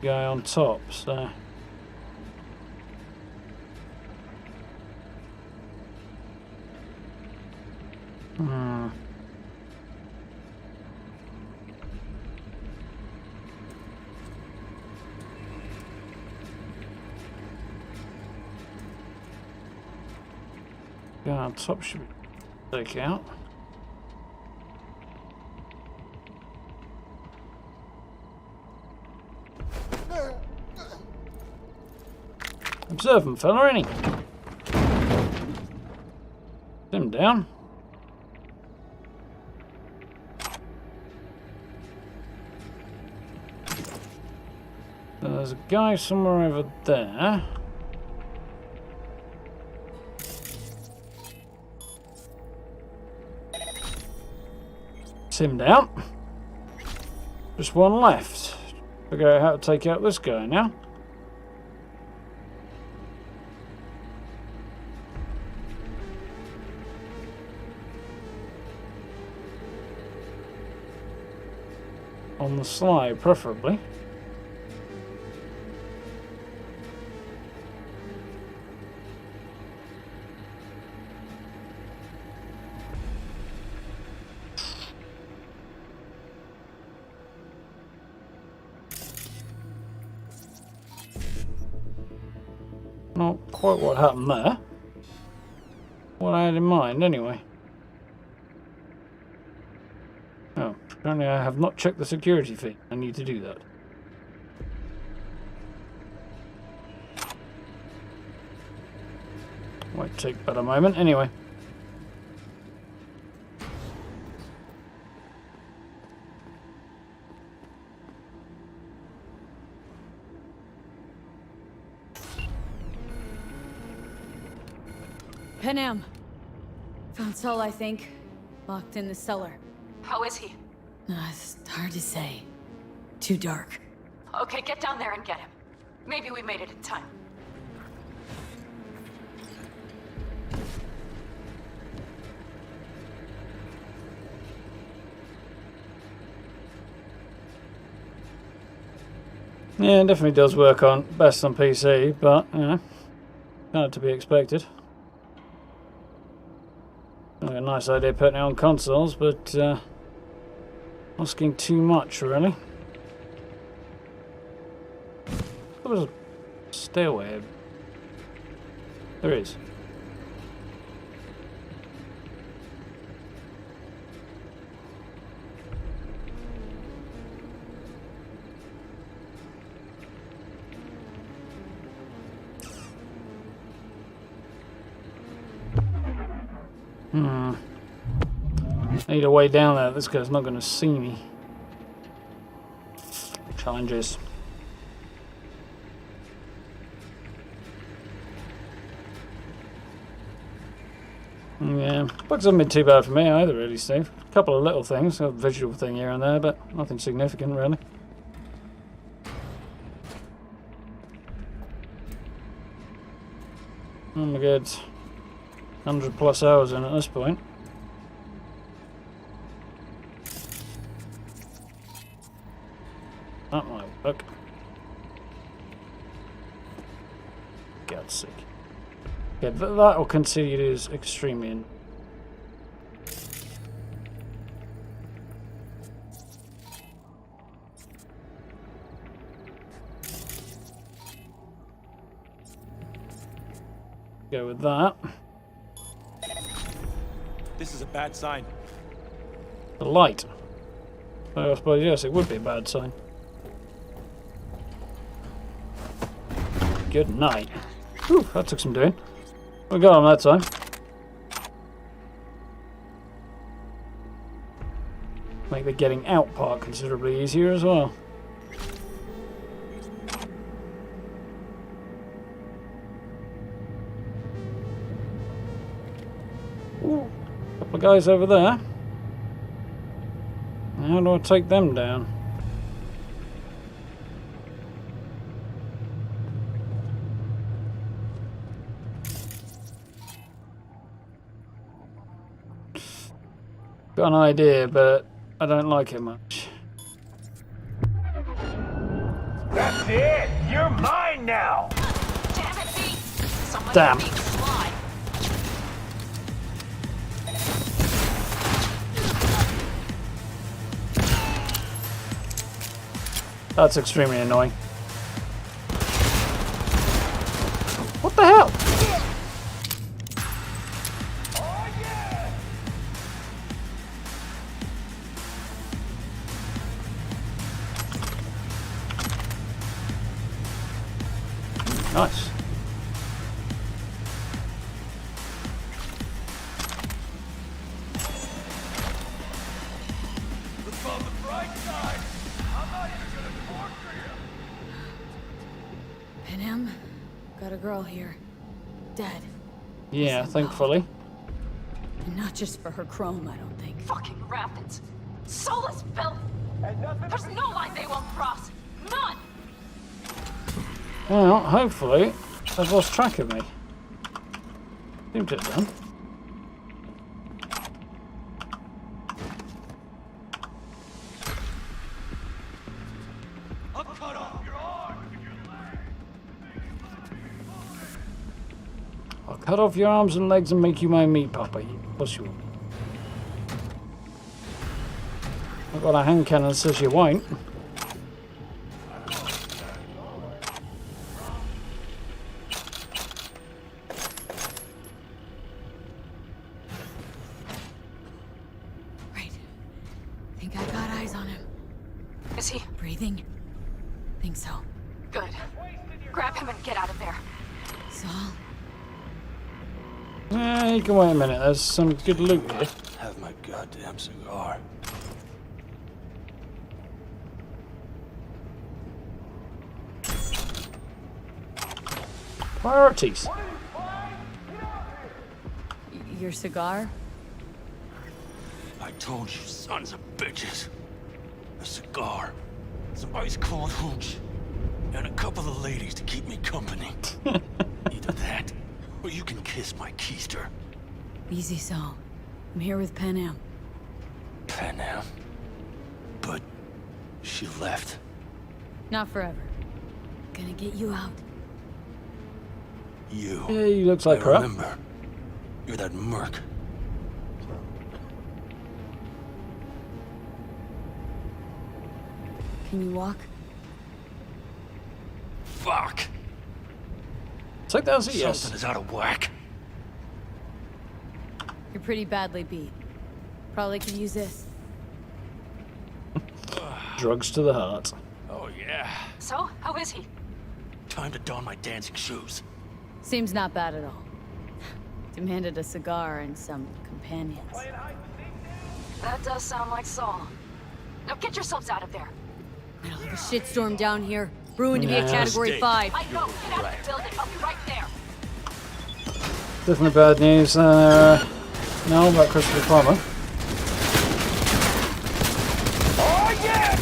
Guy on top, so... Guy on top should be taken out. Observant fella, ain't he? Sit him down. There's a guy somewhere over there. Sit him down. Just one left. Figure out how to take out this guy now. On the sly, preferably. Not quite what happened there. What I had in mind, anyway. Oh, apparently I have not checked the security feed. I need to do that. Might take but a moment, anyway. Panam. Found Saul, I think. Locked in the cellar. How is he? It's hard to say. Too dark. Okay, get down there and get him. Maybe we made it in time. Yeah, it definitely does work on best on PC, but you know, kind of to be expected. Like a nice idea putting it on consoles, but asking too much, really. There was a stairway. There is. I need a way down there. This guy's not going to see me. Challenges. Yeah, bugs haven't been too bad for me either, really, Steve. A couple of little things, a visual thing here and there, but nothing significant, really. I'm a good 100+ hours in at this point. That might work. God's sake. Yeah, that will consider it as extremely in. Go with that. This is a bad sign. The light. I suppose, yes, it would be a bad sign. Good night. Whew, that took some doing. We got him that time. Make the getting out part considerably easier as well. Ooh, couple of guys over there. How do I take them down? Got an idea, but I don't like it much. That's it! You're mine now! Damn it, V! Someone Damn. being sly. That's extremely annoying. What the hell? Nice. Look on the bright side! I'm not even gonna torture you! Panam, got a girl here. Dead. Yeah, thankfully. And not just for her chrome, I don't think. Fucking rapids. Soulless filth. There's no line they won't cross. None! Well, hopefully, they've lost track of me. Seem to have done. I'll cut off your arm! I'll cut off your arms and legs and make you my meat puppy. What's your... I've got a hand cannon that says you won't. Right. Think I got eyes on him. Is he? Breathing? Think so. Good. Grab him and get out of there. Saul? You can wait a minute. There's some good loot here. Have my goddamn cigar. Priorities. Your cigar? I told you, sons of bitches. A cigar, some ice cold hooch, and a couple of ladies to keep me company. Either that, or you can kiss my keister. Easy, Saul. I'm here with Panam. Panam? But she left. Not forever. Gonna get you out. You. Yeah, he looks like I crap. remember. You're that merc. Can you walk? Fuck. Take that as a yes. Something is out of whack. You're pretty badly beat. Probably could use this. Drugs to the heart. Oh yeah. So, how is he? Time to don my dancing shoes. Seems not bad at all. Demanded a cigar and some companions. That does sound like Saul. Now get yourselves out of there. Middle of a shitstorm down here. Brewing to be a Nah. Category 5. I know. Get out of the building. I'll be right there. Definitely bad news. No, about Christopher Plummer. Oh yeah!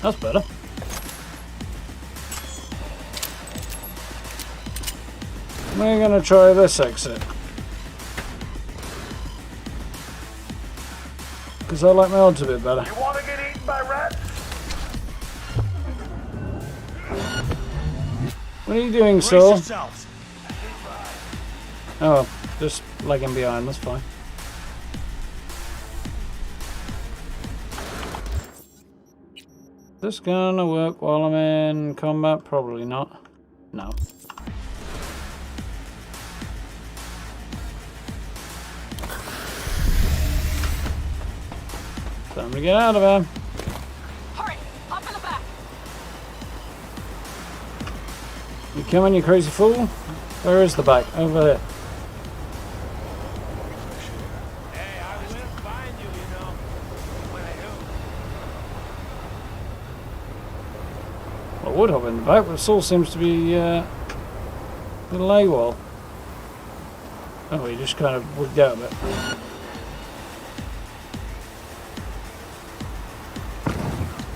That's better. We're gonna try this exit. Because I like my odds a bit better. You wanna get eaten by rats? What are you doing, Brace Saul? yourselves. Oh, just lagging behind, that's fine. This gonna work while I'm in combat? Probably not. No. Time to get out of here. Hurry! Hop in the back! You coming, you crazy fool? Where is the back? Over there. Hey, I will find you, you know. When I do. I would hop in the back, but Saul seems to be a little AWOL. Oh, he just kind of wigged out a bit.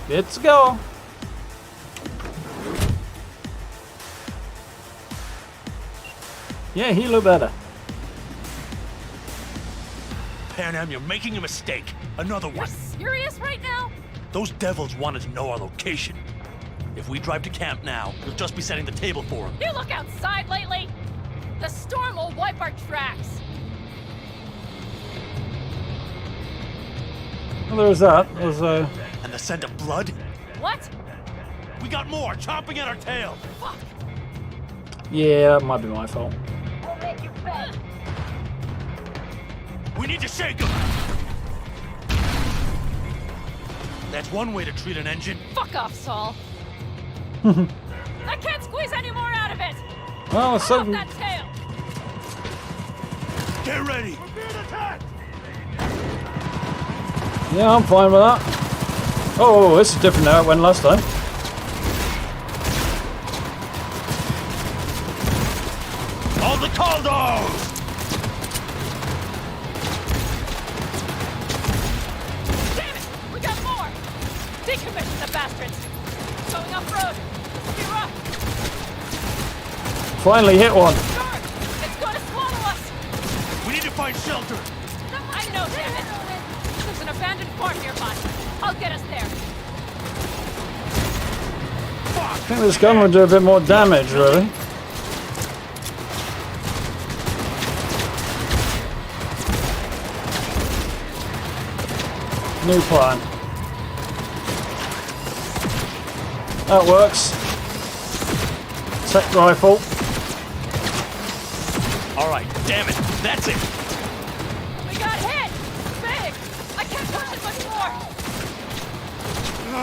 Let's go. Yeah, he looked better. Panam, you're making a mistake. Another You're one. serious right now? Those devils wanted to know our location. If we drive to camp now, you'll just be setting the table for them. You look outside lately? The storm will wipe our tracks. Well, there was that. There was And the scent of blood? What? We got more chomping at our tail. Fuck. yeah, that might be my fault. We'll make you beg. We need to shake them. That's one way to treat an engine. Fuck off, Saul. I can't squeeze any more out of it. Well, Off so that tail. Get ready. We're being attacked! yeah, I'm fine with that. Oh, this is different now. It went last time. All the Caldos! Damn it! We got more! Decommission the bastards! Going off-road! Be rough! Finally hit one. Darth! It's going to swallow us! We need to find shelter. I know, damn it! There's an abandoned farm nearby. I'll get us there. I think this gun would do a bit more damage, really. New plan. That works. Tech rifle. All right, damn it. That's it. We got hit! Big! I can't push it much more! I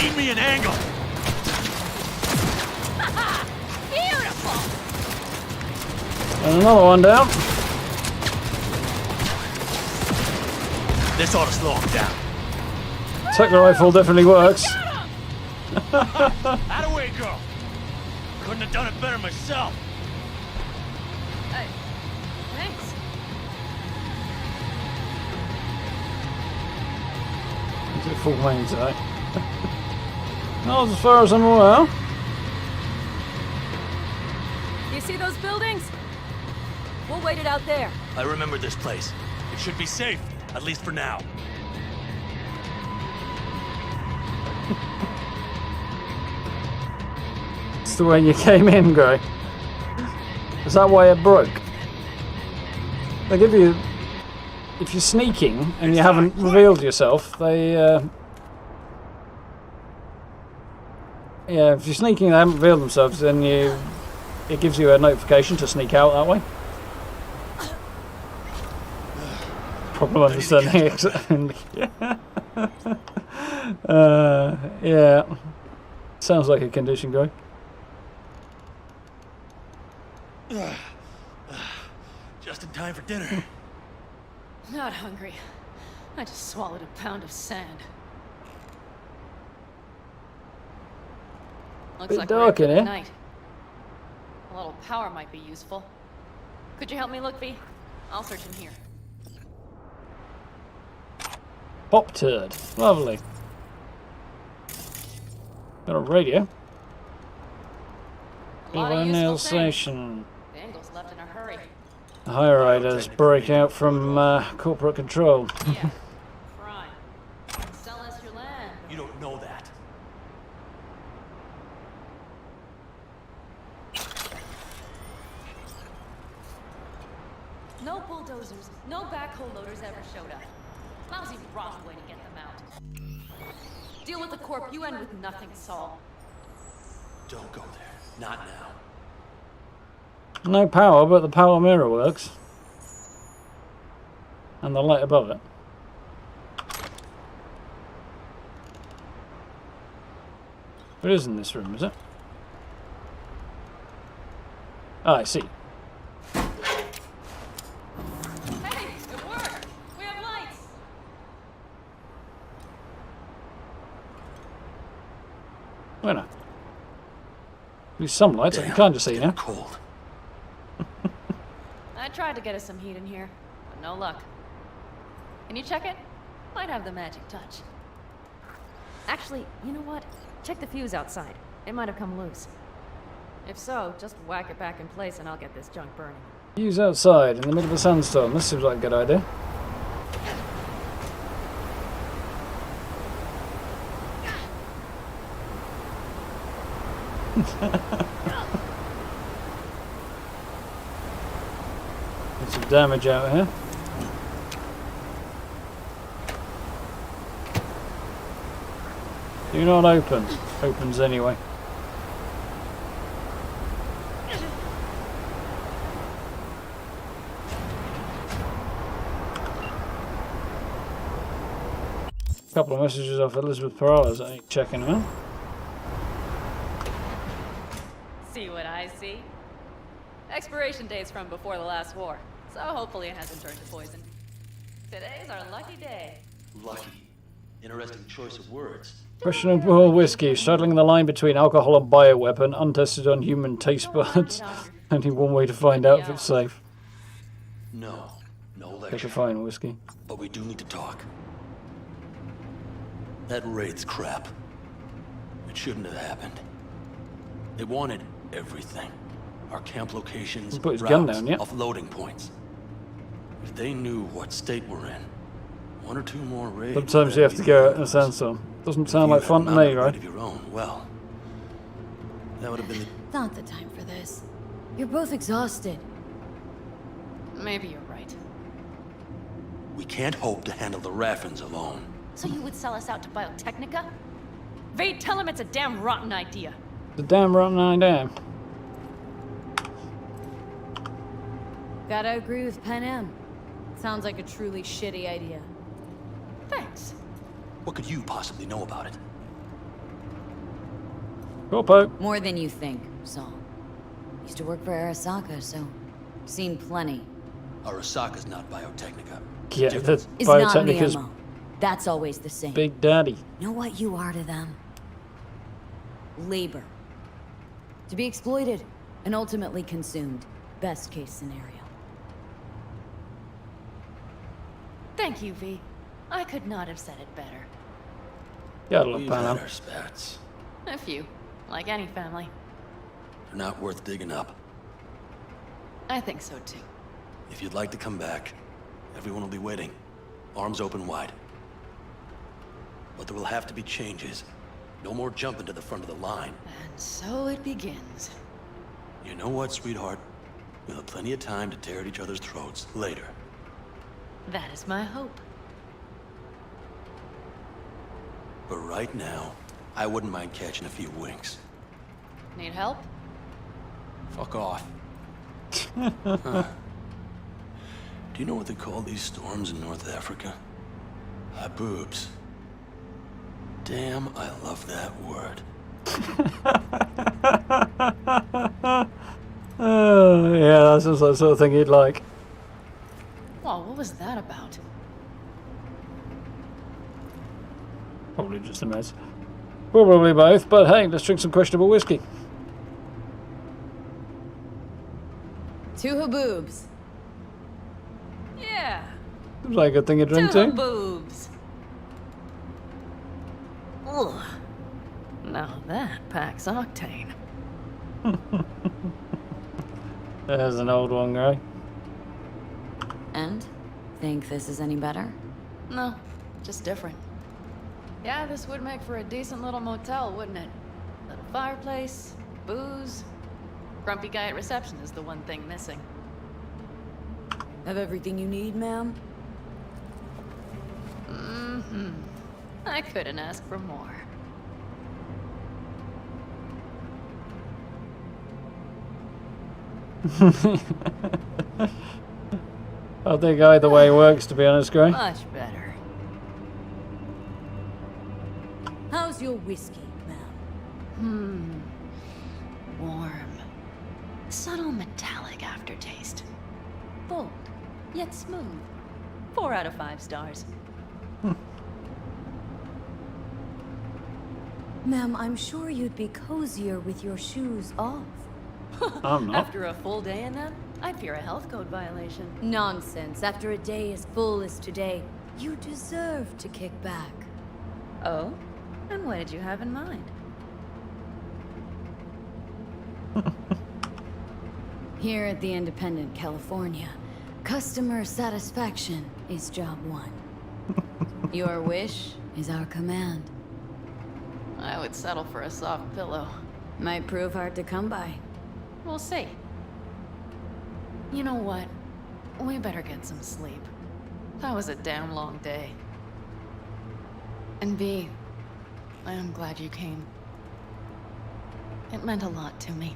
need me an angle. Beautiful! And another one down. This ought to slow him down. Tech rifle definitely works. Attaway, girl. Couldn't have done it better myself. Thanks. Is it full main today? Not as far as I'm aware. You see those buildings? We'll wait it out there. I remember this place. It should be safe, at least for now. It's the way you came in, Gray. Is that why it broke? They give you... If you're sneaking and you haven't revealed yourself, they... Yeah, if you're sneaking and they haven't revealed themselves, then it gives you a notification to sneak out that way. Problem understanding. Yeah. Sounds like a condition, Gray. Just in time for dinner. Not hungry. I just swallowed a pound of sand. Looks Bit like dark we're in at here. night. A little power might be useful. Could you help me look, V? I'll search in here. Pop turd. Lovely. Got a radio. A lot of useful things. Station. The Angles left in a hurry. The high riders break out from corporate control. Yeah. Crime. Sell us your land. You don't know that. No bulldozers, no backhoe loaders ever showed up. Lousy rough way to get them out. Deal with the Corp, you end with nothing, Saul. Don't go there. Not now. No power, but the power mirror works. And the light above it. It is in this room, is it? Ah, I see. Hey, it worked! We have lights! Why not? At least some lights, I can kind of see now. Cold. I tried to get us some heat in here, but no luck. Can you check it? Might have the magic touch. Actually, you know what? Check the fuse outside. It might have come loose. If so, just whack it back in place and I'll get this junk burning. Use outside in the middle of a sandstorm. This seems like a good idea. Get some damage out here. Do not open. Opens anyway. A couple of messages off Elizabeth Perales. I ain't checking them out. See what I see? Expiration date's from before the last war, so hopefully it hasn't turned to poison. Today's our lucky day. Lucky. Interesting choice of words. Questionable whiskey, straddling the line between alcohol and bioweapon, untested on human taste buds. Only one way to find out if it's safe. No Pick lecture. a fine whiskey. But we do need to talk. That raid's crap. It shouldn't have happened. They wanted everything. Our camp locations, He put his routes, gun down, yeah. offloading points. If they knew what state we're in, one or two more raids. Sometimes you have to go out in a sandstorm. Doesn't sound like fun to me, right? Of your own, well, that would have been. Not the time for this. You're both exhausted. Maybe you're right. We can't hope to handle the Raffins alone. So you would sell us out to Biotechnica? Vade, tell him it's a damn rotten idea. The damn rotten idea. Gotta agree with Pan Am. Sounds like a truly shitty idea. Thanks. What could you possibly know about it? Corpo. More than you think, Saul. Used to work for Arasaka, so seen plenty. Arasaka's not Biotechnica. Yeah, the Is not Biotechnica's Miyamo. That's always the same. Big Daddy. Know what you are to them? Labor. To be exploited and ultimately consumed. Best case scenario. Thank you, V. I could not have said it better. Gotta love We've Pan had Am. our spats. A few. Like any family. They're not worth digging up. I think so too. If you'd like to come back, everyone will be waiting. Arms open wide. But there will have to be changes. No more jumping to the front of the line. And so it begins. You know what, sweetheart? We'll have plenty of time to tear at each other's throats later. That is my hope. But right now, I wouldn't mind catching a few winks. Need help? Fuck off. Huh. Do you know what they call these storms in North Africa? Haboobs. Damn, I love that word. Oh, yeah, that sounds like the sort of thing you'd like. Whoa, what was that about? Probably just a mess. Probably both, but hey, let's drink some questionable whiskey. 2 haboobs. Yeah. Seems like a good thing to drink too. Boobs. Ugh. Now that packs octane. There's an old one, Gray. And? Think this is any better? No, just different. Yeah, this would make for a decent little motel, wouldn't it? Little fireplace, booze. Grumpy guy at reception is the one thing missing. Have everything you need, ma'am? Mm-hmm. I couldn't ask for more. I think either way works, to be honest, Gray. Much better. How's your whiskey, ma'am? Warm. Subtle metallic aftertaste. Bold, yet smooth. 4 out of 5 stars. Ma'am, I'm sure you'd be cozier with your shoes off. I'm not. After a full day in them, I fear a health code violation. Nonsense. After a day as full as today, you deserve to kick back. Oh? And what did you have in mind? Here at the Independent, California, customer satisfaction is job 1. Your wish is our command. I would settle for a soft pillow. Might prove hard to come by. We'll see. You know what? We better get some sleep. That was a damn long day. And B, I am glad you came. It meant a lot to me.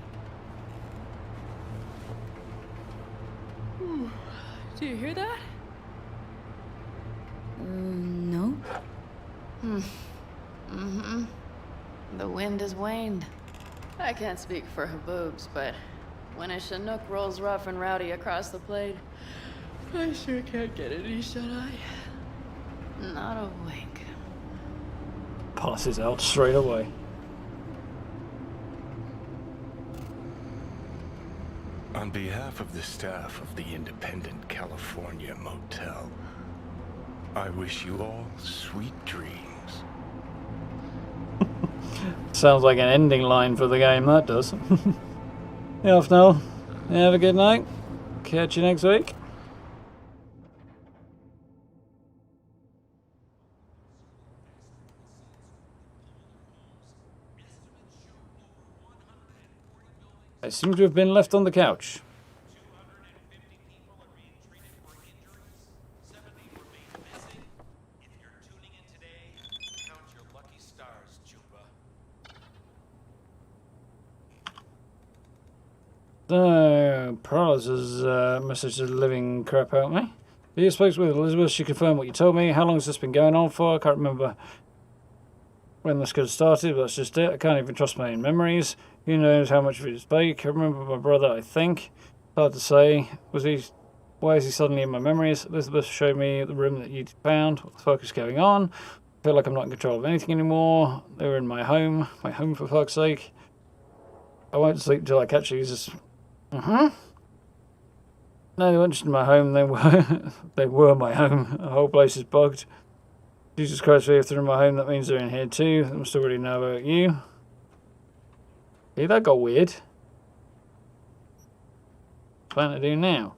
Do you hear that? No. The wind has waned. I can't speak for Haboobs, but when a Chinook rolls rough and rowdy across the plain, I sure can't get any shut-eye. Not a wink. Passes out straight away. On behalf of the staff of the Independent California Motel, I wish you all sweet dreams. Sounds like an ending line for the game, that does. Yeah, off now. Have a good night. Catch you next week. I seem to have been left on the couch. So, Paralis's message to the living crap out of me. You spoke with Elizabeth, she confirmed what you told me. How long has this been going on for? I can't remember when this could have started, but that's just it. I can't even trust my own memories. Who knows how much of it is fake? I remember my brother, I think. Hard to say. Why is he suddenly in my memories? Elizabeth showed me the room that you found. What the fuck is going on? I feel like I'm not in control of anything anymore. They were in my home for fuck's sake. I won't sleep until I catch these. No, they weren't just in my home, they were my home. The whole place is bugged. Jesus Christ, if they're in my home, that means they're in here too. They must already know about you. Yeah, that got weird. What am I to do now?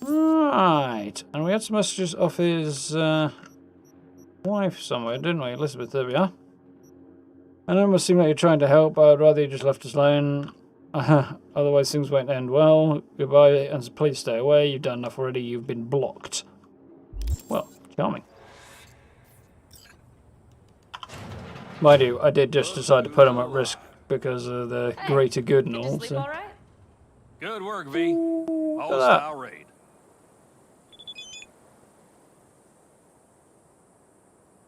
Right, and we had some messages off his wife somewhere, didn't we? Elizabeth, there we are. I know it must seem like you're trying to help, but I'd rather you just left us alone. Otherwise things won't end well. Goodbye, and please stay away. You've done enough already. You've been blocked. Well, charming. Mind you, I did just decide to put him at risk because of the greater good and all. So. All right? Good work, V. Hostile raid.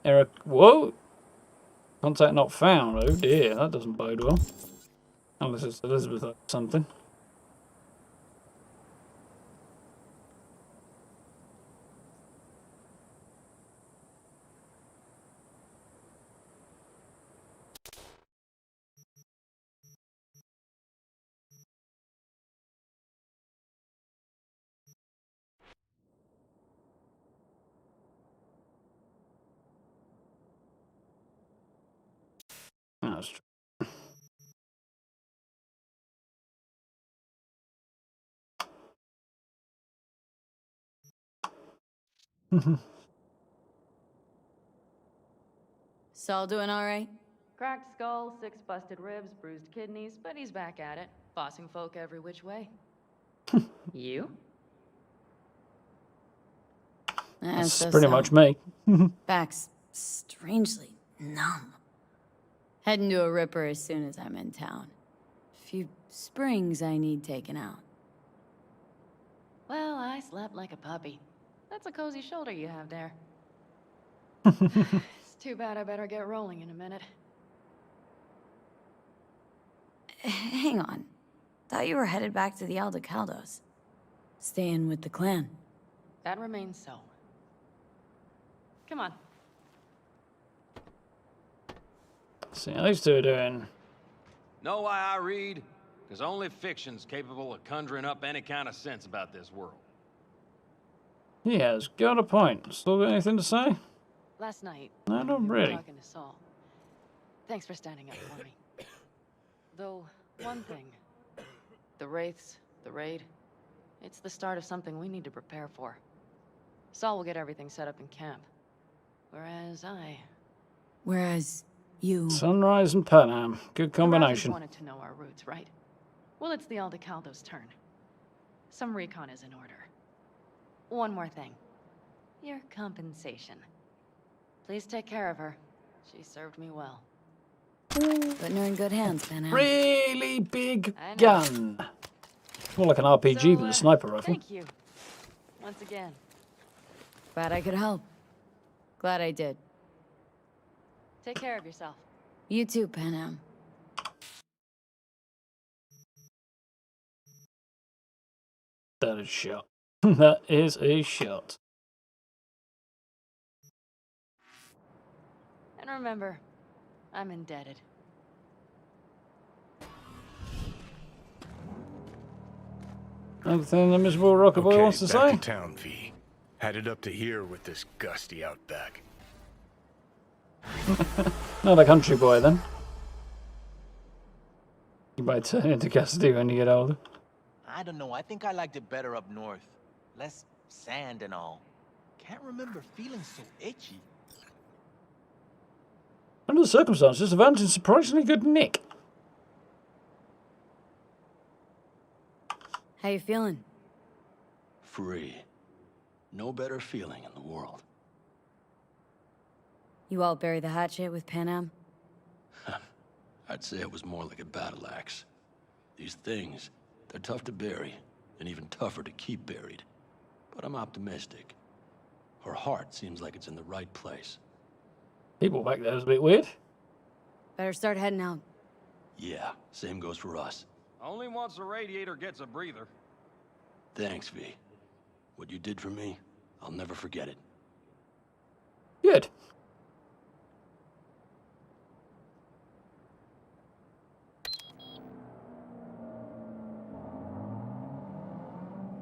Eric, whoa! Contact not found. Oh dear, that doesn't bode well. Unless it's Elizabeth or something. That's true. Saul doing all right? Cracked skull, 6 busted ribs, bruised kidneys, but he's back at it, bossing folk every which way. You? That's pretty much me. Back's strangely numb. Heading to a ripper as soon as I'm in town. A few springs I need taken out. Well, I slept like a puppy. That's a cozy shoulder you have there. It's too bad I better get rolling in a minute. Hang on. Thought you were headed back to the Aldecaldos. Staying with the clan. That remains so. Come on. See how these two are doing. Know why I read? Because only fiction's capable of conjuring up any kind of sense about this world. He has got a point. Still got anything to say? Last night, No, not we were really. talking to Saul. Thanks for standing up for me. Though, one thing. The Wraiths, The raid, it's the start of something we need to prepare for. Saul will get everything set up in camp. Whereas you... Sunrise and Panam. Good combination. You wanted to know our roots, right? Well, it's the Aldecaldo's turn. Some recon is in order. One more thing. Your compensation. Please take care of her. She served me well. Putting her in good hands, Panam. Really big gun. It's more like an RPG than a sniper rifle. Thank you. Once again. Glad I could help. Glad I did. Take care of yourself. You too, Panam. That is a shot. That is a shot. And remember, I'm indebted. Anything the miserable rocker boy wants to back say? to town, V. Headed up to here with this gusty outback. Not a country boy then. You might turn into Cassidy when you get older. I don't know. I think I liked it better up north. Less sand and all. Can't remember feeling so itchy. Under the circumstances, the van's in surprisingly good nick. How you feeling? Free. No better feeling in the world. You all bury the hatchet with Panam? I'd say it was more like a battle axe. These things, they're tough to bury, and even tougher to keep buried. But I'm optimistic. Her heart seems like it's in the right place. People back there is a bit weird. Better start heading out. Yeah, same goes for us. Only once the radiator gets a breather. Thanks, V. What you did for me, I'll never forget it. Good.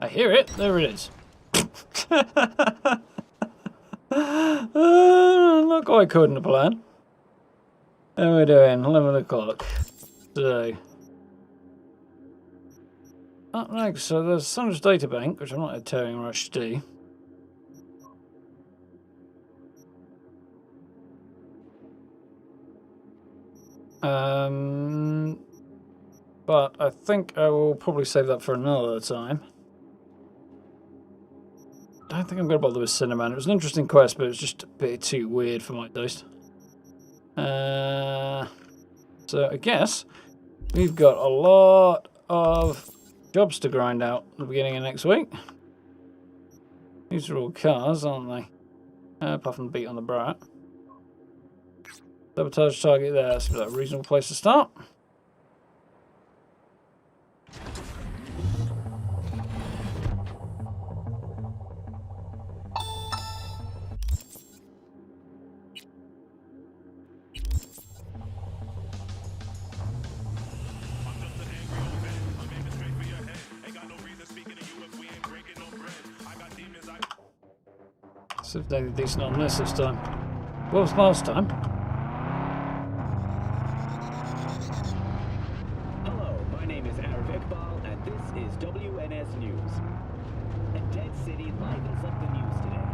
I hear it. There it is. Not quite according to plan. How are we doing? 11 o'clock. So, up next, so there's Sun's data bank, which I'm not in a tearing rush to do. But I think I will probably save that for another time. I don't think I'm going to bother with Cinnamon. It was an interesting quest, but it was just a bit too weird for my taste. So I guess we've got a lot of jobs to grind out at the beginning of next week. These are all cars, aren't they? Apart from the beat on the brat. Sabotage target there. Seems like a reasonable place to start. See if they're decent on this time. What was last time? Hello, my name is Arif Iqbal, and this is WNS News. A dead city livens up the news today.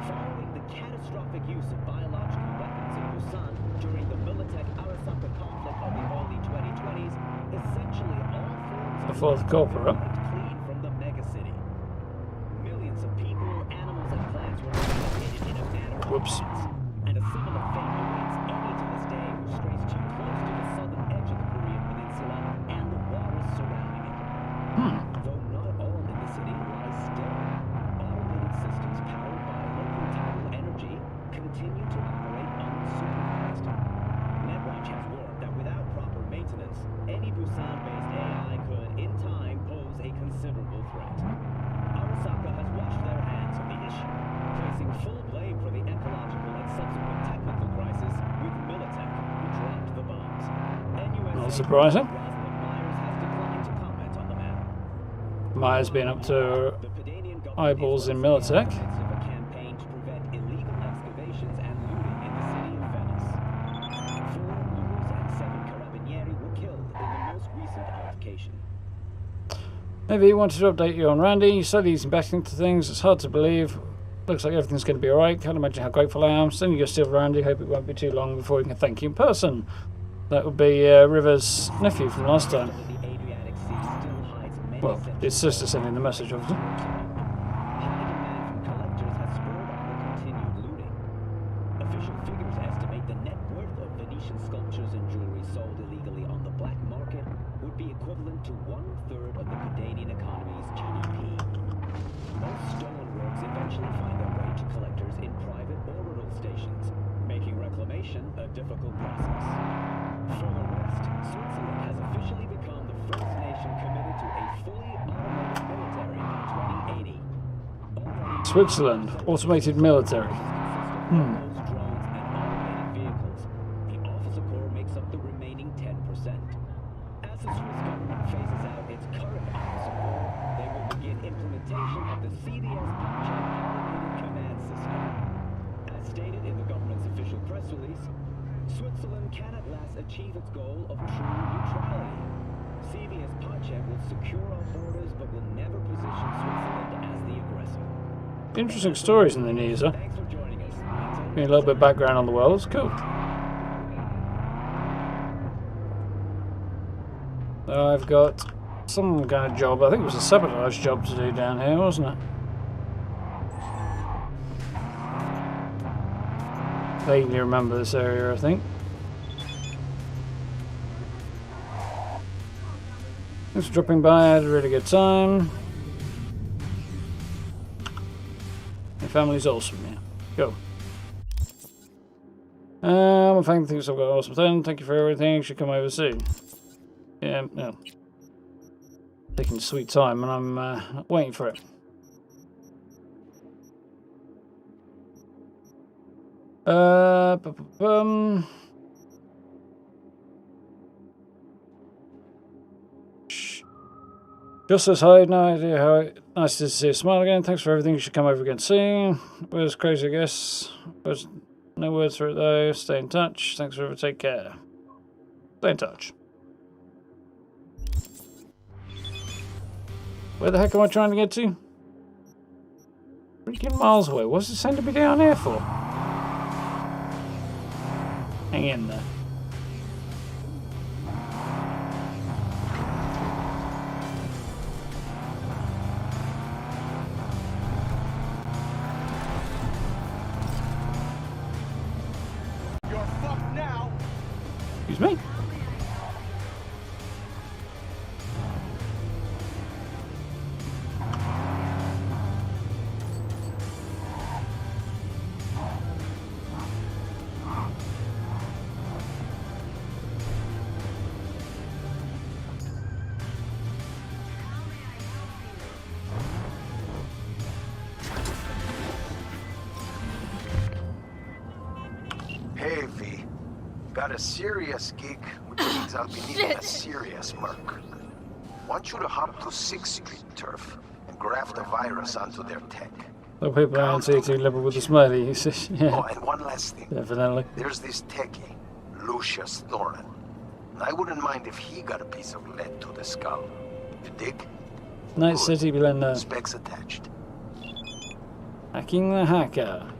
Following the catastrophic use of biological weapons in Busan during the Militech Arasaka conflict of the early 2020s, essentially all forms of Before the Corpo. clean from the megacity. Millions of people, animals, and plants were eradicated in a matter of Whoops. minutes. And a similar fate awaits any to this day who strays too close to the southern edge of the Korean peninsula and the waters surrounding it. Though not all in the city lies still, automated systems powered by local tidal energy continue to operate unsupervised. NetWatch has warned that without proper maintenance, any Busan-based AI could, in time, pose a considerable threat. Arasaka has washed their hands of the issue, placing full blame for the ecological and subsequent technical crisis with Militech, who dropped the bombs. Not surprising. Myers has declined to comment on the matter. Myers been up to eyeballs in Militech. Of a campaign to prevent illegal excavations and looting in the city of Venice. 4 looters and 7 carabinieri were killed in the most recent altercation. Maybe he wanted to update you on Randy. You said he's back into things. It's hard to believe. Looks like everything's going to be alright. Can't imagine how grateful I am. Sending you still Randy. Hope it won't be too long before we can thank you in person. That would be River's nephew from last time. Well, his sister sending the message, obviously. Official figures estimate the net worth of Venetian sculptures and jewelry sold illegally on the black market would be equivalent to 1/3 of the Canadian economy's GDP. Most stolen works eventually find their way to collectors in private orbital stations, making reclamation a difficult process. Further west, Switzerland has officially become the first nation committed to a fully automated military by 2080. Switzerland, automated military. Switzerland can at last achieve its goal of true neutrality. CVS Projekt will secure our borders but will never position Switzerland as the aggressor. Interesting stories in the news, huh? Getting a little bit of background on the world. It's cool. I've got some kind of job. I think it was a sabotage job to do down here, wasn't it? Vaguely remember this area, I think. Thanks for dropping by. I had a really good time. Your family's awesome, yeah. Go. Thank you. I've got an awesome time. Thank you for everything. You should come over soon. Yeah, no. Taking sweet time, and I'm waiting for it. Just says hi, no idea how nice to see a smile again. Thanks for everything. You should come over again soon. It was crazy, I guess. There's no words for it though. Stay in touch. Thanks for everything. Take care. Stay in touch. Where the heck am I trying to get to? Freaking miles away. What's it sending me down here for? Hang in there. You're fucked now. Excuse me? Hey, V. Got a serious gig, which means I'll be needing a serious merc. Want you to hop to 6th Street, Turf, and graft a virus onto their tech. The people aren't too liberal with the smiley. He says, yeah. Oh, and one last thing. Definitely. There's this techie, Lucius Thorin. I wouldn't mind if he got a piece of lead to the skull. You dig? Night City Blender. Specs attached. Hacking the hacker.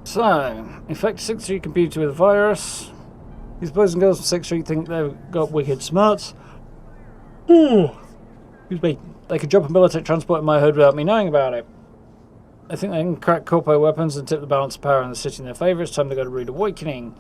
So, infect 6th Street computer with a virus. These boys and girls from 6th Street think they've got wicked smarts. Ooh. Excuse me. They could drop a military transport in my hood without me knowing about it. I think they can crack Corpo weapons and tip the balance of power in the city in their favour. It's time to go to Rude Awakening.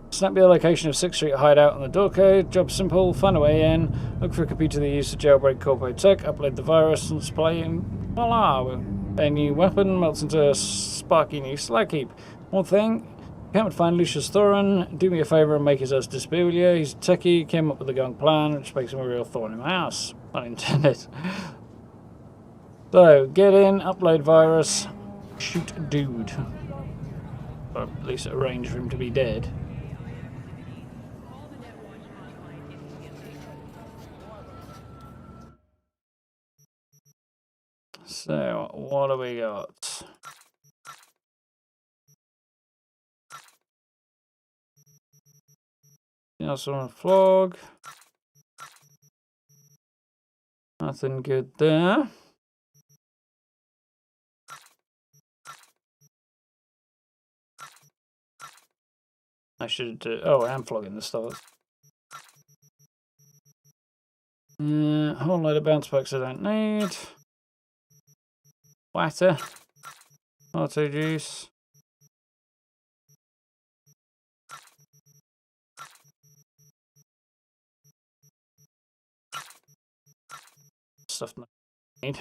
Snap the location of 6th Street hideout on the door code. Job simple. Find a way in. Look for a computer they use to jailbreak Corpo tech. Upload the virus and display it. Voila! A new weapon melts into a sparky new slag heap. One thing, you can't find Lucius Thorin. Do me a favour and make his ass disappear, will you? He's a techie, came up with a gang plan, which makes him a real thorn in my ass. Unintended. So, get in, upload virus, shoot dude. Or at least arrange for him to be dead. So, what do we got? Also on a flog. Nothing good there. I should do. Oh, I am flogging the stuff. Whole load of bounce packs I don't need. Water. Auto juice. Stuff I need.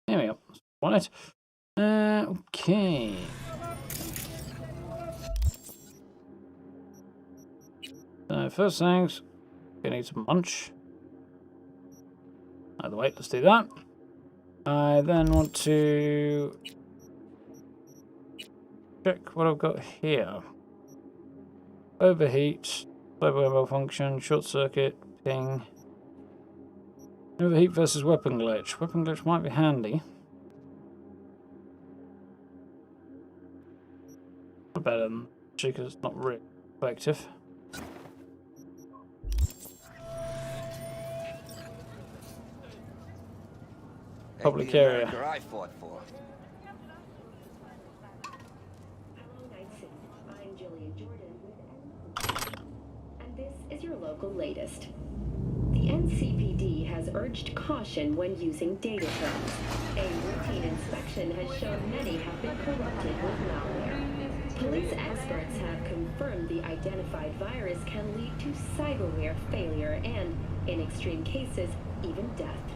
There we go. Want it? Okay. First things, gonna need some lunch. Either way, let's do that. I then want to check what I've got here. Overheat, cyber malfunction, short circuit, ping. Overheat versus weapon glitch. Weapon glitch might be handy. Better than because it's not really effective. Public area. I fought for. And this is your local latest. The NCPD has urged caution when using data terms. A routine inspection has shown many have been corrupted with malware. Police experts have confirmed the identified virus can lead to cyberware failure and, in extreme cases, even death.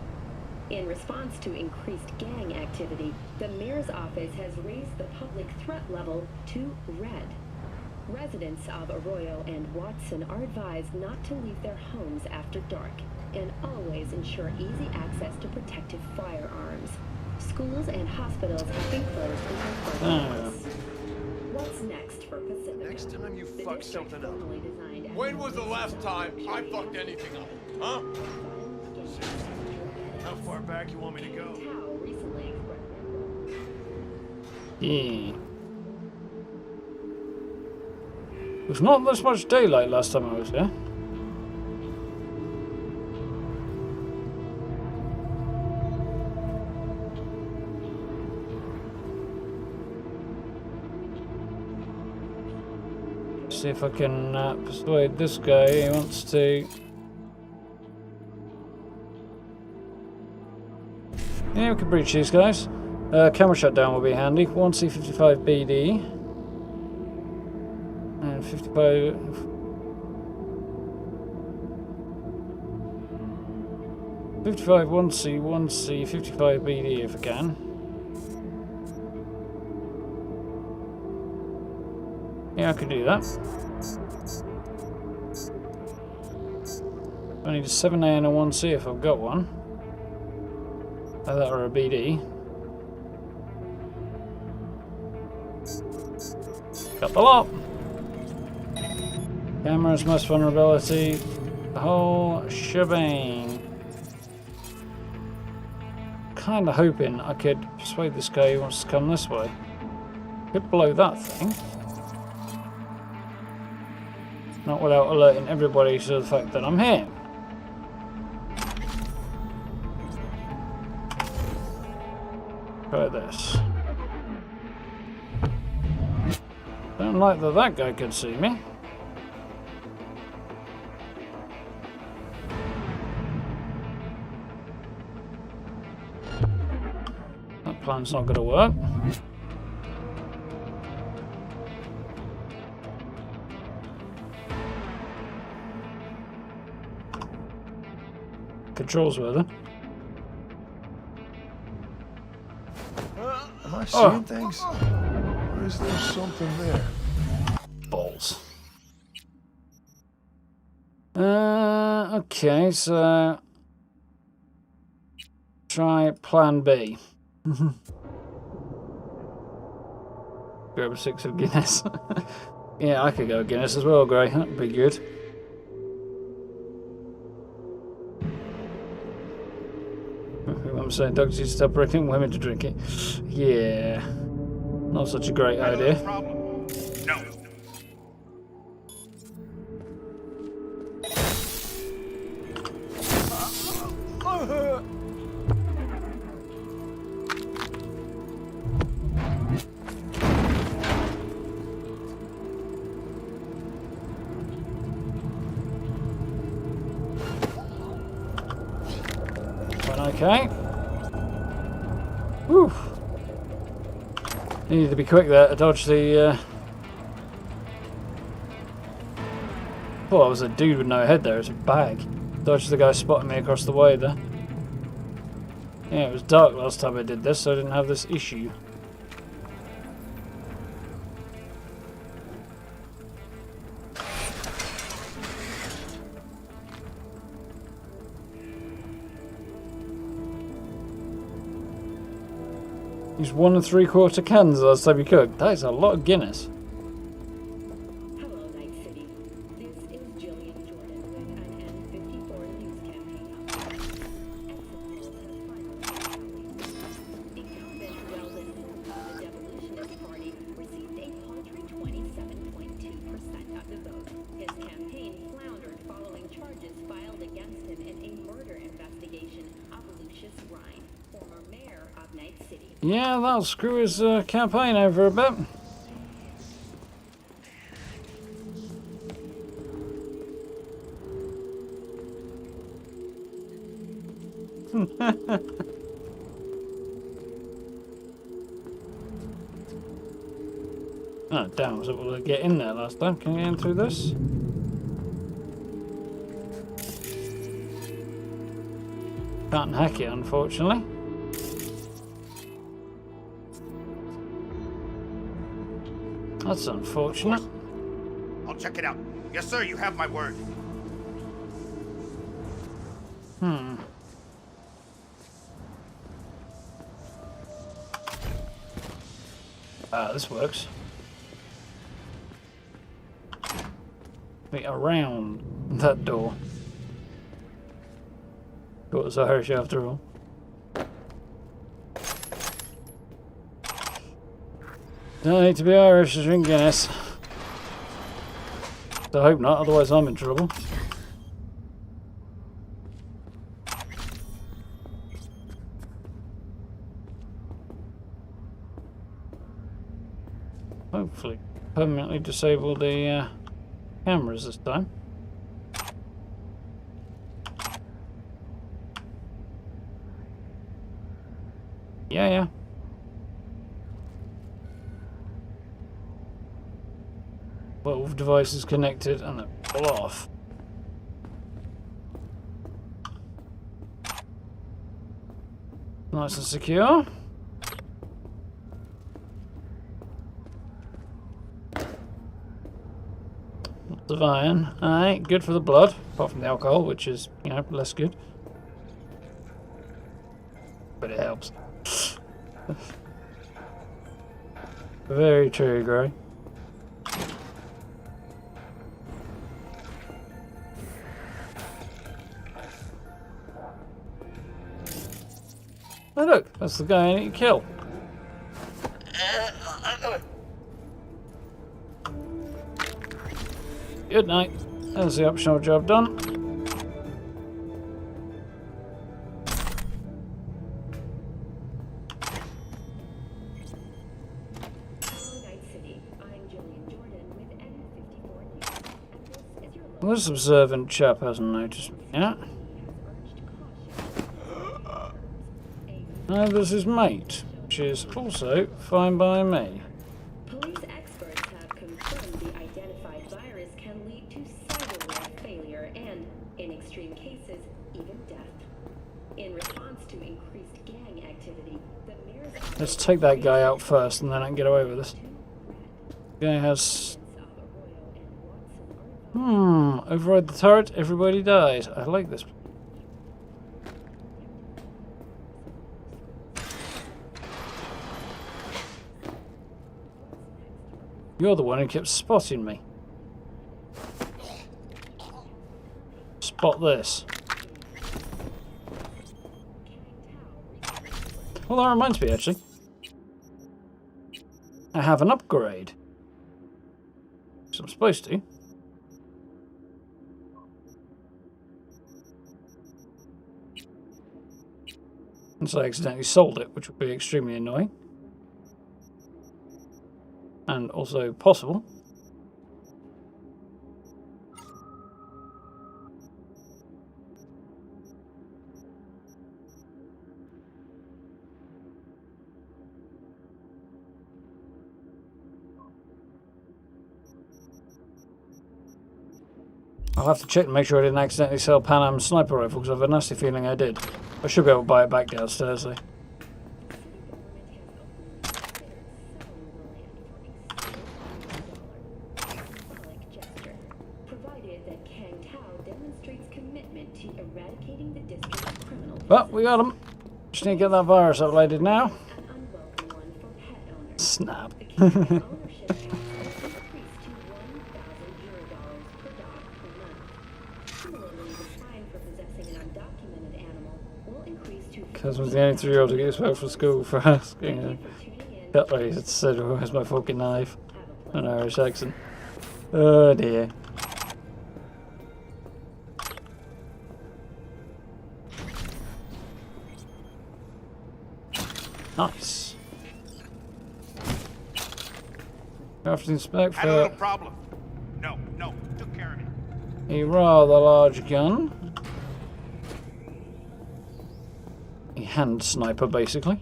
In response to increased gang activity, the mayor's office has raised the public threat level to red. Residents of Arroyo and Watson are advised not to leave their homes after dark and always ensure easy access to protective firearms. Schools and hospitals have been closed until further notice. What's next for Pacifica? Next time you fuck something up. When was the last time I fucked anything up? Huh? How far back you want me to go? Yeah. It was not this much daylight last time I was here. See if I can persuade this guy he wants to. Yeah, we can breach these guys. Camera shutdown will be handy. 1C55 BD. And 55. 55 1C, 55 BD if I can. Yeah, I can do that. I need a 7A and a 1C if I've got one. Either that or a BD. Got the lot. Cameras, mass vulnerability, the whole shebang. Kinda hoping I could persuade this guy who wants to come this way. Could blow that thing. Not without alerting everybody to the fact that I'm here. Try this. Don't like that that guy could see me. That plan's not going to work. Controls were there. Am I seeing things? Or is there something there? Balls. Okay, so try plan B. Grab a 6 of Guinness. Yeah, I could go Guinness as well, Gray. That'd be good. I'm saying dogs used to stop breaking women to drink it. Yeah. Not such a great idea. No. Okay. Whew. Needed to be quick there to dodge the. Oh, I was a dude with no head there. It's a bag. Dodge the guy spotting me across the way there. Yeah, it was dark last time I did this, so I didn't have this issue. Use 1 3/4 cans last time you cooked. That is a lot of Guinness. Hello, Night City. This is Jillian Jordan with an N54 news campaign update. Exit polls have finally been tallied. Incumbent Weldon of the Devolutionist Party received a paltry 27.2% of the vote. His campaign floundered following charges filed against him in a murder investigation of Lucius Rhine, former mayor of Night City. Yeah, that'll screw his campaign over a bit. Oh, damn, I was able to get in there last time. Can you get in through this? Can't hack it, unfortunately. That's unfortunate. I'll check it out. Yes, sir, you have my word. Ah, this works. Wait, around that door. Thought it was Irish after all. Don't need to be Irish to drink Guinness. I hope not, otherwise I'm in trouble. Hopefully permanently disable the cameras this time. Yeah. 12 devices connected and they're all off. Nice and secure. Lots of iron. Alright, good for the blood, apart from the alcohol, which is, you know, less good. But it helps. Very true, Gray. Oh look, that's the guy I need to kill. Good night. There's the optional job done. Well, this observant chap hasn't noticed me yet. Now there's his mate, which is also fine by me. Police experts have confirmed the identified virus can lead to cyberware failure and, in extreme cases, even death. In response to increased gang activity, the mayor's... Let's take that guy out first and then I can get away with this. The guy has... override the turret, everybody dies. I like this. You're the one who kept spotting me. Spot this. Well, that reminds me, actually. I have an upgrade. So I'm supposed to. And so I accidentally sold it, which would be extremely annoying. And also possible. I'll have to check and make sure I didn't accidentally sell Pan Am sniper rifle, because I have a nasty feeling I did. I should be able to buy it back downstairs though. Well, we got him. Just need to get that virus uploaded now. Snap. Because was the only 3-year-old to get expelled from school for asking a cutlery. It said, "Where's my fucking knife?" An Irish accent. Oh dear. Nice. You have to inspect Had a little for problem. No, took care of it. a rather large gun. A hand sniper, basically.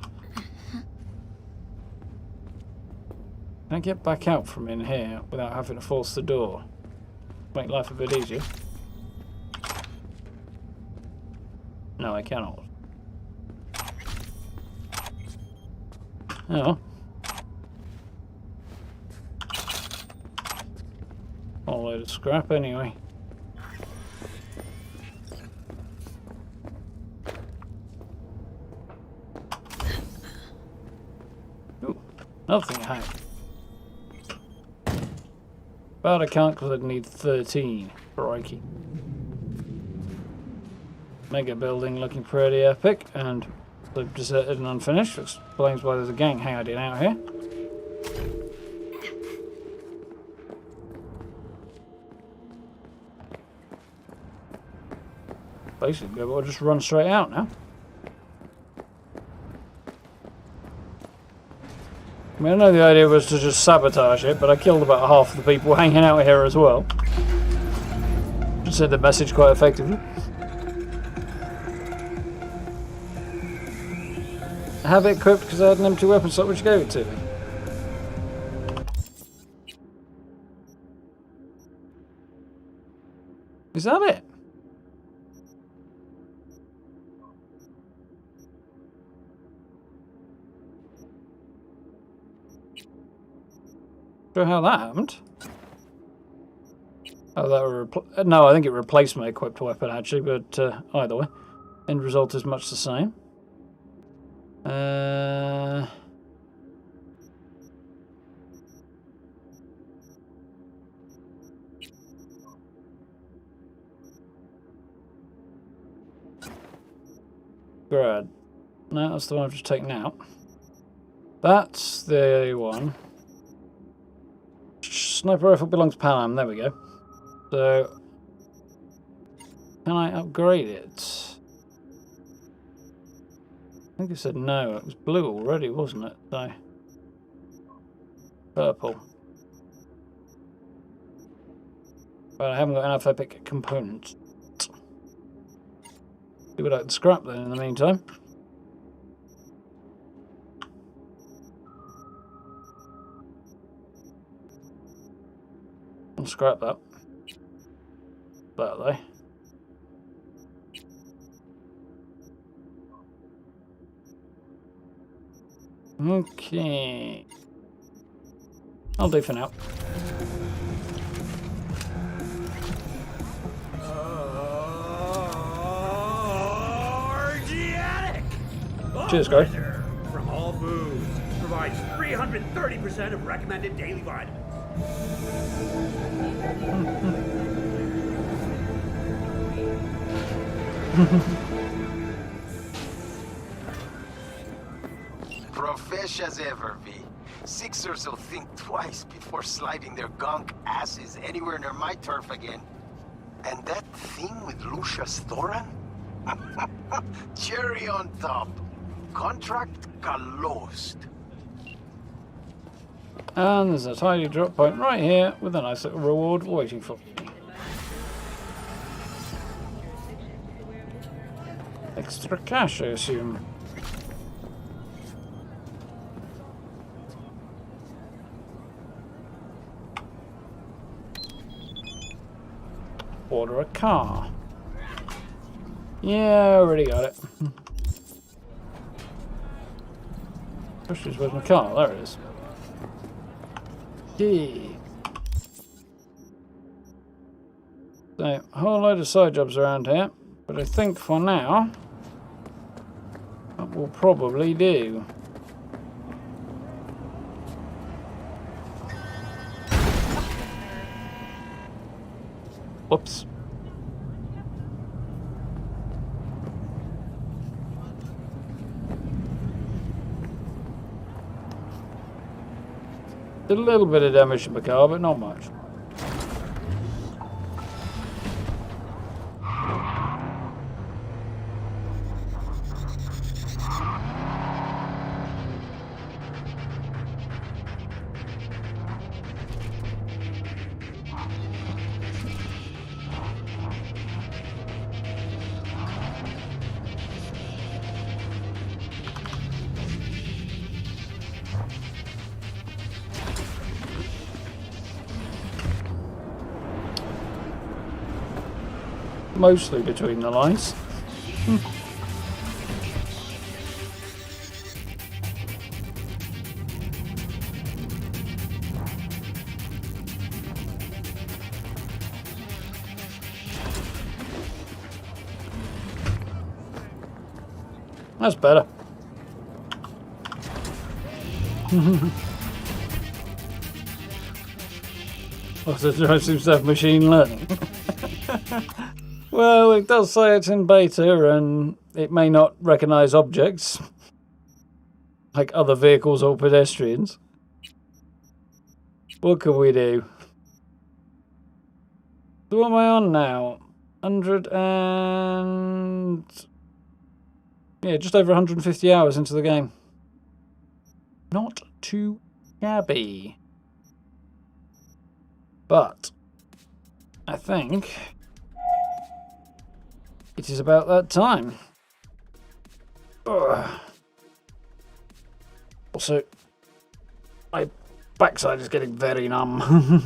Can I get back out from in here without having to force the door? Make life a bit easier. No, I cannot. Oh. A load of scrap anyway. Ooh, another thing I have. But I can't because I'd need 13. Crikey. Mega building looking pretty epic and deserted and unfinished. Explains why there's a gang hiding out here. Basically, we'll just run straight out now. I mean, I know the idea was to just sabotage it, but I killed about half of the people hanging out here as well. Just sent the message quite effectively. I have it equipped because I had an empty weapon slot which gave it to me. Is that it? Sure how that happened. Oh, that no, I think it replaced my equipped weapon actually, but either way, end result is much the same. Grad. No, that's the one I've just taken out. That's the one. Sniper rifle belongs to Pan Am. There we go. So, can I upgrade it? I think it said no. It was blue already, wasn't it? So, purple. But I haven't got enough epic components. Do what I can scrap then in the meantime. I'll scrap that. That way. Okay. I'll do for now. Cheers, guys. From All Foods provides 330% of recommended daily vitamins. fresh as ever, V. Sixers will think twice before sliding their gunk asses anywhere near my turf again. And that thing with Lucius Thoran? Cherry on top. Contract closed. And there's a tiny drop point right here with a nice little reward waiting for me. Extra cash, I assume. Order a car. Yeah, I already got it. Where's my car? There it is. Yay. So, a whole load of side jobs around here, but I think for now, that will probably do. Whoops. Did a little bit of damage to my car, but not much. Mostly between the lines. That's better. Also, it seems to have machine learning. Well, it does say it's in beta and it may not recognise objects like other vehicles or pedestrians. What can we do? So what am I on now? 100 and... yeah, just over 150 hours into the game. Not too shabby. But I think it is about that time. Ugh. Also, my backside is getting very numb.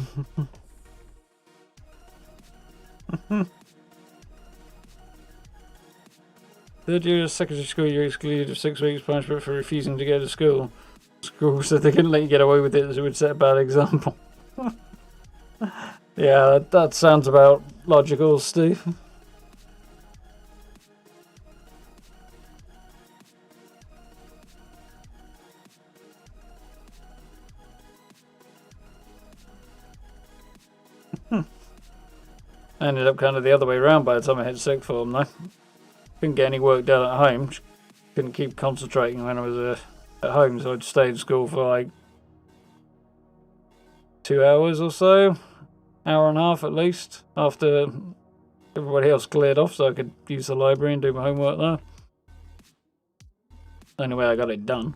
Third year of secondary school, you're excluded of 6 weeks punishment for refusing to go to school. School said they couldn't let you get away with it as it would set a bad example. Yeah, that sounds about logical, Steve. I ended up kind of the other way around by the time I hit sixth form, though. Couldn't get any work done at home. Couldn't keep concentrating when I was at home, so I'd stay in school for like 2 hours or so. Hour and a half at least, after everybody else cleared off, so I could use the library and do my homework there. Anyway, I got it done.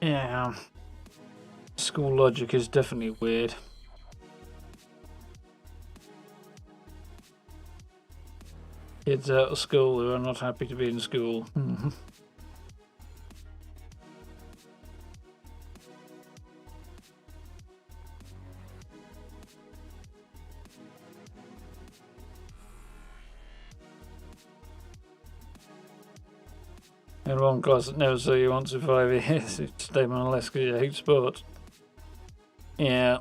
Yeah, school logic is definitely weird. Kids out of school who are not happy to be in school. In one class that never saw you once in 5 years, you stay more or less because you hate sports. Yeah,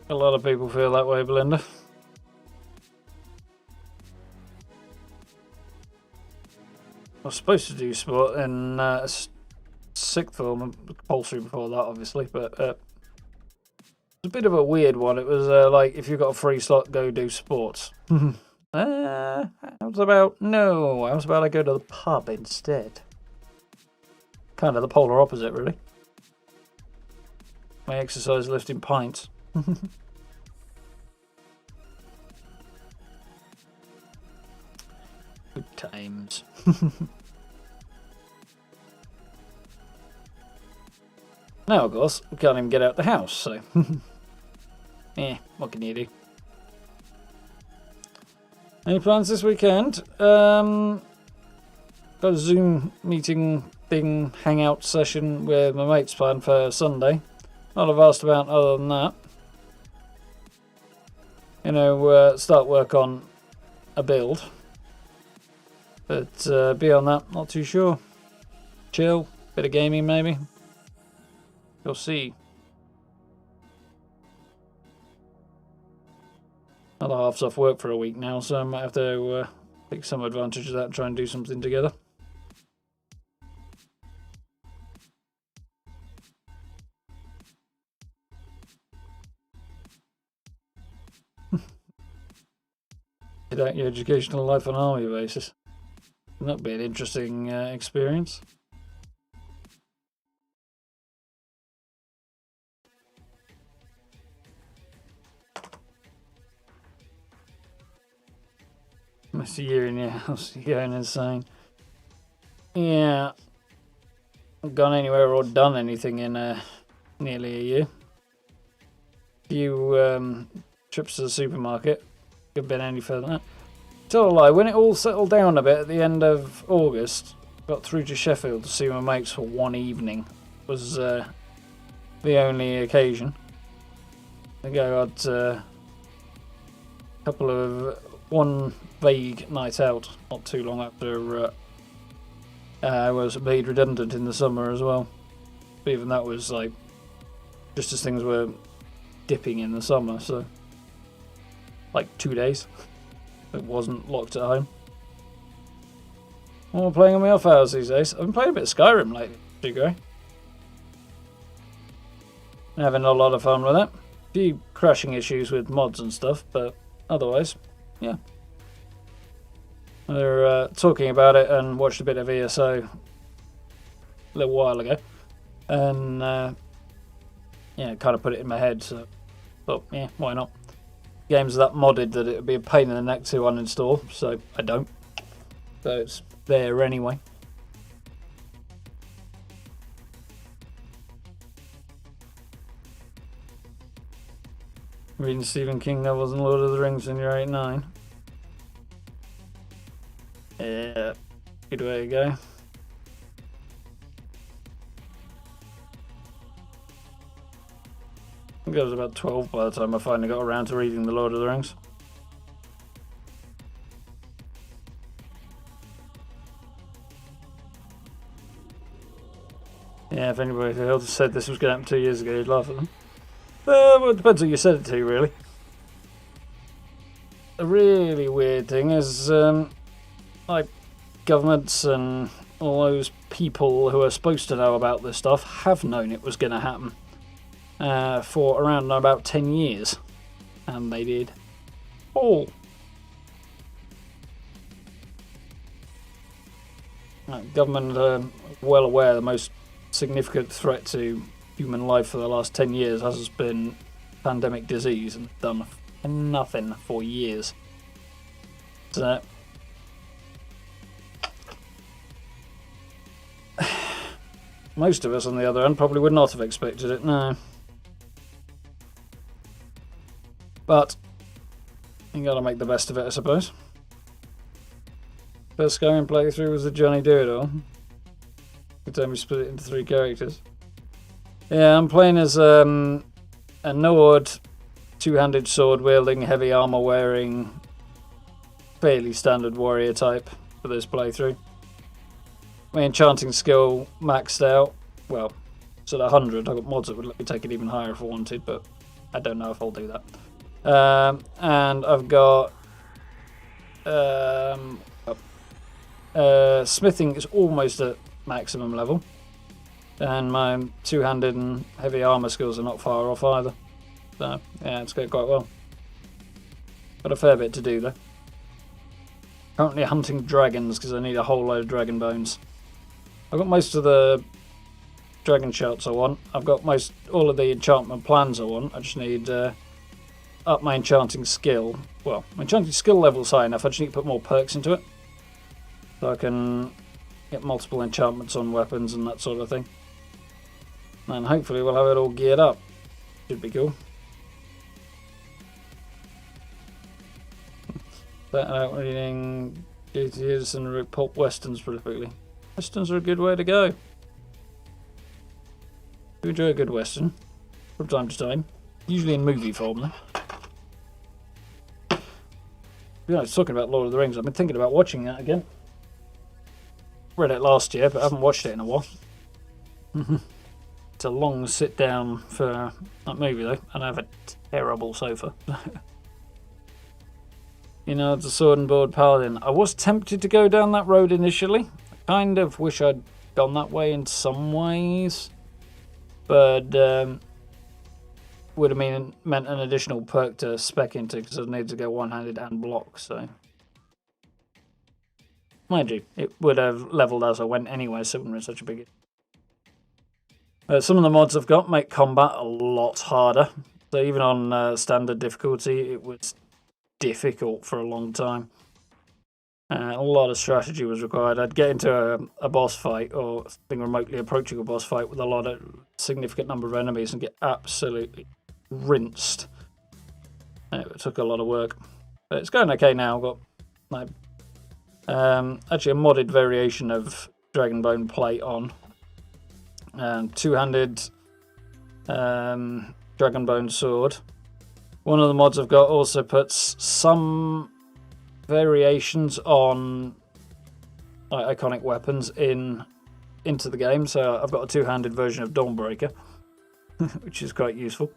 a lot of people feel that way, Belinda. I was supposed to do sport in sixth form and compulsory before that, obviously, but it's a bit of a weird one. It was like, if you've got a free slot, go do sports. How's about I go to the pub instead? Kind of the polar opposite, really. My exercise lifting pints. Good times. Now, of course, we can't even get out the house, so... what can you do? Any plans this weekend? Got a Zoom meeting thing, hangout session with my mates planned for Sunday. Not a vast amount other than that. You know, start work on a build. But beyond that, not too sure. Chill, bit of gaming maybe. You'll see. Other half's off work for a week now, so I might have to take some advantage of that and try and do something together. Get out your educational life on an army basis. That'd be an interesting experience. Missed a year in your house, you're going insane. Yeah. I've gone anywhere or done anything in nearly a year. Few trips to the supermarket. Could been any further than that. Tell a lie, when it all settled down a bit at the end of August, got through to Sheffield to see my mates for one evening. Was the only occasion. I think I got a couple of one vague night out not too long after I was made redundant in the summer as well. But even that was like just as things were dipping in the summer, so like 2 days. It wasn't locked at home. What am I playing on my off hours these days? I've been playing a bit of Skyrim lately, too great. Having a lot of fun with it. A few crashing issues with mods and stuff, but otherwise, yeah. We were talking about it and watched a bit of ESO a little while ago. And, yeah, kind of put it in my head, so thought, yeah, why not? Games are that modded that it would be a pain in the neck to uninstall, so I don't. So it's there anyway. Reading Stephen King novels and Lord of the Rings when you're 8-9. Yeah, good way to go. I think I was about 12 by the time I finally got around to reading The Lord of the Rings. Yeah, if anybody else said this was going to happen 2 years ago, you'd laugh at them. Well, it depends who you said it to, really. The really weird thing is, like, governments and all those people who are supposed to know about this stuff have known it was going to happen. For around about 10 years. And they did. Oh! Government are well aware the most significant threat to human life for the last 10 years has been pandemic disease, and done nothing for years. So, most of us, on the other hand, probably would not have expected it, no. But you gotta make the best of it, I suppose. First Skyrim playthrough was the Johnny Do-It-All. Good time we split it into 3 characters. Yeah, I'm playing as a Nord, two-handed sword wielding, heavy armor wearing, fairly standard warrior type for this playthrough. My enchanting skill maxed out. Well, it's at 100. I've got mods that would let me take it even higher if I wanted, but I don't know if I'll do that. And I've got smithing is almost at maximum level. And my two-handed and heavy armor skills are not far off either. So, yeah, it's going quite well. Got a fair bit to do, though. Currently hunting dragons, because I need a whole load of dragon bones. I've got most of the dragon shards I want. I've got all of the enchantment plans I want. I just need up my enchanting skill. Well, my enchanting skill level's high enough. I just need to put more perks into it. So I can get multiple enchantments on weapons and that sort of thing. And hopefully we'll have it all geared up. Should be cool. That out reading GTS and pulp westerns prolifically. Westerns are a good way to go. You enjoy a good western from time to time, usually in movie form. Though. You know, I was talking about Lord of the Rings. I've been thinking about watching that again. Read it last year, but I haven't watched it in a while. It's a long sit down for that movie though, and I have a terrible sofa. You know, the sword and board paladin. I was tempted to go down that road initially. I kind of wish I'd gone that way in some ways, but would have meant an additional perk to spec into because I'd need to go one-handed and block. So, mind you, it would have leveled as I went anyway, so it wouldn't be such a big. Some of the mods I've got make combat a lot harder. So even on standard difficulty, it was difficult for a long time. A lot of strategy was required. I'd get into a boss fight or something remotely approaching a boss fight with a significant number of enemies and get absolutely rinsed. It took a lot of work. But it's going okay now. I've got actually a modded variation of Dragonbone plate on. Two-handed Dragonbone sword. One of the mods I've got also puts some variations on iconic weapons into the game. So I've got a two-handed version of Dawnbreaker, which is quite useful.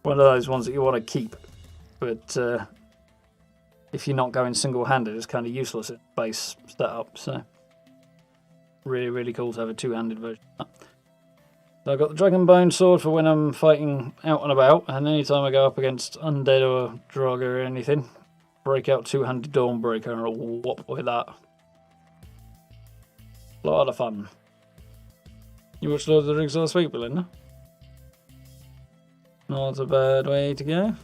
One of those ones that you want to keep, but if you're not going single-handed, it's kind of useless at base setup. So really, really cool to have a two-handed version of that. So I've got the Dragonbone sword for when I'm fighting out and about, and anytime I go up against undead or Draugr or anything, break out two-handed Dawnbreaker and I'll whop with that. A lot of fun. You watched Lord of the Rings last week, Belinda? Not a bad way to go.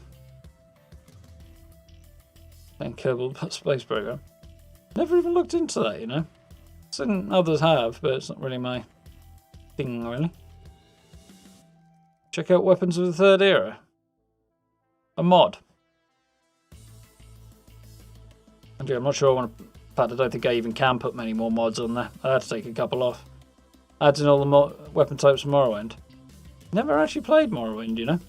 And Kerbal Space Program. Never even looked into that, you know. Seen others have, but it's not really my thing, really. Check out Weapons of the Third Era. A mod. And yeah, I'm not sure I want to. In fact, I don't think I even can put many more mods on there. I had to take a couple off. Adds in all the weapon types from Morrowind. Never actually played Morrowind, you know.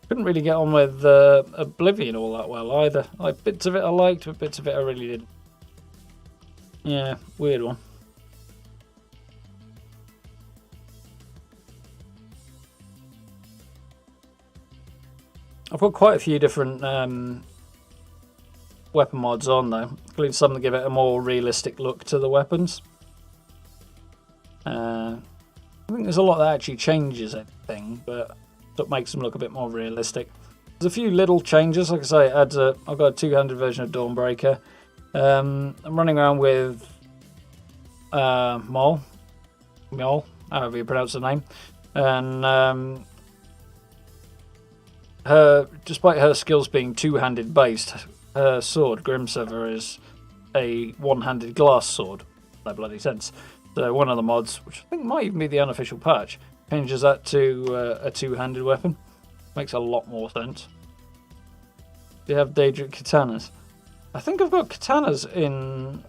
Couldn't really get on with Oblivion all that well either. Like bits of it I liked, but bits of it I really didn't. Yeah, weird one. I've got quite a few different weapon mods on though, including some that give it a more realistic look to the weapons. I think there's a lot that actually changes anything, but that makes them look a bit more realistic. There's a few little changes, like I say. I've got a two-handed version of Dawnbreaker. I'm running around with Mol, however you pronounce the name, and despite her skills being two-handed based, her sword, Grimsever, is a one-handed glass sword. No bloody sense. So one of the mods, which I think might even be the unofficial patch, changes that to a two-handed weapon. Makes a lot more sense. Do you have Daedric katanas? I think I've got katanas in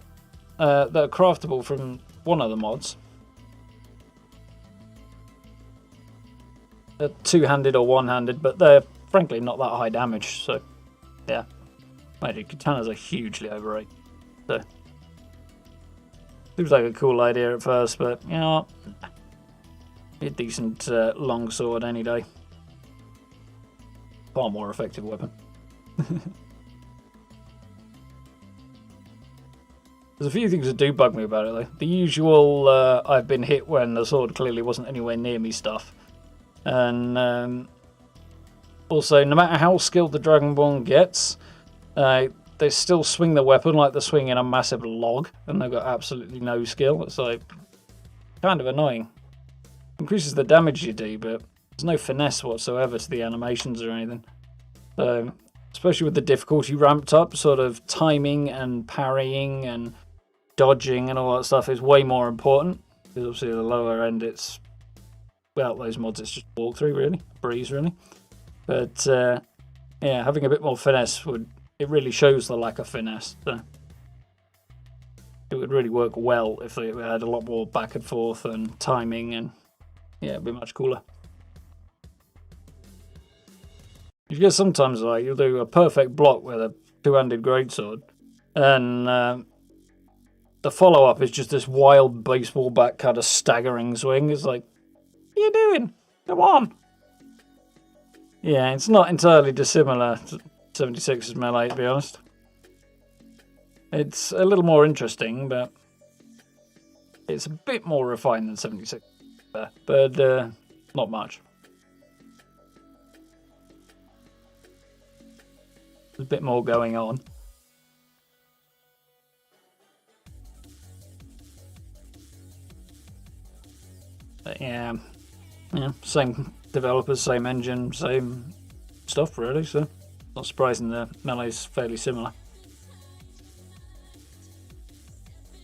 that are craftable from one of the mods. They're two-handed or one-handed, but they're frankly not that high damage, so yeah. Maybe katanas are hugely overrated. So seems like a cool idea at first, but you know what? Be a decent long sword any day. Far more effective weapon. There's a few things that do bug me about it, though. The usual, I've been hit when the sword clearly wasn't anywhere near me stuff. And also, no matter how skilled the Dragonborn gets, they still swing the weapon like they're swinging a massive log, and they've got absolutely no skill. It's like, kind of annoying. Increases the damage you do, but there's no finesse whatsoever to the animations or anything. So, especially with the difficulty ramped up, sort of timing and parrying and dodging and all that stuff is way more important. Because obviously at the lower end, it's, without those mods, it's just walk through, really. Breeze, really. But, yeah, having a bit more finesse it really shows the lack of finesse. So it would really work well if they had a lot more back and forth and timing, and yeah, it'd be much cooler. Because sometimes, like, you'll do a perfect block with a two-handed greatsword, and the follow-up is just this wild baseball bat kind of staggering swing. It's like, what are you doing? Come on! Yeah, it's not entirely dissimilar to 76's melee, to be honest. It's a little more interesting, but it's a bit more refined than 76, but not much. There's a bit more going on. But yeah, same developers, same engine, same stuff really, so not surprising the melee's fairly similar.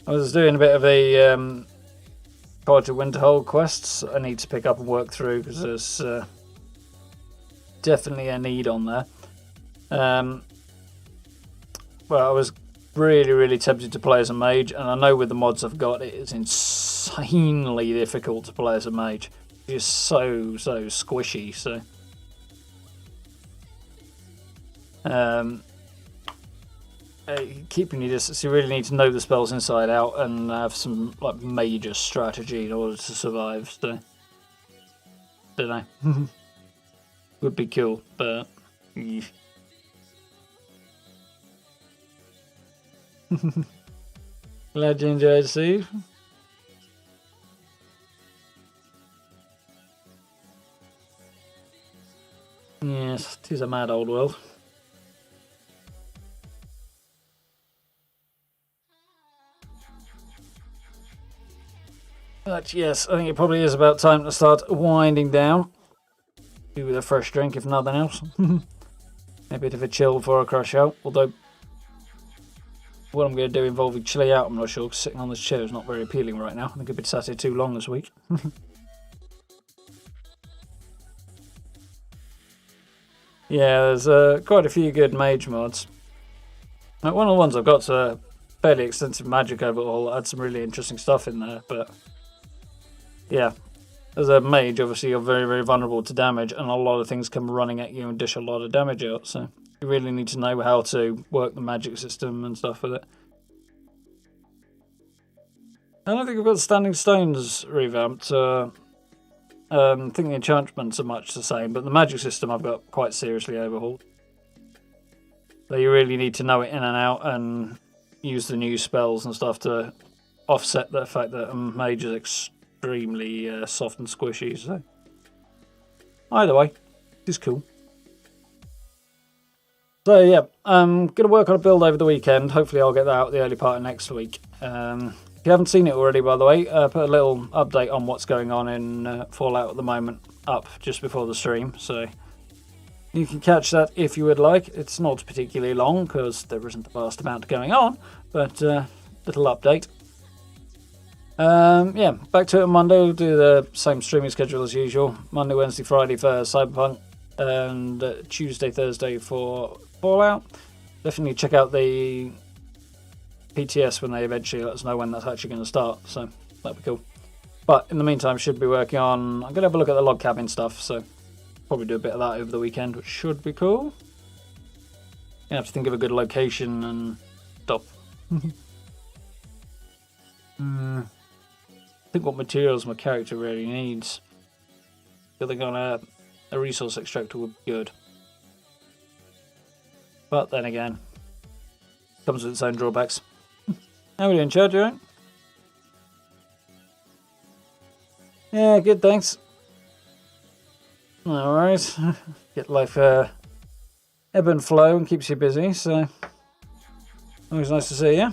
I was doing a bit of a College of Winterhold quests I need to pick up and work through, because there's definitely a need on there. Well, I was really tempted to play as a mage, and I know with the mods I've got, it is insanely difficult to play as a mage. It's so squishy, so keeping your distance, you really need to know the spells inside out and have some like major strategy in order to survive. So, don't know. Would be cool, but glad you enjoyed, Steve. Yes, it is a mad old world. But yes, I think it probably is about time to start winding down. Do with a fresh drink, if nothing else. A bit of a chill before I crash out. Although, what I'm going to do involving chilling out, I'm not sure, because sitting on this chair is not very appealing right now. I think I've been sat here too long this week. Yeah, there's quite a few good mage mods. Like, one of the ones I've got's a fairly extensive magic overhaul. Had some really interesting stuff in there, but yeah, as a mage, obviously you're very vulnerable to damage, and a lot of things come running at you and dish a lot of damage out, so you really need to know how to work the magic system and stuff with it. I don't think I've got Standing Stones revamped. I think the enchantments are much the same, but the magic system I've got quite seriously overhauled. So you really need to know it in and out and use the new spells and stuff to offset the fact that a mage is extremely soft and squishy. So either way, it's cool. So yeah, I'm going to work on a build over the weekend. Hopefully I'll get that out the early part of next week. If you haven't seen it already, by the way, put a little update on what's going on in Fallout at the moment up just before the stream. So you can catch that if you would like. It's not particularly long because there isn't a vast amount going on, but little update. Yeah, back to it on Monday. We'll do the same streaming schedule as usual. Monday, Wednesday, Friday for Cyberpunk, and Tuesday, Thursday for Fallout. Definitely check out the PTS when they eventually let us know when that's actually going to start, so that'd be cool. But in the meantime, should be working on, I'm going to have a look at the log cabin stuff, so probably do a bit of that over the weekend, which should be cool. You have to think of a good location and stuff. Think what materials my character really needs. I think on a resource extractor would be good. But then again, comes with its own drawbacks. How are we doing, Chad? You alright? Yeah, good, thanks. No worries. Get life ebb and flow and keeps you busy, so always nice to see you.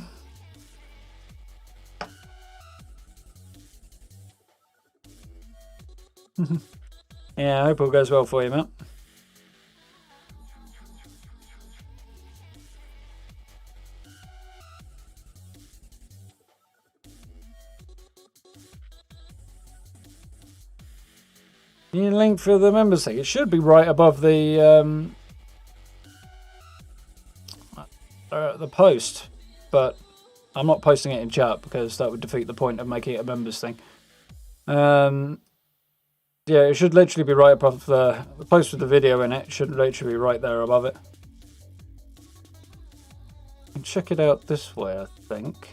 Yeah, I hope all goes well for you, Matt. New link for the members thing. It should be right above the post, but I'm not posting it in chat because that would defeat the point of making it a members thing. Yeah, it should literally be right above the post with the video in it. Should literally be right there above it. And check it out this way, I think.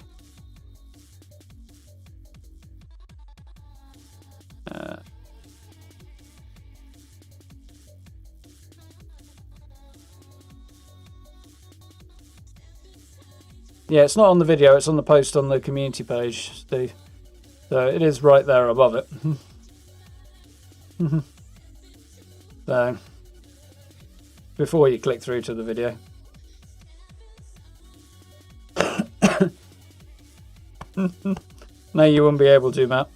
Yeah, it's not on the video, it's on the post on the community page, Steve. So it is right there above it. So, before you click through to the video. No, you wouldn't be able to, Matt.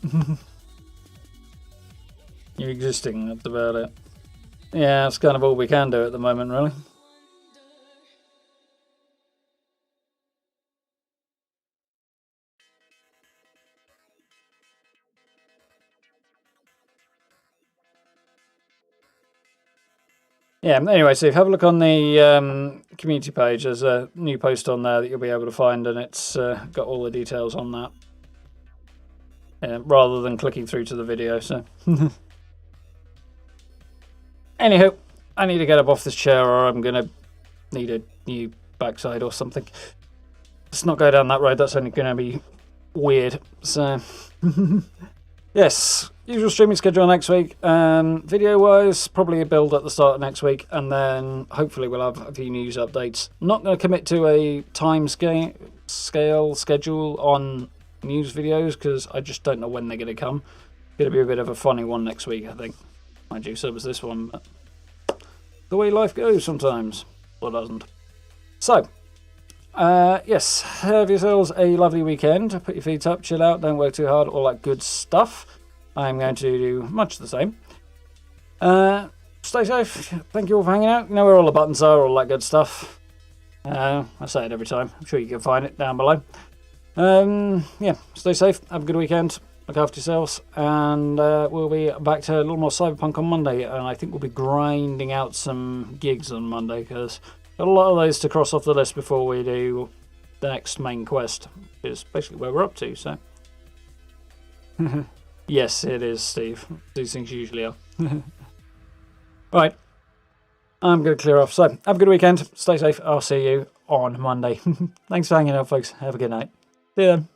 You're existing, that's about it. Yeah, that's kind of all we can do at the moment, really. Yeah, anyway, so if you have a look on the community page, there's a new post on there that you'll be able to find, and it's got all the details on that. Rather than clicking through to the video, so. Anywho, I need to get up off this chair or I'm going to need a new backside or something. Let's not go down that road, that's only going to be weird, so. Yes, usual streaming schedule next week. Video-wise, probably a build at the start of next week, and then hopefully we'll have a few news updates. Not going to commit to a time schedule on news videos, because I just don't know when they're going to come. It's going to be a bit of a funny one next week, I think. Mind you, so was this one, but the way life goes sometimes, or doesn't. So, yes, have yourselves a lovely weekend. Put your feet up, chill out, don't work too hard, all that good stuff. I'm going to do much the same. Stay safe. Thank you all for hanging out. You know where all the buttons are, all that good stuff. I say it every time. I'm sure you can find it down below. Yeah, stay safe. Have a good weekend. Look after yourselves. And we'll be back to a little more Cyberpunk on Monday. And I think we'll be grinding out some gigs on Monday because got a lot of those to cross off the list before we do the next main quest. Which is basically where we're up to, so. Yes, it is, Steve. These things usually are. Right. I'm going to clear off. So, have a good weekend. Stay safe. I'll see you on Monday. Thanks for hanging out, folks. Have a good night. See you then.